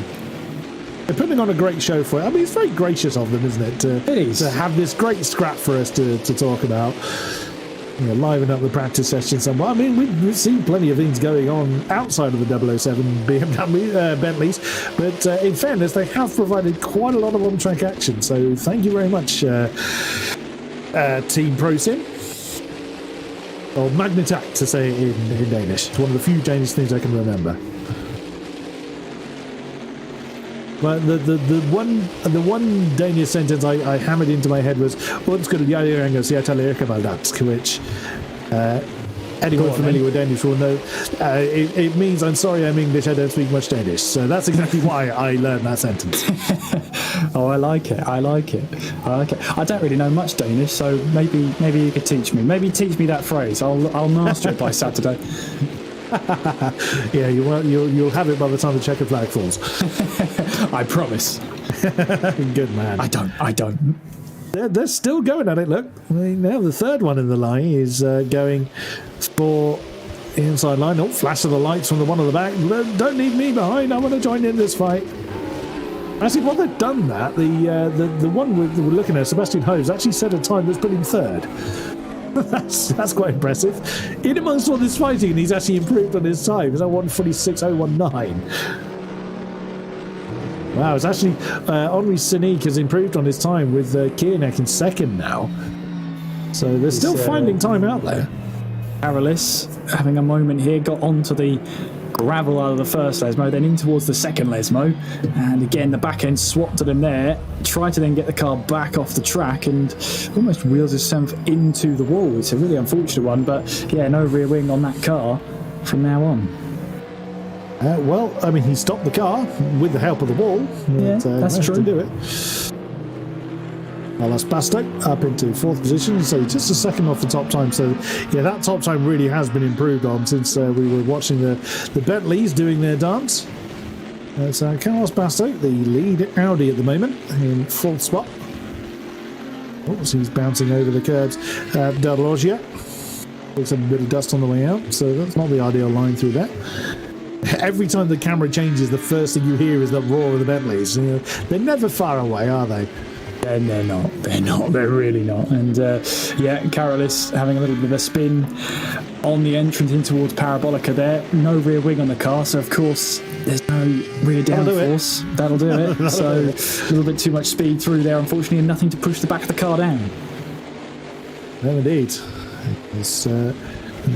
They're putting on a great show for it. I mean, it's very gracious of them, isn't it? It is. To have this great scrap for us to talk about. You know, liven up the practice session somewhat. I mean, we've seen plenty of things going on outside of the 007 BMW Bentleys, but in fairness, they have provided quite a lot of on-track action. So thank you very much, Team ProSim. Or Magnetak, to say it in Danish. It's one of the few Danish things I can remember. But the one Danish sentence I hammered into my head was "Undskyld, jeg er engelsk, jeg taler ikke baldansk," which anyone familiar with Danish will know. It means "I'm sorry, I'm English, I don't speak much Danish." So that's exactly why I learned that sentence. Oh, I like it. I don't really know much Danish, so maybe you could teach me. Maybe teach me that phrase. I'll master it by Saturday. Yeah, you'll have it by the time the checkered flag falls. I promise. Good man. I don't. They're still going at it, look. I mean, now the third one in the line is going for the inside line. Oh, flash of the lights from the one on the back. Don't leave me behind. I want to join in this fight. Actually, while they've done that, the one we're looking at, Sebastian Hoes, actually set a time that's put him third. that's quite impressive. In amongst all this fighting, he's actually improved on his time. He's at 1:46.019. Wow, it's actually Henri Sinique has improved on his time with Kierneck in second now. So they're still finding time out there. Carolis having a moment here, got onto the gravel out of the first Lesmo, then in towards the second Lesmo, and again the back end swapped at him there, tried to then get the car back off the track and almost wheels himself into the wall. It's a really unfortunate one, but yeah, no rear wing on that car from now on. Well, I mean, he stopped the car with the help of the wall. Yeah, that's true. To do it. Well, that's Basto up into fourth position, so just a second off the top time. So, yeah, that top time really has been improved on since we were watching the Bentleys doing their dance. It's Carlos Basto, the lead Audi at the moment, in fourth spot. Oh, so he's bouncing over the curbs. Del Loggia picks up a bit of dust on the way out, so that's not the ideal line through there. Every time the camera changes, the first thing you hear is the roar of the Bentleys. You know, they're never far away, are they? And they're not. They're really not. And yeah, Carolis having a little bit of a spin on the entrance in towards Parabolica there. No rear wing on the car, so of course there's no rear downforce. That'll do it. So a little bit too much speed through there, unfortunately, and nothing to push the back of the car down. No, indeed. The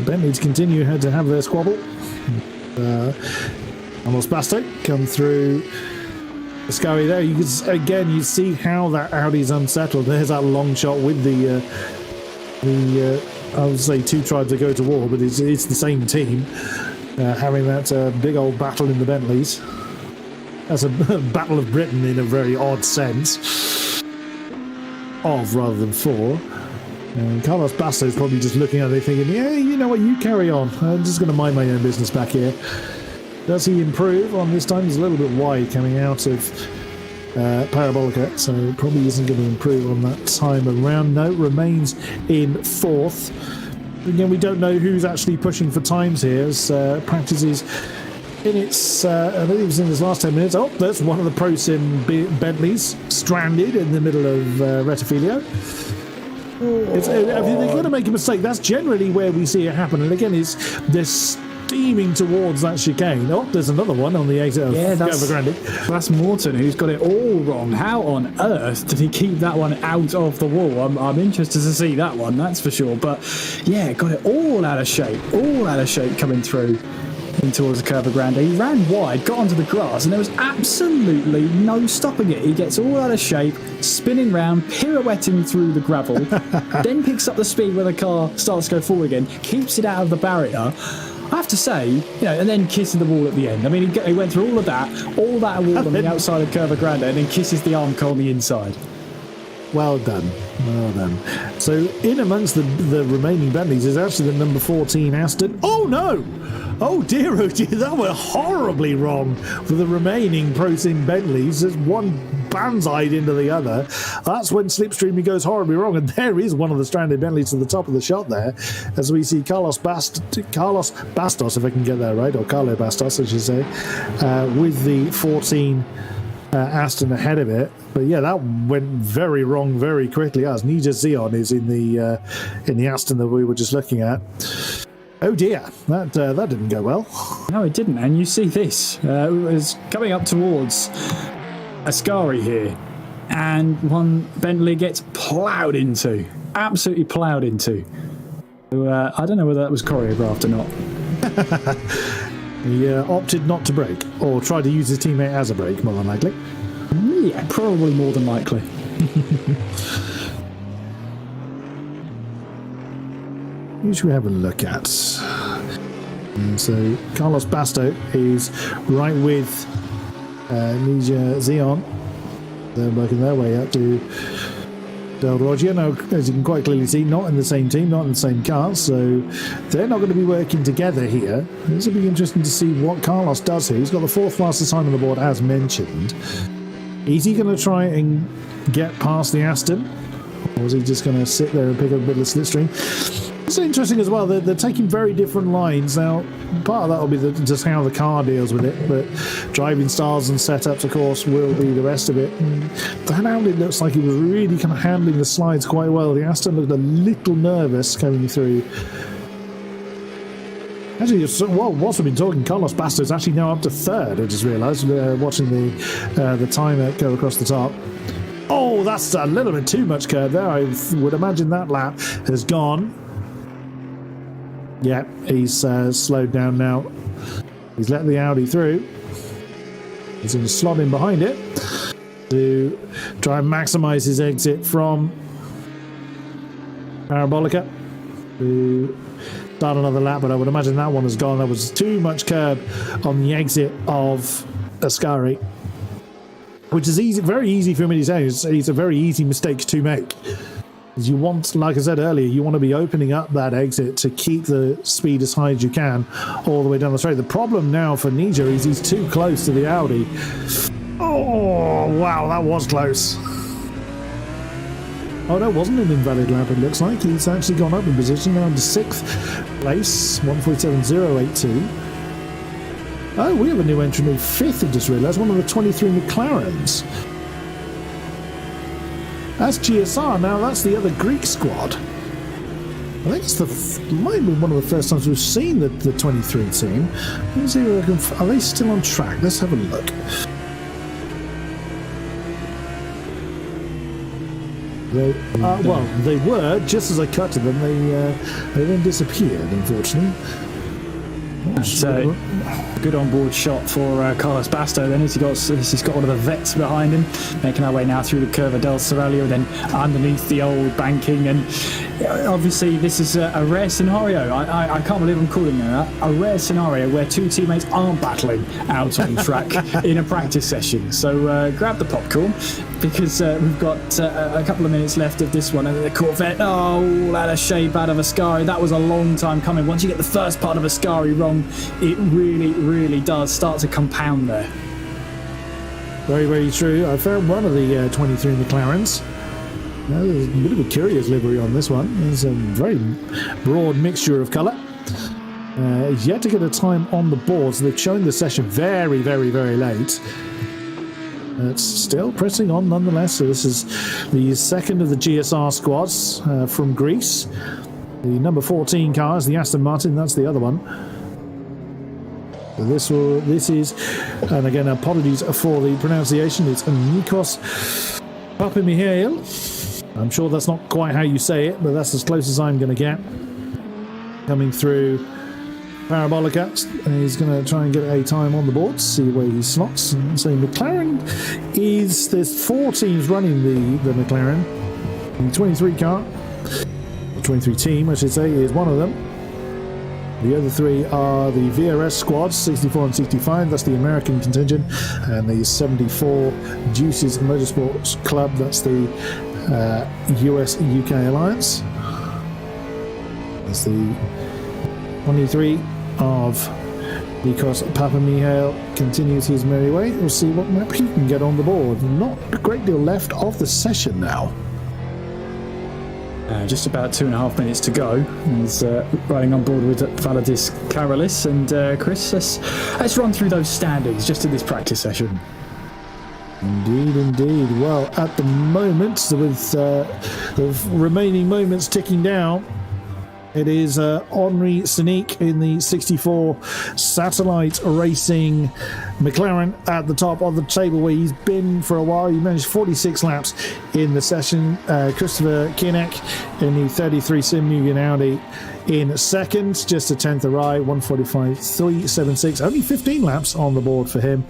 Bentleys continue to have their squabble. Almost Basto come through the scurry there. You can again, you see how that Audi's unsettled. There's that long shot with the I would say two tribes that go to war, but it's the same team having that big old battle in the Bentleys. That's a battle of Britain in a very odd sense, of rather than for. And Carlos Basto is probably just looking at it thinking, yeah, you know what, you carry on. I'm just going to mind my own business back here. Does he improve on this time? He's a little bit wide coming out of Parabolica, so probably isn't going to improve on that time around. No, remains in fourth. Again, we don't know who's actually pushing for times here as practice is in its, I believe it's in its last 10 minutes. Oh, that's one of the Pro Sim Bentleys stranded in the middle of Rettifilio. If they're going to make a mistake, that's generally where we see it happen. And again, they're steaming towards that chicane. Oh, there's another one on the 8 of Evergrande. That's Morton, who's got it all wrong. How on earth did he keep that one out of the wall? I'm interested to see that one, that's for sure. But yeah, got it all out of shape coming through in towards the Curva Grande. He ran wide, got onto the grass, and there was absolutely no stopping it. He gets all out of shape, spinning round, pirouetting through the gravel, then picks up the speed when the car starts to go forward again, keeps it out of the barrier. I have to say, you know, and then kissing the wall at the end. I mean, he went through all of that wall on the outside of Curva Grande, and then kisses the Armco on the inside. Well done. Well done. So in amongst the remaining Bentleys is actually the number 14 Aston. Oh no! Oh dear, that went horribly wrong for the remaining Pro Sim Bentleys. There's one banzaied into the other. That's when slipstreaming goes horribly wrong, and there is one of the stranded Bentleys to the top of the shot there, as we see Carlos Bastos, if I can get that right, or Carlo Bastos, I should say, with the 14 Aston ahead of it. But yeah, that went very wrong very quickly, as Nija Zion is in the Aston that we were just looking at. Oh dear, that didn't go well. No, it didn't. And you see this. It was coming up towards Ascari here. And one Bentley gets ploughed into. Absolutely ploughed into. So, I don't know whether that was choreographed or not. He opted not to brake, or tried to use his teammate as a brake, more than likely. Yeah, probably more than likely. Who should we have a look at? And so Carlos Basto is right with Nija Zion. They're working their way up to Del Roggio. Now, as you can quite clearly see, not in the same team, not in the same car, so they're not going to be working together here. This will be interesting to see what Carlos does here. He's got the fourth fastest time on the board, as mentioned. Is he going to try and get past the Aston? Or was he just going to sit there and pick up a bit of slipstream? It's interesting as well. They're taking very different lines. Now, part of that will be just how the car deals with it, but driving styles and setups, of course, will be the rest of it. And that Audi looks like he was really kind of handling the slides quite well. The Aston looked a little nervous coming through. Actually, whilst we've been talking, Carlos Basto is actually now up to third. I just realised, watching the timer go across the top. Oh, that's a little bit too much curve there. I would imagine that lap has gone. Yeah, he's slowed down now. He's let the Audi through. He's going to slot in behind it to try and maximise his exit from Parabolica to start another lap, but I would imagine that one has gone. There was too much curb on the exit of Ascari, which is easy, very easy for me to say. It's a very easy mistake to make. You want, like I said earlier, you want to be opening up that exit to keep the speed as high as you can all the way down the straight. The problem now for Nija is he's too close to the Audi. Oh, wow, that was close. Oh, that wasn't an invalid lap, it looks like. He's actually gone up in position now to 6th place, 147.082. Oh, we have a new entry in 5th, I just realised, one of the 23 McLarens. That's GSR. Now that's the other Greek squad. I think it's might be one of the first times we've seen the 23 team. Let me see if I can. Are they still on track? Let's have a look. Well, they were just as I cut to them. They then disappeared, unfortunately. So, good on-board shot for Carlos Basto. Then he's got one of the vets behind him, making our way now through the Curva del Seraglio, then underneath the old banking. And obviously, this is a rare scenario. I can't believe I'm calling it that. A rare scenario where two teammates aren't battling out on track in a practice session. So grab the popcorn, because we've got a couple of minutes left of this one. And the Corvette, that a shape out of Ascari. That was a long time coming. Once you get the first part of Ascari wrong, it really, really does start to compound there. Very, very true. I found one of the 23 McLarens. There's a bit of a curious livery on this one. There's a very broad mixture of colour. He's yet to get a time on the board, so they've shown the session very, very, very late. It's still pressing on nonetheless. So this is the second of the GSR squads from Greece. The number 14 car is the Aston Martin. That's the other one. So this is, and again, apologies for the pronunciation. It's Nikos Papamichail. I'm sure that's not quite how you say it, but that's as close as I'm going to get. Coming through Parabolica, and he's going to try and get a time on the board, see where he slots. And so McLaren there's 4 teams running the McLaren. The 23 car, the 23 team, I should say, is one of them. The other 3 are the VRS squads, 64 and 65, that's the American contingent, and the 74 Juices Motorsports Club, that's the US-UK Alliance. That's the 23 of Nikos Papamichail continues his merry way. We'll see what map he can get on the board. Not a great deal left of the session now. Just about 2.5 minutes to go. He's riding on board with Valadis Karalis. And Chris, let's run through those standings just in this practice session. Indeed. Well, at the moment, with the remaining moments ticking down, it is Henri Sinic in the 64 Satellite Racing McLaren at the top of the table, where he's been for a while. He managed 46 laps in the session. Christopher Kinnock in the 33 Simulian Audi in second, just a tenth awry, 145.376. Only 15 laps on the board for him.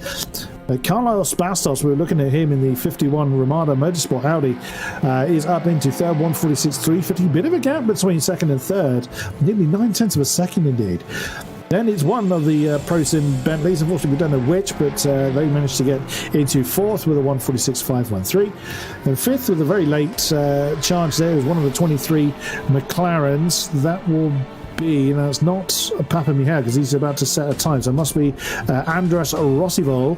Carlos Bastos, we were looking at him in the 51 Ramada Motorsport Audi, is up into third, 146.350. Bit of a gap between second and third, nearly 9/10 of a second indeed. Then it's one of the Pro-Sim Bentleys. Unfortunately, we don't know which, but they managed to get into fourth with a 146.513. And fifth, with a very late charge there, was one of the 23 McLarens. That will be, that's not Papamichail, because he's about to set a time, so it must be Andras Rossivol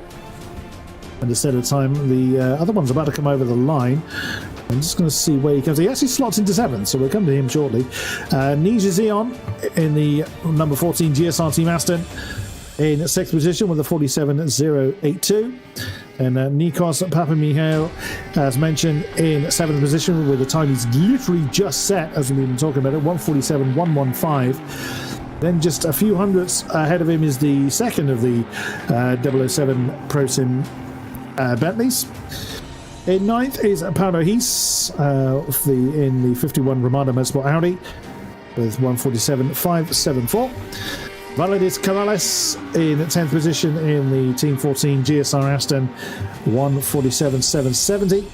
And instead of time, the other one's about to come over the line. I'm just going to see where he comes. He actually slots into 7th, so we'll come to him shortly. Nija Zion in the number 14 GSR Team Aston in 6th position with a 47.082. And Nikos Papamichail, as mentioned, in 7th position with a time he's literally just set, as we've been talking about it, 147.115. Then just a few hundredths ahead of him is the second of the 007 Pro Sim Bentleys. In 9th is Paolo Hees in the 51 Ramada Motorsport Audi with 147.574. Valadis Corrales in 10th position in the Team 14 GSR Aston, 147.770.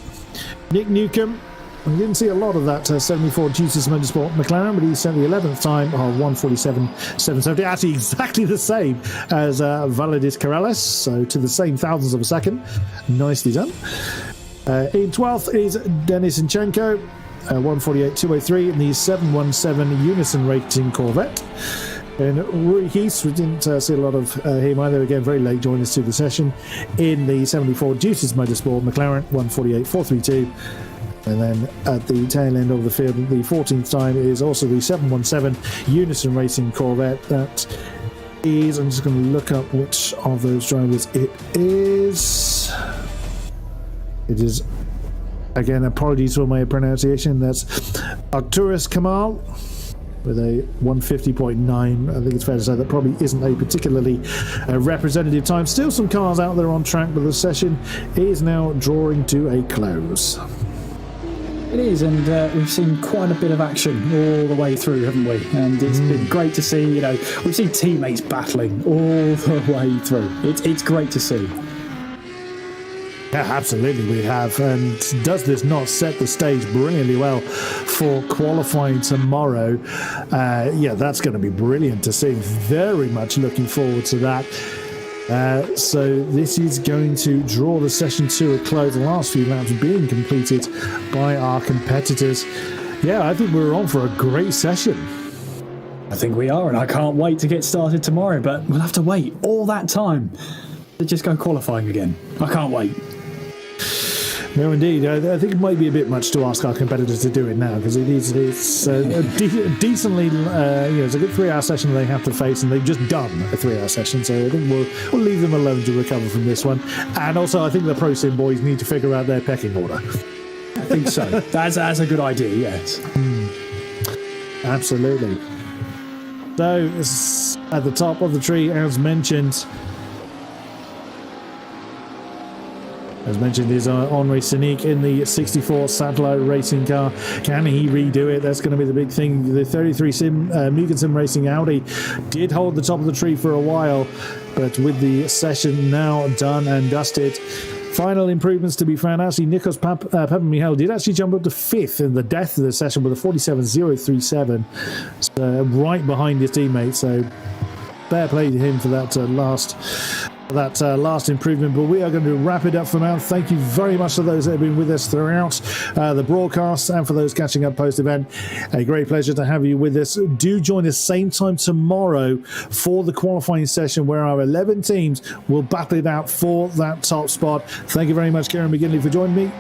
Nick Newcomb, we didn't see a lot of that 74 GT3 Motorsport McLaren, but he sent the 11th time of 147.770. Actually, exactly the same as Valadis Corrales, so to the same thousandths of a second. Nicely done. In 12th is Denis Inchenko, 148.203 in the 717 Unison Racing Corvette. And Rui Hees, we didn't see a lot of him either. Again, very late joining us to the session in the 74 GT3 Motorsport McLaren, 148.432. And then at the tail end of the field, the 14th time is also the 717 Unison Racing Corvette. That is, I'm just going to look up which of those drivers it is. It is, again, apologies for my pronunciation. That's Arturas Kamal with a 150.9. I think it's fair to say that probably isn't a particularly representative time. Still some cars out there on track, but the session is now drawing to a close. It is, and we've seen quite a bit of action all the way through, haven't we? And it's been great to see. You know, we've seen teammates battling all the way through. It's great to see. Yeah, absolutely we have. And does this not set the stage brilliantly well for qualifying tomorrow? Yeah, that's going to be brilliant to see. Very much looking forward to that. So this is going to draw the session to a close. The last few laps being completed by our competitors. Yeah, I think we're on for a great session. I think we are, and I can't wait to get started tomorrow, but we'll have to wait all that time to just go qualifying again. I can't wait. No, indeed. I think it might be a bit much to ask our competitors to do it now, because it's decently, it's a good 3-hour session they have to face, and they've just done a 3-hour session. So I think we'll leave them alone to recover from this one. And also, I think the Pro Sim boys need to figure out their pecking order. I think so. That's a good idea. Yes. Absolutely. So at the top of the tree, as mentioned. As mentioned, is Henri Sinic in the 64 Satellite Racing car. Can he redo it? That's going to be the big thing. The 33 Mugen Sim Racing Audi did hold the top of the tree for a while, but with the session now done and dusted, final improvements to be found. Actually, Nikos Papamichail did actually jump up to 5th in the death of the session with a 47.037, so right behind his teammate. So fair play to him for that last improvement. But we are going to wrap it up for now. Thank you very much to those that have been with us throughout the broadcast, and for those catching up post-event, a great pleasure to have you with us. Do join us same time tomorrow for the qualifying session, where our 11 teams will battle it out for that top spot. Thank you very much, Kieran McGinley, for joining me.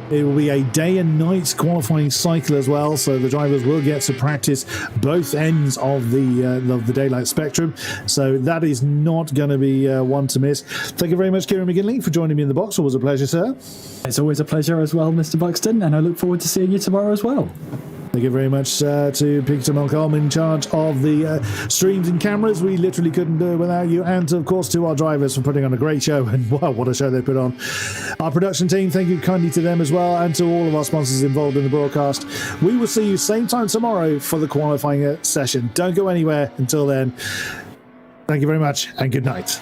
It will be a day and night qualifying cycle as well, so the drivers will get to practice both ends of the daylight spectrum. So that is not going to be one to miss. Thank you very much, Kieran McGinley, for joining me in the box. Always a pleasure, sir. It's always a pleasure as well, Mr. Buxton, and I look forward to seeing you tomorrow as well. Thank you very much to Peter Malcolm in charge of the streams and cameras. We literally couldn't do it without you. And, of course, to our drivers for putting on a great show. And, wow, what a show they put on. Our production team, thank you kindly to them as well. And to all of our sponsors involved in the broadcast. We will see you same time tomorrow for the qualifying session. Don't go anywhere until then. Thank you very much, and good night.